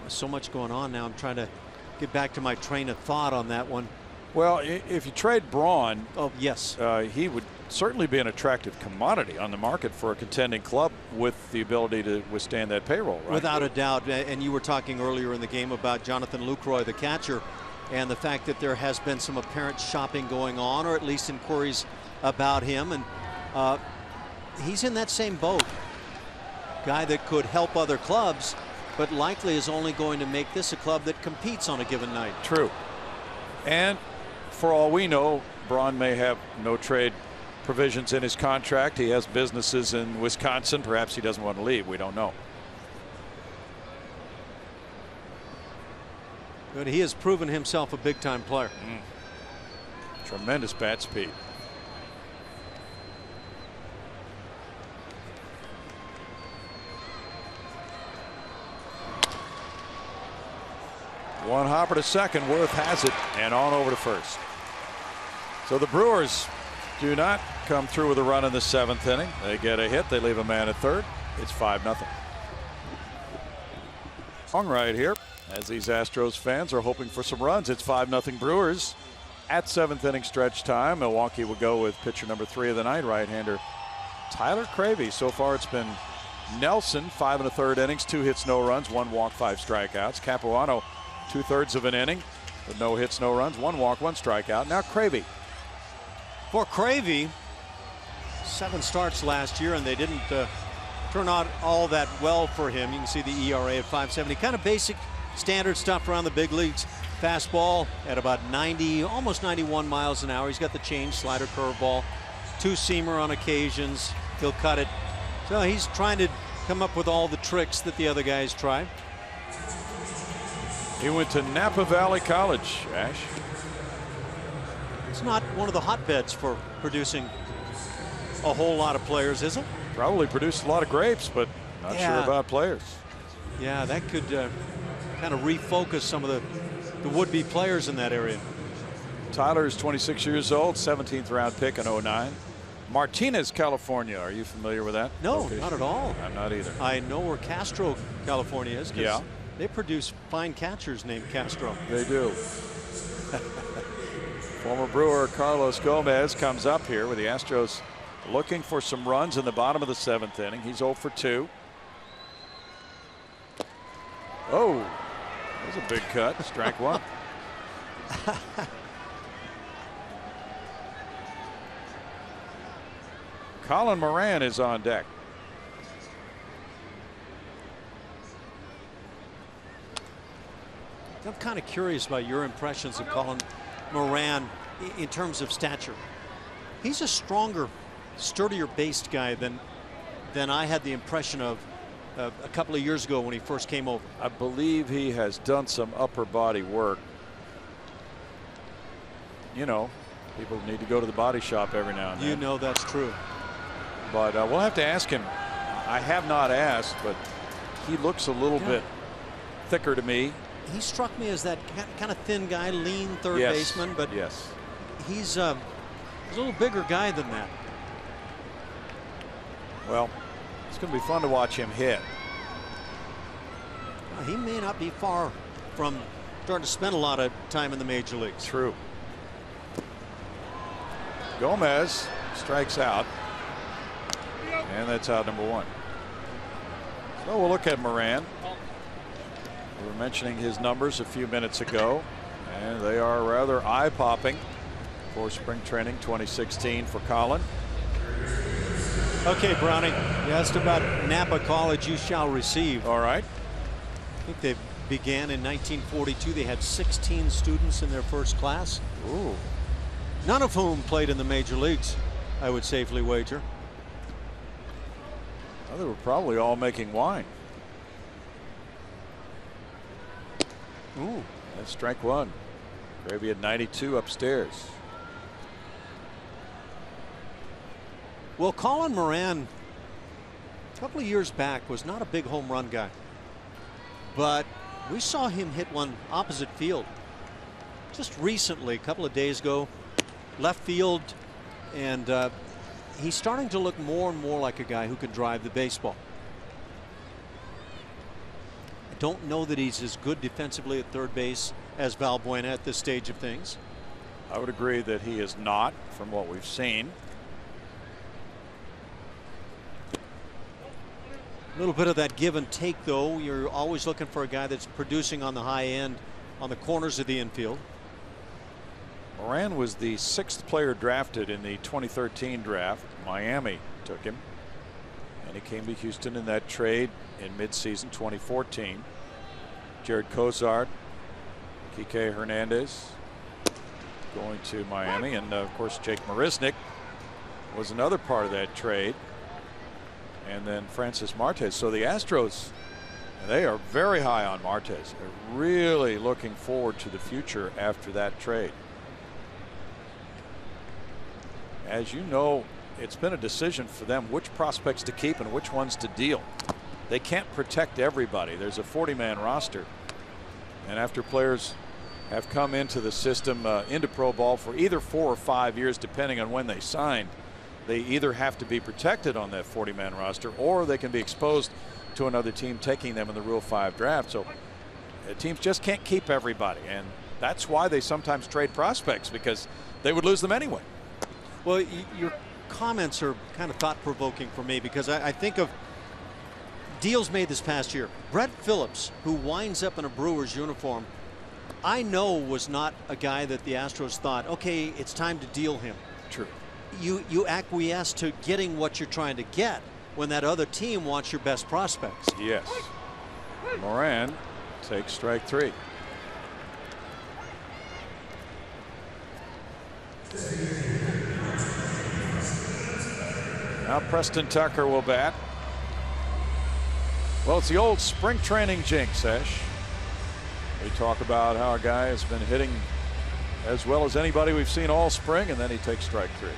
there's so much going on now. I'm trying to get back to my train of thought on that one. Well, if you trade Braun, oh yes, he would certainly be an attractive commodity on the market for a contending club with the ability to withstand that payroll, right? Without a doubt. And you were talking earlier in the game about Jonathan Lucroy, the catcher, and the fact that there has been some apparent shopping going on, or at least inquiries about him. And he's in that same boat. Guy that could help other clubs, but likely is only going to make this a club that competes on a given night. True. And for all we know, Braun may have no trade provisions in his contract. He has businesses in Wisconsin. Perhaps he doesn't want to leave. We don't know. But he has proven himself a big-time player. Tremendous bat speed. One hopper to second. Worth has it and on over to first. So the Brewers do not come through with a run in the 7th inning. They get a hit. They leave a man at third. It's 5-0. Long right here as these Astros fans are hoping for some runs. It's 5-0 Brewers at 7th inning stretch time. Milwaukee will go with pitcher number 3 of the night, right-hander Tyler Cravey. So far it's been Nelson, 5 1/3 innings, 2 hits, no runs, 1 walk, 5 strikeouts. Capuano, 2/3 of an inning with no hits, no runs, 1 walk, 1 strikeout. Now Cravey. For Cravey, 7 starts last year, and they didn't turn out all that well for him. You can see the ERA at 5.70. Kind of basic, standard stuff around the big leagues. Fastball at about 90, almost 91 miles an hour. He's got the change, slider, curveball, 2-seamer on occasions. He'll cut it. So he's trying to come up with all the tricks that the other guys try. He went to Napa Valley College, Ash. It's not one of the hotbeds for producing a whole lot of players, is it? Probably produced a lot of grapes, but not sure about players. Yeah, that could kind of refocus some of the would-be players in that area. Tyler is 26 years old, 17th round pick in 09. Martinez, California. Are you familiar with that? No, location? not at all. I'm not either. I know where Castro, California is. Yeah. They produce fine catchers named Castro. They do. Former Brewer Carlos Gomez comes up here with the Astros looking for some runs in the bottom of the 7th inning. He's 0 for 2. Oh, that was a big cut. Strike one. Colin Moran is on deck. I'm kind of curious about your impressions of Colin Moran in terms of stature. He's a stronger, sturdier based guy than I had the impression of a couple of years ago when he first came over. I believe he has done some upper body work. You know, people need to go to the body shop every now and then. You know that's true. But we'll have to ask him. I have not asked, but he looks a little bit thicker to me. He struck me as that kind of thin guy, lean third baseman, but he's a little bigger guy than that. Well, it's going to be fun to watch him hit. He may not be far from starting to spend a lot of time in the major leagues. True. Gomez strikes out, and that's out number 1. So we'll look at Moran. We were mentioning his numbers a few minutes ago, and they are rather eye-popping for spring training 2016 for Colin. Okay, Brownie, you asked about Napa College. You shall receive. All right. I think they began in 1942. They had 16 students in their first class. Ooh. None of whom played in the major leagues, I would safely wager. Well, they were probably all making wine. Ooh. That's strike 1. Gravy at 92 upstairs. Well, Colin Moran, a couple of years back, was not a big home run guy. But we saw him hit one opposite field just recently, a couple of days ago, left field, and he's starting to look more and more like a guy who can drive the baseball. I don't know that he's as good defensively at third base as Valbuena at this stage of things. I would agree that he is not, from what we've seen. A little bit of that give and take, though. You're always looking for a guy that's producing on the high end, on the corners of the infield. Moran was the 6th player drafted in the 2013 draft. Miami took him, and he came to Houston in that trade in midseason 2014. Jared Cozart, Kike Hernandez going to Miami, and of course Jake Marisnick was another part of that trade, and then Francis Martes. So the Astros, they are very high on Martes. They're really looking forward to the future after that trade. As you know, it's been a decision for them which prospects to keep and which ones to deal. They can't protect everybody. There's a 40-man roster, and after players have come into the system, into pro ball for either 4 or 5 years, depending on when they signed, they either have to be protected on that 40-man roster, or they can be exposed to another team taking them in the Rule 5 draft. So teams just can't keep everybody, and that's why they sometimes trade prospects, because they would lose them anyway. Well, your comments are kind of thought-provoking for me, because I think of deals made this past year. Brett Phillips, who winds up in a Brewers uniform, I know was not a guy that the Astros thought, okay, it's time to deal him. True. You acquiesce to getting what you're trying to get when that other team wants your best prospects. Yes. Moran takes strike 3. Now Preston Tucker will bat. Well, it's the old spring training jinx, Ash. We talk about how a guy has been hitting as well as anybody we've seen all spring, and then he takes strike 3.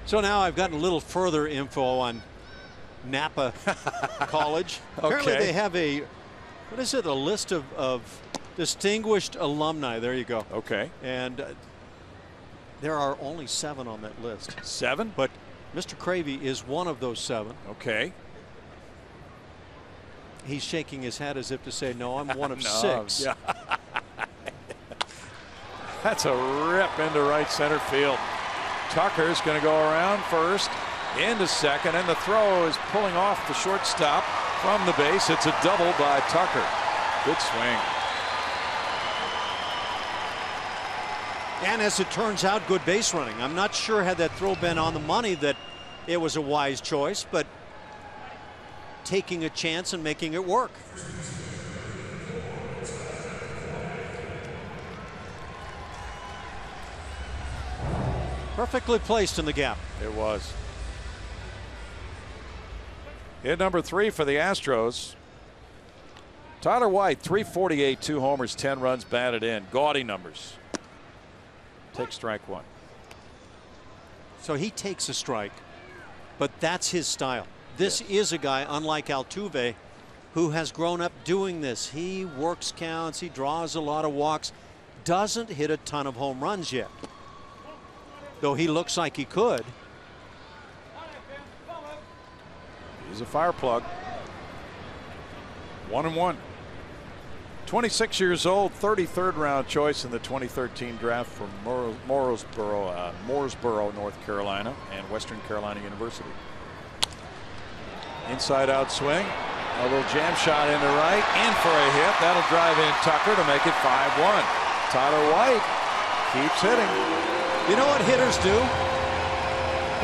So now I've gotten a little further info on Napa College. Apparently they have a, what is it, a list of distinguished alumni. There you go. Okay. And there are only 7 on that list. 7? But Mr. Cravey is one of those 7. Okay. He's shaking his head as if to say, no, I'm one of 6. Yeah. That's a rip into right center field. Tucker's going to go around first, into second, and the throw is pulling off the shortstop from the base. It's a double by Tucker. Good swing. And as it turns out, good base running. I'm not sure had that throw been on the money that it was a wise choice, but taking a chance and making it work. Perfectly placed in the gap. It was. Hit number 3 for the Astros. Tyler White, 348, 2 homers, 10 runs batted in. Gaudy numbers. Take strike 1. So he takes a strike, but that's his style. This is a guy, unlike Altuve, who has grown up doing this. He works counts, he draws a lot of walks, doesn't hit a ton of home runs yet, though he looks like he could. He's a fire plug. 1-1. 26 years old, 33rd round choice in the 2013 draft from Mooresboro, North Carolina, and Western Carolina University. Inside out swing. A little jam shot into right. In for a hit. That'll drive in Tucker to make it 5-1. Tyler White keeps hitting. You know what hitters do?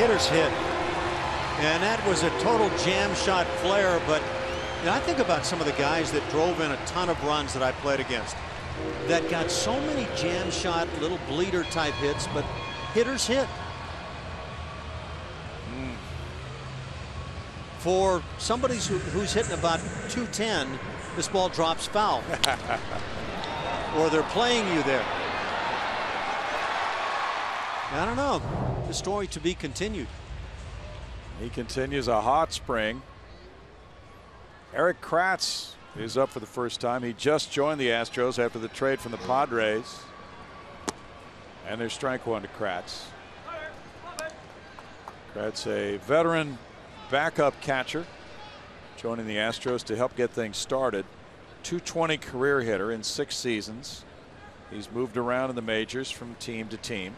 Hitters hit. And that was a total jam shot flare, but you know, I think about some of the guys that drove in a ton of runs that I played against that got so many jam shot, little bleeder type hits, but hitters hit. For somebody who's hitting about 210, this ball drops foul. Or they're playing you there. I don't know. The story to be continued. He continues a hot spring. Eric Kratz is up for the first time. He just joined the Astros after the trade from the Padres. And there's strike 1 to Kratz. Kratz, a veteran backup catcher, joining the Astros to help get things started. .220 career hitter in 6 seasons. He's moved around in the majors from team to team.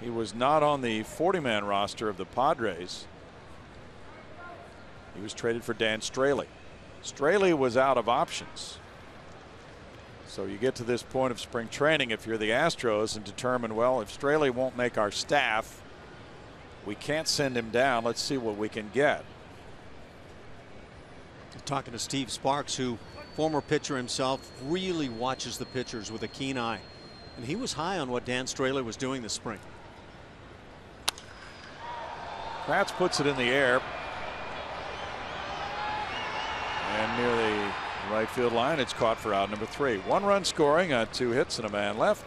He was not on the 40-man roster of the Padres. He was traded for Dan Straley. Straley was out of options. So you get to this point of spring training if you're the Astros and determine, well, if Straley won't make our staff, we can't send him down. Let's see what we can get. Talking to Steve Sparks, who, former pitcher himself, really watches the pitchers with a keen eye. And he was high on what Dan Straley was doing this spring. Kratz puts it in the air. And near the right field line, it's caught for out number 3. 1 run scoring on 2 hits and a man left.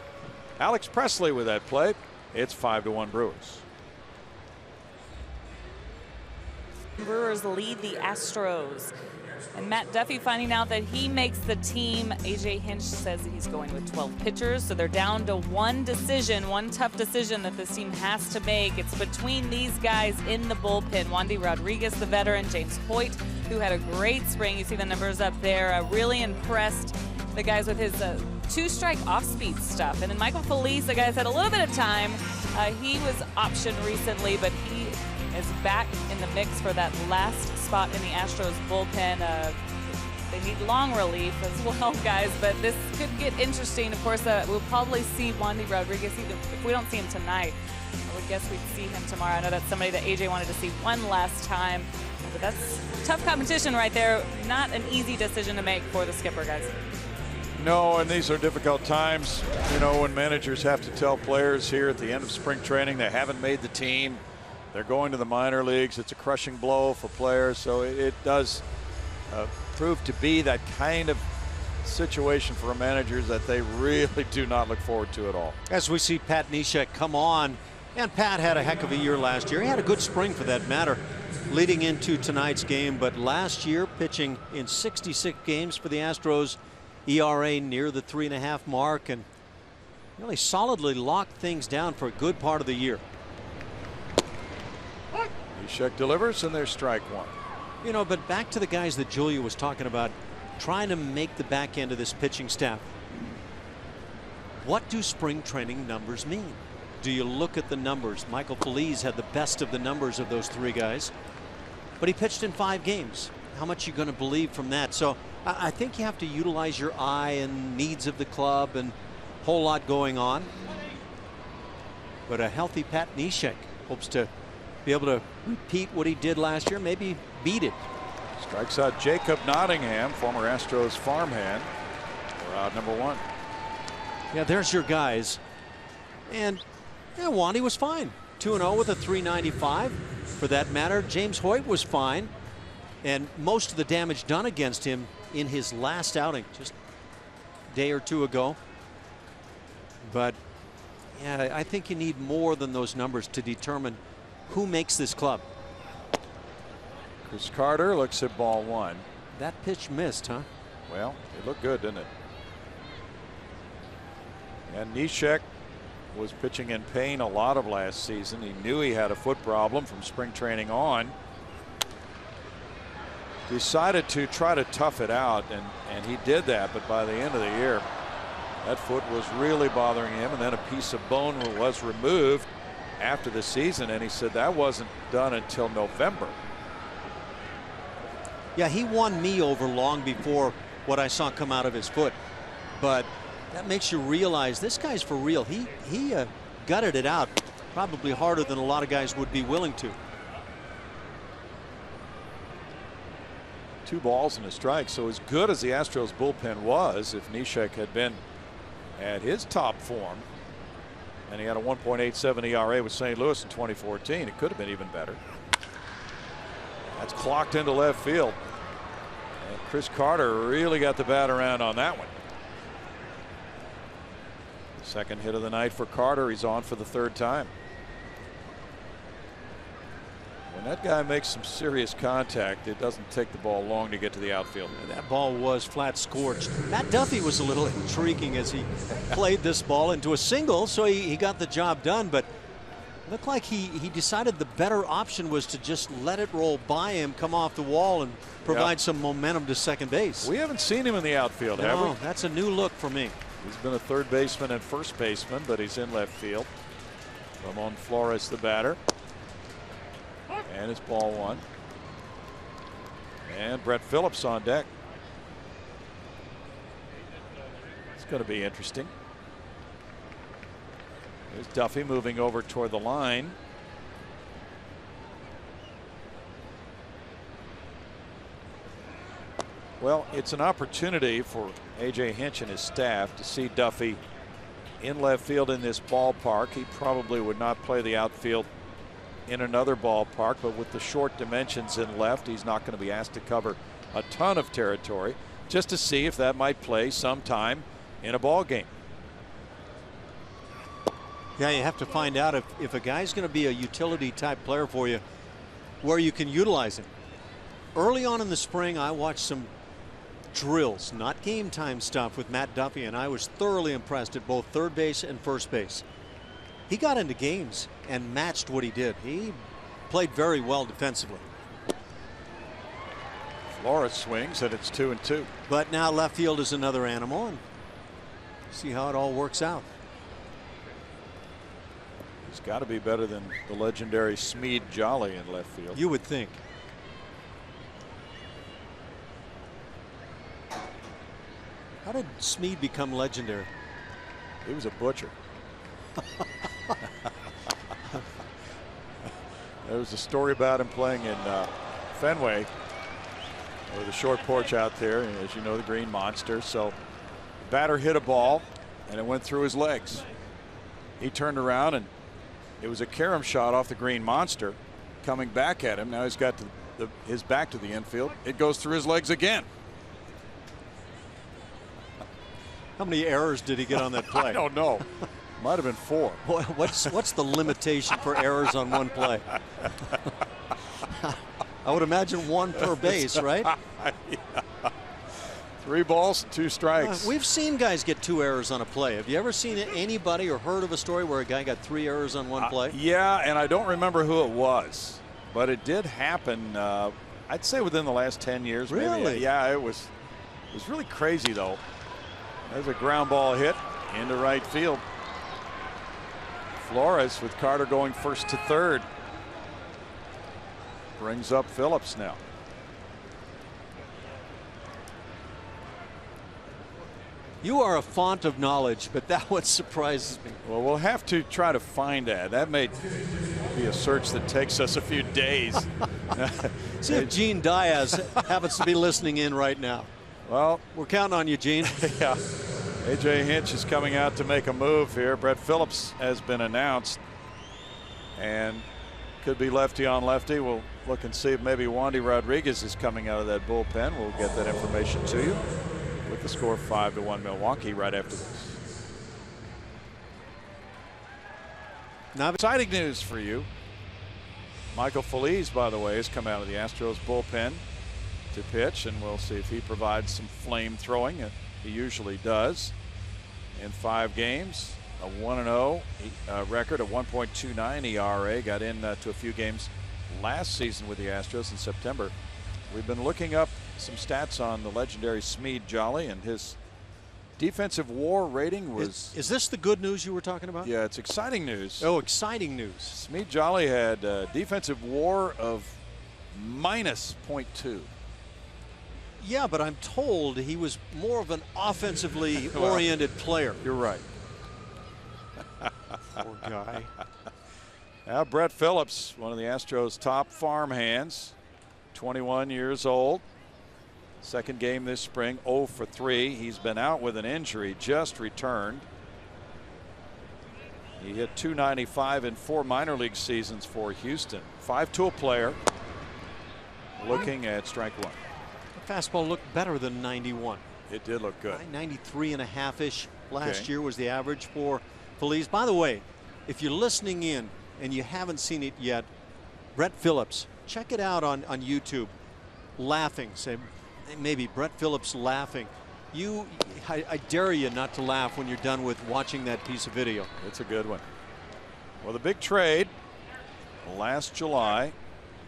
Alex Presley with that play. It's 5-1 Brewers. Brewers lead the Astros. And Matt Duffy finding out that he makes the team. AJ Hinch says he's going with 12 pitchers, so they're down to one decision, one tough decision that this team has to make. It's between these guys in the bullpen. Wandy Rodriguez, the veteran, James Hoyt, who had a great spring. You see the numbers up there. Really impressed the guys with his 2-strike off-speed stuff. And then Michael Felice, the guy's had a little bit of time. He was optioned recently, but he is back in the mix for that last spot in the Astros bullpen. They need long relief as well, guys, but this could get interesting. Of course, we'll probably see Wandy Rodriguez, even if we don't see him tonight. I would guess we'd see him tomorrow. I know that's somebody that AJ wanted to see one last time, but that's tough competition right there. Not an easy decision to make for the skipper, guys. No, and these are difficult times, you know, when managers have to tell players here at the end of spring training they haven't made the team. They're going to the minor leagues. It's a crushing blow for players, so it does prove to be that kind of situation for managers that they really do not look forward to at all. As we see Pat Neshek come on, and Pat had a heck of a year last year. He had a good spring for that matter leading into tonight's game, but last year pitching in 66 games for the Astros, ERA near the 3.5 mark, and really solidly locked things down for a good part of the year. Neshek delivers, and there's strike 1. You know, but back to the guys that Julia was talking about, trying to make the back end of this pitching staff. What do spring training numbers mean? Do you look at the numbers? Michael Feliz had the best of the numbers of those 3 guys, but he pitched in 5 games. How much are you going to believe from that? So I think you have to utilize your eye and needs of the club and a whole lot going on. But a healthy Pat Neshek hopes to be able to repeat what he did last year, maybe beat it. Strikes out Jacob Nottingham, former Astros farmhand. We're out number 1. Yeah, there's your guys. And yeah, Wandy was fine. 2-0 with a 395. For that matter, James Hoyt was fine. And most of the damage done against him in his last outing, just a day or 2 ago. But yeah, I think you need more than those numbers to determine who makes this club. Chris Carter looks at ball 1. That pitch missed, huh? Well, it looked good, didn't it? And Neshek was pitching in pain a lot of last season. He knew he had a foot problem from spring training on. Decided to try to tough it out, and he did that, but by the end of the year that foot was really bothering him, and then a piece of bone was removed after the season, and he said that wasn't done until November. Yeah, he won me over long before what I saw come out of his foot, but that makes you realize this guy's for real. He gutted it out probably harder than a lot of guys would be willing to. 2 balls and a strike. So as good as the Astros bullpen was, if Neshek had been at his top form and he had a 1.87 ERA with St. Louis in 2014, it could have been even better. That's clocked into left field, and Chris Carter really got the bat around on that one. Second hit of the night for Carter. He's on for the 3rd time. When that guy makes some serious contact, it doesn't take the ball long to get to the outfield. That ball was flat scorched. Matt Duffy was a little intriguing as he played this ball into a single, so he got the job done, but it looked like he decided the better option was to just let it roll by him, come off the wall, and provide some momentum to second base. We haven't seen him in the outfield, have we? No, that's a new look for me. He's been a 3rd baseman and 1st baseman, but he's in left field. Ramon Flores, the batter. And it's ball 1. And Brett Phillips on deck. It's going to be interesting. There's Duffy moving over toward the line. Well, it's an opportunity for A.J. Hinch and his staff to see Duffy in left field in this ballpark. He probably would not play the outfield in another ballpark, but with the short dimensions in left, he's not going to be asked to cover a ton of territory, just to see if that might play sometime in a ball game. Yeah, you have to find out if a guy's going to be a utility type player for you, where you can utilize him. Early on in the spring, I watched some drills, not game time stuff, with Matt Duffy, and I was thoroughly impressed at both 3rd base and 1st base. He got into games and matched what he did. He played very well defensively. Flores swings, and it's 2-2. But now left field is another animal, and see how it all works out. He's got to be better than the legendary Smead Jolly in left field. You would think. How did Smead become legendary? He was a butcher. There was a story about him playing in Fenway, with a short porch out there, and as you know, the Green Monster. So the batter hit a ball and it went through his legs. He turned around and it was a carom shot off the Green Monster coming back at him. Now he's got his back to the infield. It goes through his legs again. How many errors did he get on that play? I don't know. Might have been 4. What's the limitation for errors on one play? I would imagine 1 per base, right? Yeah. 3 balls, 2 strikes. We've seen guys get 2 errors on a play. Have you ever seen anybody or heard of a story where a guy got 3 errors on one play? Yeah, and I don't remember who it was, but it did happen. I'd say within the last 10 years. Really? Maybe. Yeah, it was really crazy though. There's a ground ball hit, into right field. Flores with Carter going first to third. Brings up Phillips now. You are a font of knowledge, but that one surprises me. Well, we'll have to try to find that. That may be a search that takes us a few days. See if Gene Diaz happens to be listening in right now. Well, we're counting on you, Gene. Yeah. A.J. Hinch is coming out to make a move here. Brett Phillips has been announced. And could be lefty on lefty. We'll look and see if maybe Wandy Rodriguez is coming out of that bullpen. We'll get that information to you. With the score 5-1 Milwaukee right after this. Now, exciting news for you. Michael Feliz, by the way, has come out of the Astros bullpen to pitch, and we'll see if he provides some flame throwing. He usually does. In 5 games, a 1-0 record, a 1.29 ERA. Got in to a few games last season with the Astros in September. We've been looking up some stats on the legendary Smead Jolly, and his defensive WAR rating was. Is this the good news you were talking about? Yeah, it's exciting news. Oh, exciting news. Smead Jolly had a defensive WAR of -0.2. Yeah, but I'm told he was more of an offensively oriented player. You're right. Poor guy. Now Brett Phillips, one of the Astros' top farmhands, 21 years old. Second game this spring, 0 for 3. He's been out with an injury, just returned. He hit .295 in 4 minor league seasons for Houston. 5-tool player. Looking at strike one. The fastball looked better than 91. It did look good. 93.5-ish last year was the average for Feliz. By the way, if you're listening in and you haven't seen it yet, Brett Phillips, check it out on YouTube. Laughing, say maybe Brett Phillips laughing. I dare you not to laugh when you're done with watching that piece of video. It's a good one. Well, the big trade last July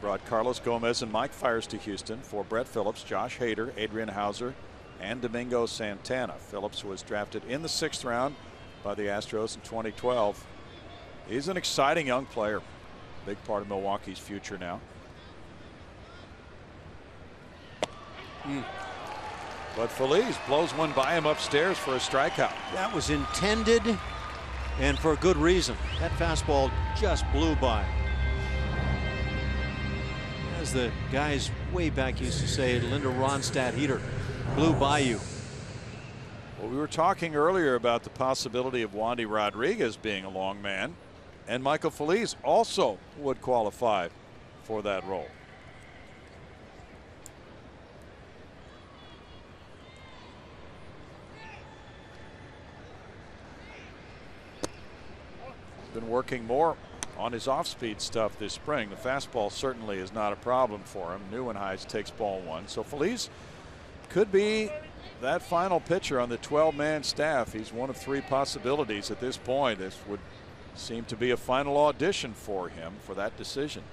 brought Carlos Gomez and Mike Fiers to Houston for Brett Phillips, Josh Hader, Adrian Hauser, and Domingo Santana. Phillips was drafted in the 6th round by the Astros in 2012. He's an exciting young player. Big part of Milwaukee's future now. But Feliz blows one by him upstairs for a strikeout. That was intended, and for a good reason. That fastball just blew by. As the guys way back used to say, Linda Ronstadt heater, blew by you. Well, we were talking earlier about the possibility of Wandy Rodriguez being a long man, and Michael Feliz also would qualify for that role. Been working more on his off-speed stuff this spring. The fastball certainly is not a problem for him. Neuenhuis takes ball 1. So Feliz could be that final pitcher on the 12-man staff. He's one of 3 possibilities at this point. This would seem to be a final audition for him for that decision.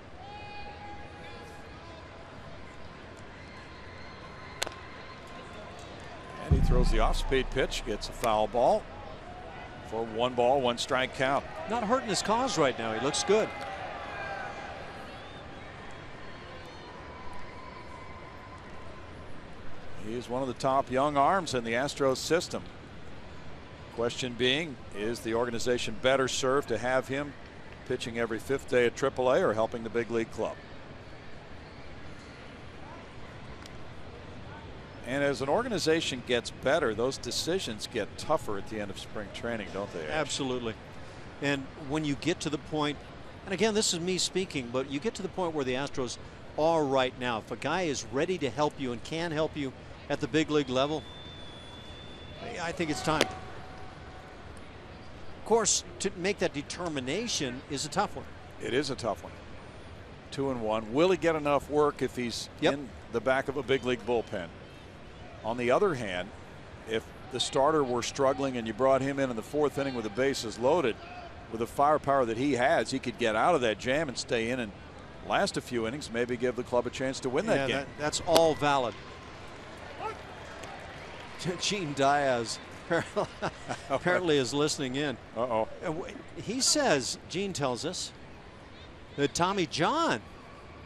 And he throws the off-speed pitch, gets a foul ball. For 1 ball, 1 strike count. Not hurting his cause right now. He looks good. He is one of the top young arms in the Astros system. Question being, is the organization better served to have him pitching every 5th day at AAA or helping the big league club? And as an organization gets better, those decisions get tougher at the end of spring training, don't they? Absolutely. And when you get to the point, and again, this is me speaking, but you get to the point where the Astros are right now. If a guy is ready to help you and can help you at the big league level, I think it's time. Of course, to make that determination is a tough one. It is a tough one. 2-1. Will he get enough work if he's in the back of a big league bullpen? On the other hand, if the starter were struggling and you brought him in the 4th inning with the bases loaded, with the firepower that he has, he could get out of that jam and stay in and last a few innings, maybe give the club a chance to win that game. That's all valid. Gene Diaz apparently is listening in. Uh-oh. He says, Gene tells us, that Tommy John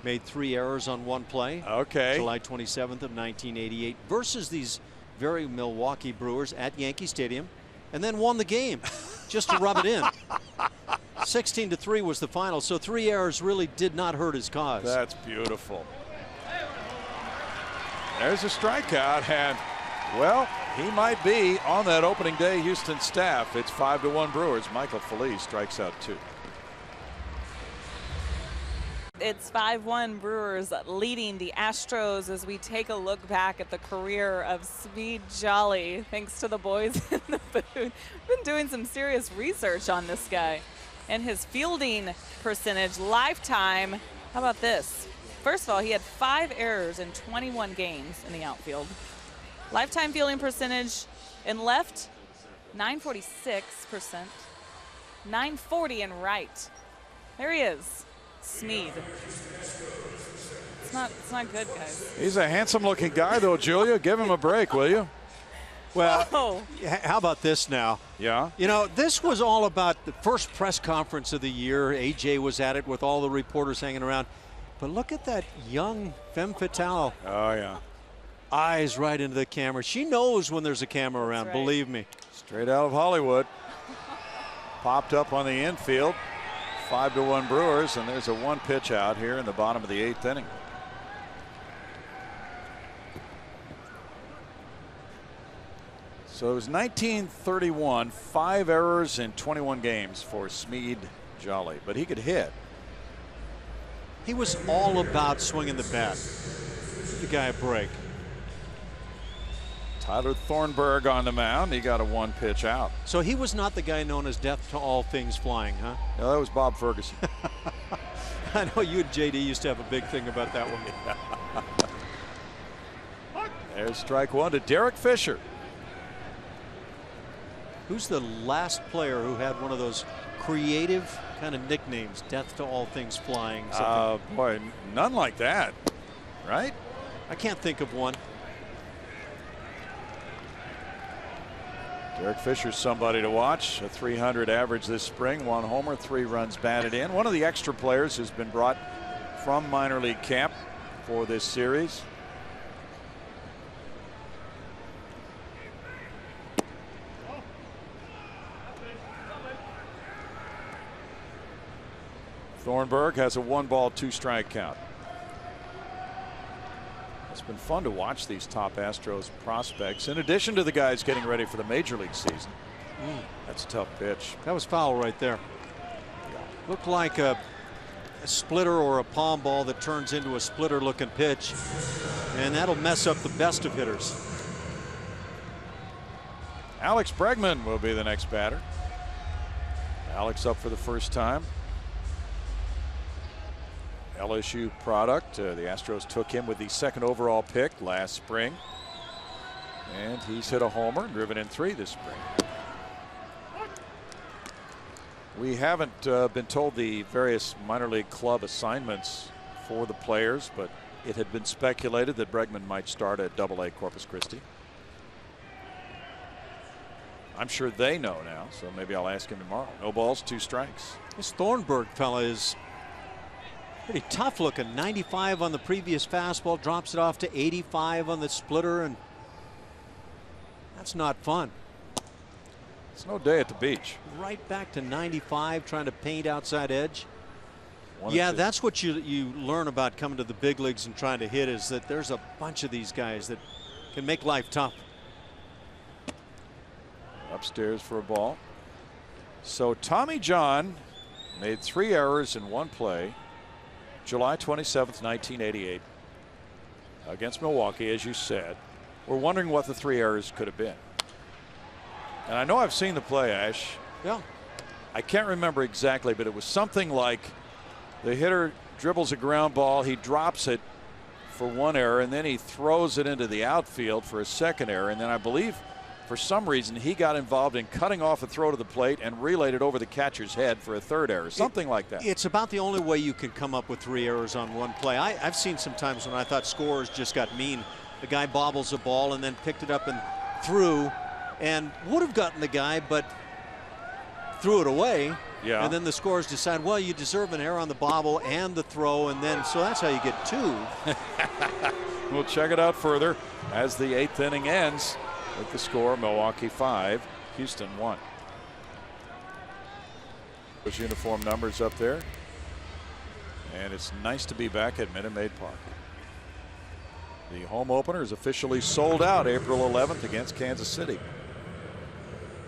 made 3 errors on one play. Okay. July 27th of 1988 versus these very Milwaukee Brewers at Yankee Stadium, and then won the game just to rub it in. 16-3 was the final, so 3 errors really did not hurt his cause. That's beautiful. There's a strikeout, and well, he might be on that opening day Houston staff. It's 5-1 Brewers. Michael Feliz strikes out 2. It's 5-1 Brewers leading the Astros as we take a look back at the career of Smead Jolly. Thanks to the boys in the booth. We've been doing some serious research on this guy and his fielding percentage lifetime. How about this? First of all, he had 5 errors in 21 games in the outfield. Lifetime fielding percentage in left, 946%, 940 in right. There he is. Smead. It's not good, guys. He's a handsome-looking guy, though, Julia. Give him a break, will you? Well, how about this now? Yeah. You know, this was all about the first press conference of the year. AJ was at it with all the reporters hanging around. But look at that young femme fatale. Oh, yeah. Eyes right into the camera. She knows when there's a camera around, right. believe me. Straight out of Hollywood. Popped up on the infield. 5-1 Brewers, and there's a 1 pitch out here in the bottom of the 8th inning. So it was 1931, 5 errors in 21 games for Smead Jolly, but he could hit. He was all about swinging the bat. Give the guy a break. Tyler Thornburg on the mound. He got a 1 pitch out. So he was not the guy known as death to all things flying, huh? No, that was Bob Ferguson. I know you and JD used to have a big thing about that one. There's strike 1 to Derek Fisher. Who's the last player who had one of those creative kind of nicknames, death to all things flying? Boy, none like that, right? I can't think of one. Derek Fisher's somebody to watch. A 300 average this spring, 1 homer, 3 runs batted in. One of the extra players who's been brought from minor league camp for this series. Thornburg has a 1-ball, 2-strike count. It's been fun to watch these top Astros prospects, in addition to the guys getting ready for the major league season. That's a tough pitch. That was foul right there. Looked like a splitter or a palm ball that turns into a splitter looking pitch, and that'll mess up the best of hitters. Alex Bregman will be the next batter. Alex up for the first time. LSU product. The Astros took him with the 2nd overall pick last spring. And he's hit a homer and driven in 3 this spring. We haven't been told the various minor league club assignments for the players, but it had been speculated that Bregman might start at AA Corpus Christi. I'm sure they know now, so maybe I'll ask him tomorrow. No balls, 2 strikes. This Thornburg fella is pretty tough looking. 95 on the previous fastball, drops it off to 85 on the splitter, and that's not fun. It's no day at the beach. Right back to 95, trying to paint outside edge. Yeah, that's what you learn about coming to the big leagues and trying to hit, is that there's a bunch of these guys that can make life tough. Upstairs for a ball. So Tommy John made 3 errors in 1 play. July 27th, 1988, against Milwaukee, as you said. We're wondering what the 3 errors could have been. And I know I've seen the play, Ash. Yeah. I can't remember exactly, but it was something like the hitter dribbles a ground ball, he drops it for 1 error, and then he throws it into the outfield for a 2nd error. And then I believe for some reason he got involved in cutting off a throw to the plate and relayed it over the catcher's head for a 3rd error, something like that. It's about the only way you can come up with 3 errors on 1 play. I've seen some times when I thought scorers just got mean. The guy bobbles a ball and then picked it up and threw and would have gotten the guy, but threw it away. Yeah. And then the scorers decide, well, you deserve an error on the bobble and the throw, and then so that's how you get 2. We'll check it out further as the 8th inning ends with the score: Milwaukee 5, Houston 1. Those uniform numbers up there, and it's nice to be back at Minute Maid Park. The home opener is officially sold out April 11th against Kansas City.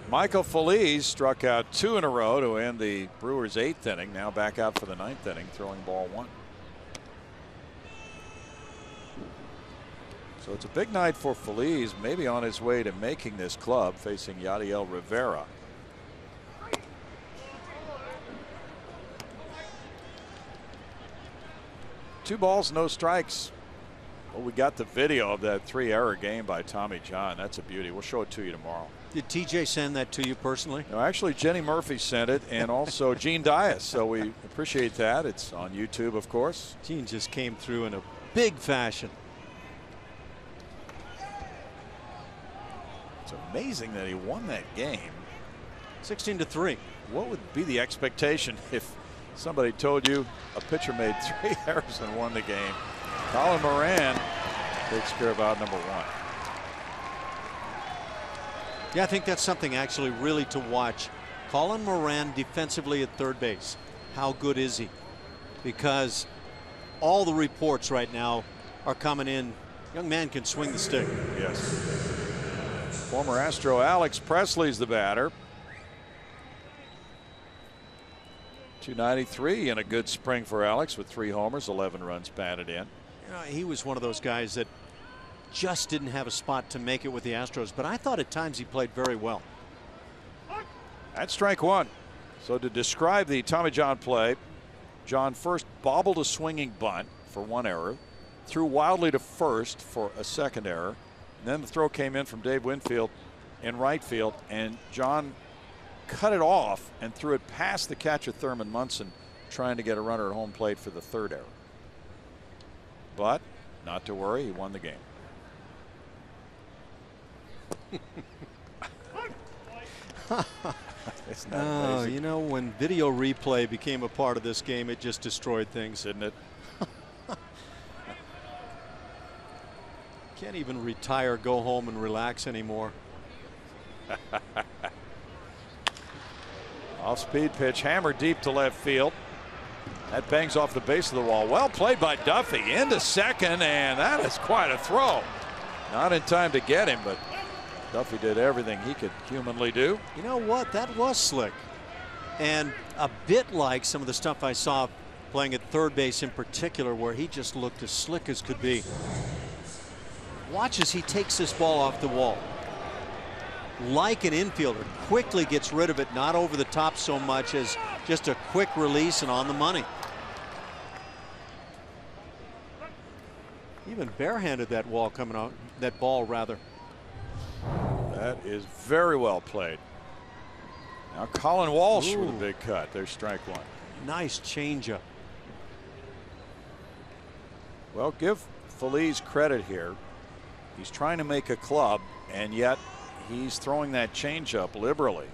Michael Feliz struck out 2 in a row to end the Brewers' 8th inning. Now back out for the 9th inning, throwing ball 1. So it's a big night for Feliz, maybe on his way to making this club, facing Yadiel Rivera. Two balls, no strikes. Well, we got the video of that 3-error game by Tommy John. That's a beauty. We'll show it to you tomorrow. Did TJ send that to you personally? No, actually, Jenny Murphy sent it, and also Gene Dias. So we appreciate that. It's on YouTube, of course. Gene just came through in a big fashion. It's amazing that he won that game. 16-3. What would be the expectation if somebody told you a pitcher made 3 errors and won the game? Colin Moran takes care of out number 1. Yeah, I think that's something actually really to watch. Colin Moran defensively at third base. How good is he? Because all the reports right now are coming in. Young man can swing the stick. Yes. Former Astro Alex Presley's the batter. .293 and a good spring for Alex with 3 homers, 11 runs batted in. You know, he was one of those guys that just didn't have a spot to make it with the Astros, but I thought at times he played very well. That's strike 1. So to describe the Tommy John play, John first bobbled a swinging bunt for 1 error, threw wildly to first for a 2nd error, and then the throw came in from Dave Winfield in right field, and John cut it off and threw it past the catcher Thurman Munson, trying to get a runner at home plate for the 3rd error. But not to worry, he won the game. Oh, you know, when video replay became a part of this game, it just destroyed things, didn't it? Can't even retire, go home and relax anymore. Off-speed pitch hammered deep to left field. That bangs off the base of the wall. Well played by Duffy into second, and that is quite a throw. Not in time to get him, but Duffy did everything he could humanly do. You know what? That was slick. And a bit like some of the stuff I saw playing at third base in particular, where he just looked as slick as could be. Watch as he takes this ball off the wall. Like an infielder, quickly gets rid of it, not over the top so much as just a quick release and on the money. Even barehanded that wall coming out, that ball rather. That is very well played. Now Colin Walsh with a big cut. There's strike 1. Nice changeup. Well, give Feliz credit here. He's trying to make a club, and yet he's throwing that changeup liberally,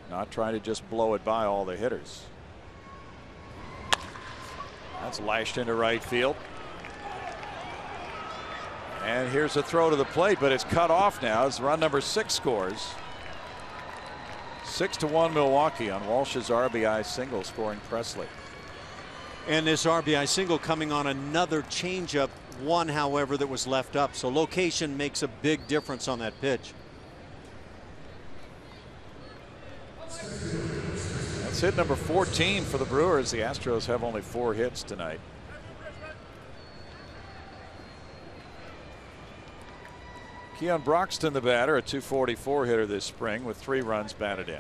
not trying to just blow it by all the hitters. That's lashed into right field. And here's a throw to the plate, but it's cut off now as run number 6 scores. 6-1 Milwaukee on Walsh's RBI single, scoring Presley. And this RBI single coming on another changeup, one however that was left up. So location makes a big difference on that pitch. That's hit number 14 for the Brewers. The Astros have only 4 hits tonight. Keon Broxton, the batter, a .244 hitter this spring with 3 runs batted in.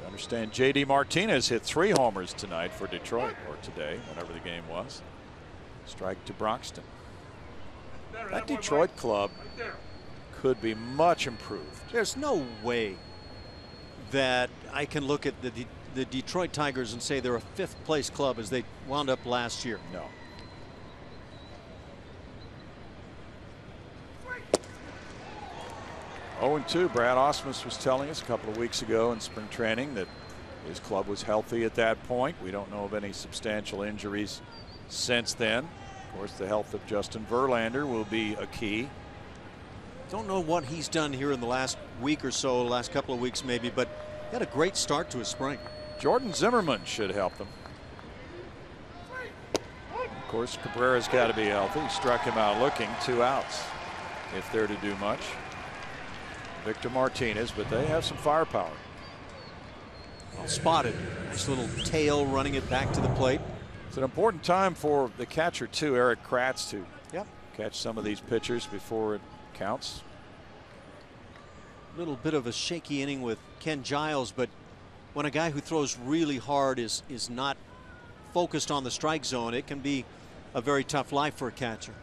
I understand J.D. Martinez hit 3 homers tonight for Detroit, or today, whenever the game was. Strike to Broxton. That Detroit club could be much improved. There's no way that I can look at the Detroit Tigers and say they're a 5th place club as they wound up last year. No. 0-2. Brad Ausmus was telling us a couple of weeks ago in spring training that his club was healthy at that point. We don't know of any substantial injuries since then. Of course, the health of Justin Verlander will be a key. Don't know what he's done here in the last week or so, last couple of weeks maybe, but he had a great start to his spring. Jordan Zimmerman should help them. Of course, Cabrera's got to be healthy. He struck him out looking. 2 outs if they're to do much. Victor Martinez, but they have some firepower. Well spotted. Nice little tail running it back to the plate. It's an important time for the catcher too, Eric Kratz, to Yep. catch some of these pitchers before it counts. A little bit of a shaky inning with Ken Giles, but when a guy who throws really hard is not focused on the strike zone, it can be a very tough life for a catcher.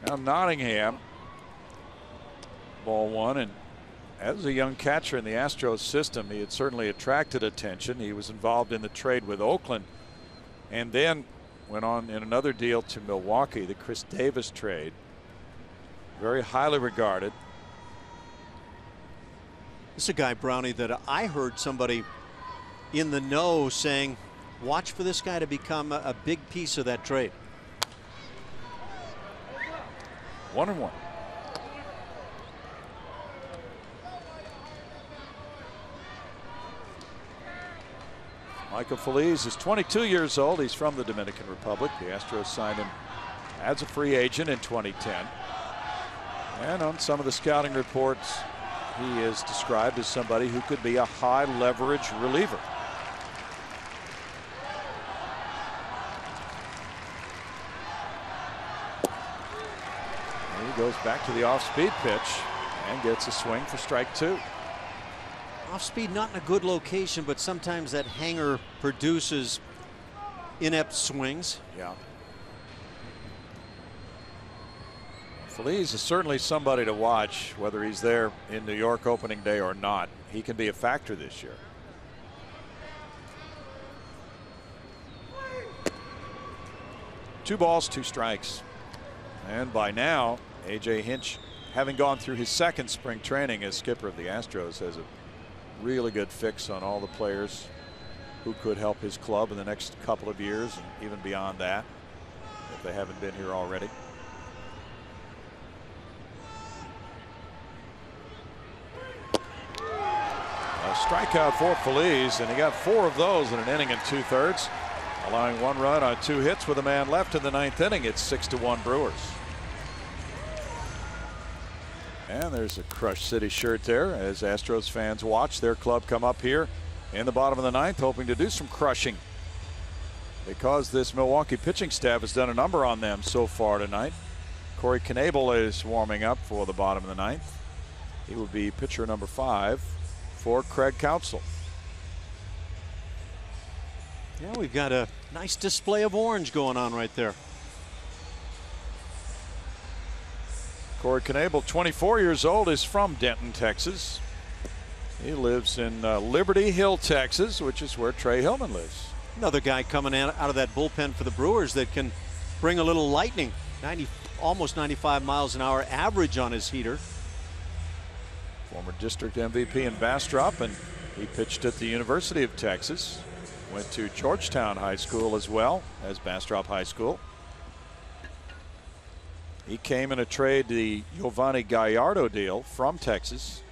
Now Nottingham, ball 1, and as a young catcher in the Astros system, he had certainly attracted attention. He was involved in the trade with Oakland and then went on in another deal to Milwaukee, the Chris Davis trade. Very highly regarded. This is a guy, Brownie, that I heard somebody in the know saying, watch for this guy to become a big piece of that trade. 1-1. Michael Feliz is 22 years old. He's from the Dominican Republic. The Astros signed him as a free agent in 2010. And on some of the scouting reports, he is described as somebody who could be a high leverage reliever. And he goes back to the off-speed pitch and gets a swing for strike 2. Off speed, not in a good location, but sometimes that hanger produces inept swings. Yeah. Feliz is certainly somebody to watch, whether he's there in New York opening day or not. He can be a factor this year. Two balls, 2 strikes. And by now, A.J. Hinch, having gone through his second spring training as skipper of the Astros, has a really good fix on all the players who could help his club in the next couple of years and even beyond that, if they haven't been here already. A strikeout for Feliz, and he got 4 of those in an inning and 2/3, allowing 1 run on 2 hits with a man left in the 9th inning. It's 6-1 Brewers. And there's a Crush City shirt there as Astros fans watch their club come up here in the bottom of the 9th, hoping to do some crushing, because this Milwaukee pitching staff has done a number on them so far tonight. Corey Knebel is warming up for the bottom of the 9th. He will be pitcher number 5 for Craig Counsell. Yeah, we've got a nice display of orange going on right there. Corey Knebel, 24 years old, is from Denton, Texas. He lives in Liberty Hill, Texas, which is where Trey Hillman lives. Another guy coming out of that bullpen for the Brewers that can bring a little lightning. Almost 95 miles an hour average on his heater. Former district MVP in Bastrop, and he pitched at the University of Texas. Went to Georgetown High School as well as Bastrop High School. He came in a trade, the Giovanni Gallardo deal from Texas,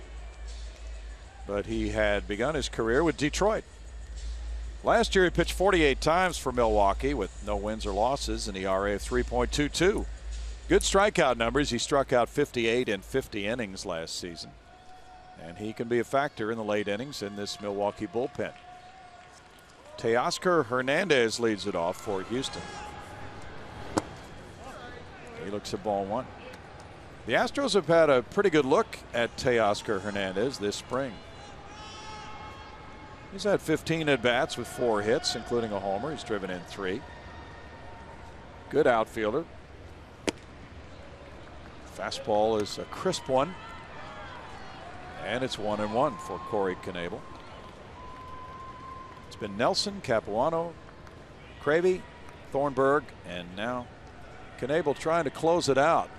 but he had begun his career with Detroit. Last year he pitched 48 times for Milwaukee with no wins or losses, an ERA of 3.22. Good strikeout numbers. He struck out 58 in 50 innings last season, and he can be a factor in the late innings in this Milwaukee bullpen. Teoscar Hernandez leads it off for Houston. He looks at ball 1. The Astros have had a pretty good look at Teoscar Hernandez this spring. He's had 15 at-bats with 4 hits, including a homer. He's driven in 3. Good outfielder. Fastball is a crisp one. And it's 1-1 for Corey Knebel. It's been Nelson, Capuano, Cravey, Thornburg, and now Knebel trying to close it out.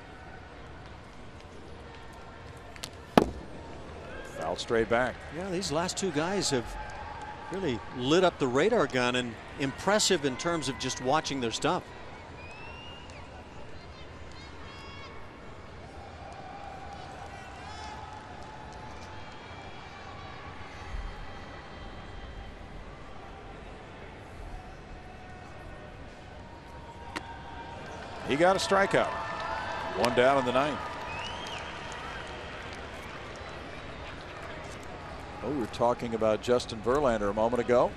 called straight back. Yeah, these last two guys have really lit up the radar gun, and impressive in terms of just watching their stuff. He got a strikeout. One down in the ninth. Oh, we were talking about Justin Verlander a moment ago.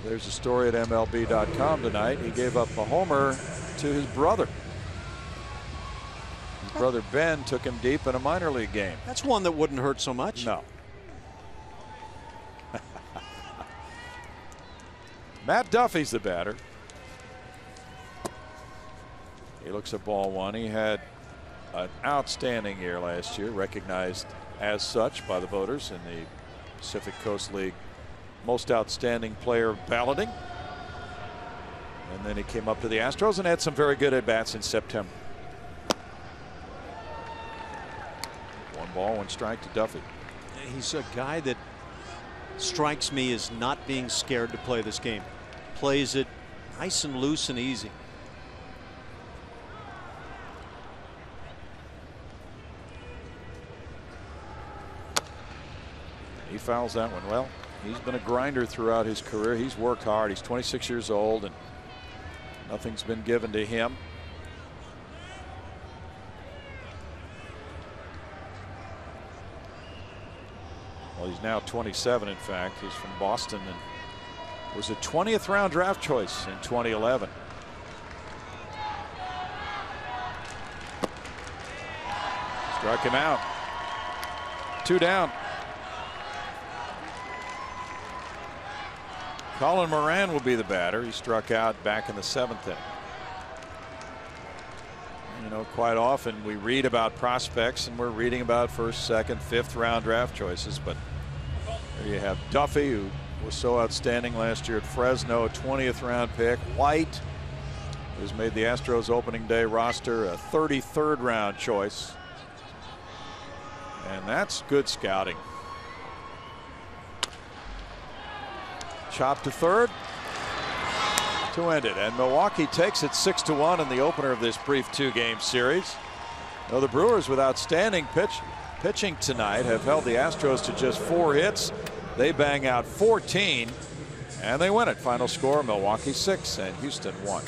There's a story at MLB.com tonight. He gave up a homer to his brother. His brother Ben took him deep in a minor league game. That's one that wouldn't hurt so much. No. Matt Duffy's the batter. He looks at ball one. He had an outstanding year last year, recognized as such by the voters in the Pacific Coast League most outstanding player balloting. And then he came up to the Astros and had some very good at-bats in September. 1 ball, 1 strike to Duffy. He's a guy that strikes me as not being scared to play this game. Plays it nice and loose and easy. He fouls that one. Well, he's been a grinder throughout his career. He's worked hard. He's 26 years old, and nothing's been given to him. Well, he's now 27, in fact. He's from Boston and was a 20th round draft choice in 2011. Struck him out. 2 down. Colin Moran will be the batter. He struck out back in the 7th inning. You know, quite often we read about prospects and we're reading about 1st, 2nd, 5th round draft choices, but there you have Duffy, who was so outstanding last year at Fresno, 20th round pick. White, who's made the Astros opening day roster, a 33rd round choice. And that's good scouting. Chop to third to end it, and Milwaukee takes it 6-1 in the opener of this brief 2-game series. Now, the Brewers, with outstanding pitching tonight, have held the Astros to just 4 hits. They bang out 14 and they win it. Final score, Milwaukee 6 and Houston 1.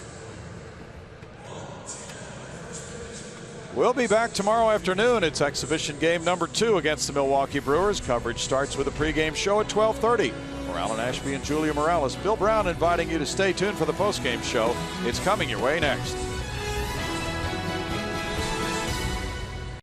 We'll be back tomorrow afternoon. It's exhibition game number 2 against the Milwaukee Brewers. Coverage starts with a pregame show at 12:30. For Alan Ashby and Julia Morales, Bill Brown inviting you to stay tuned for the postgame show. It's coming your way next.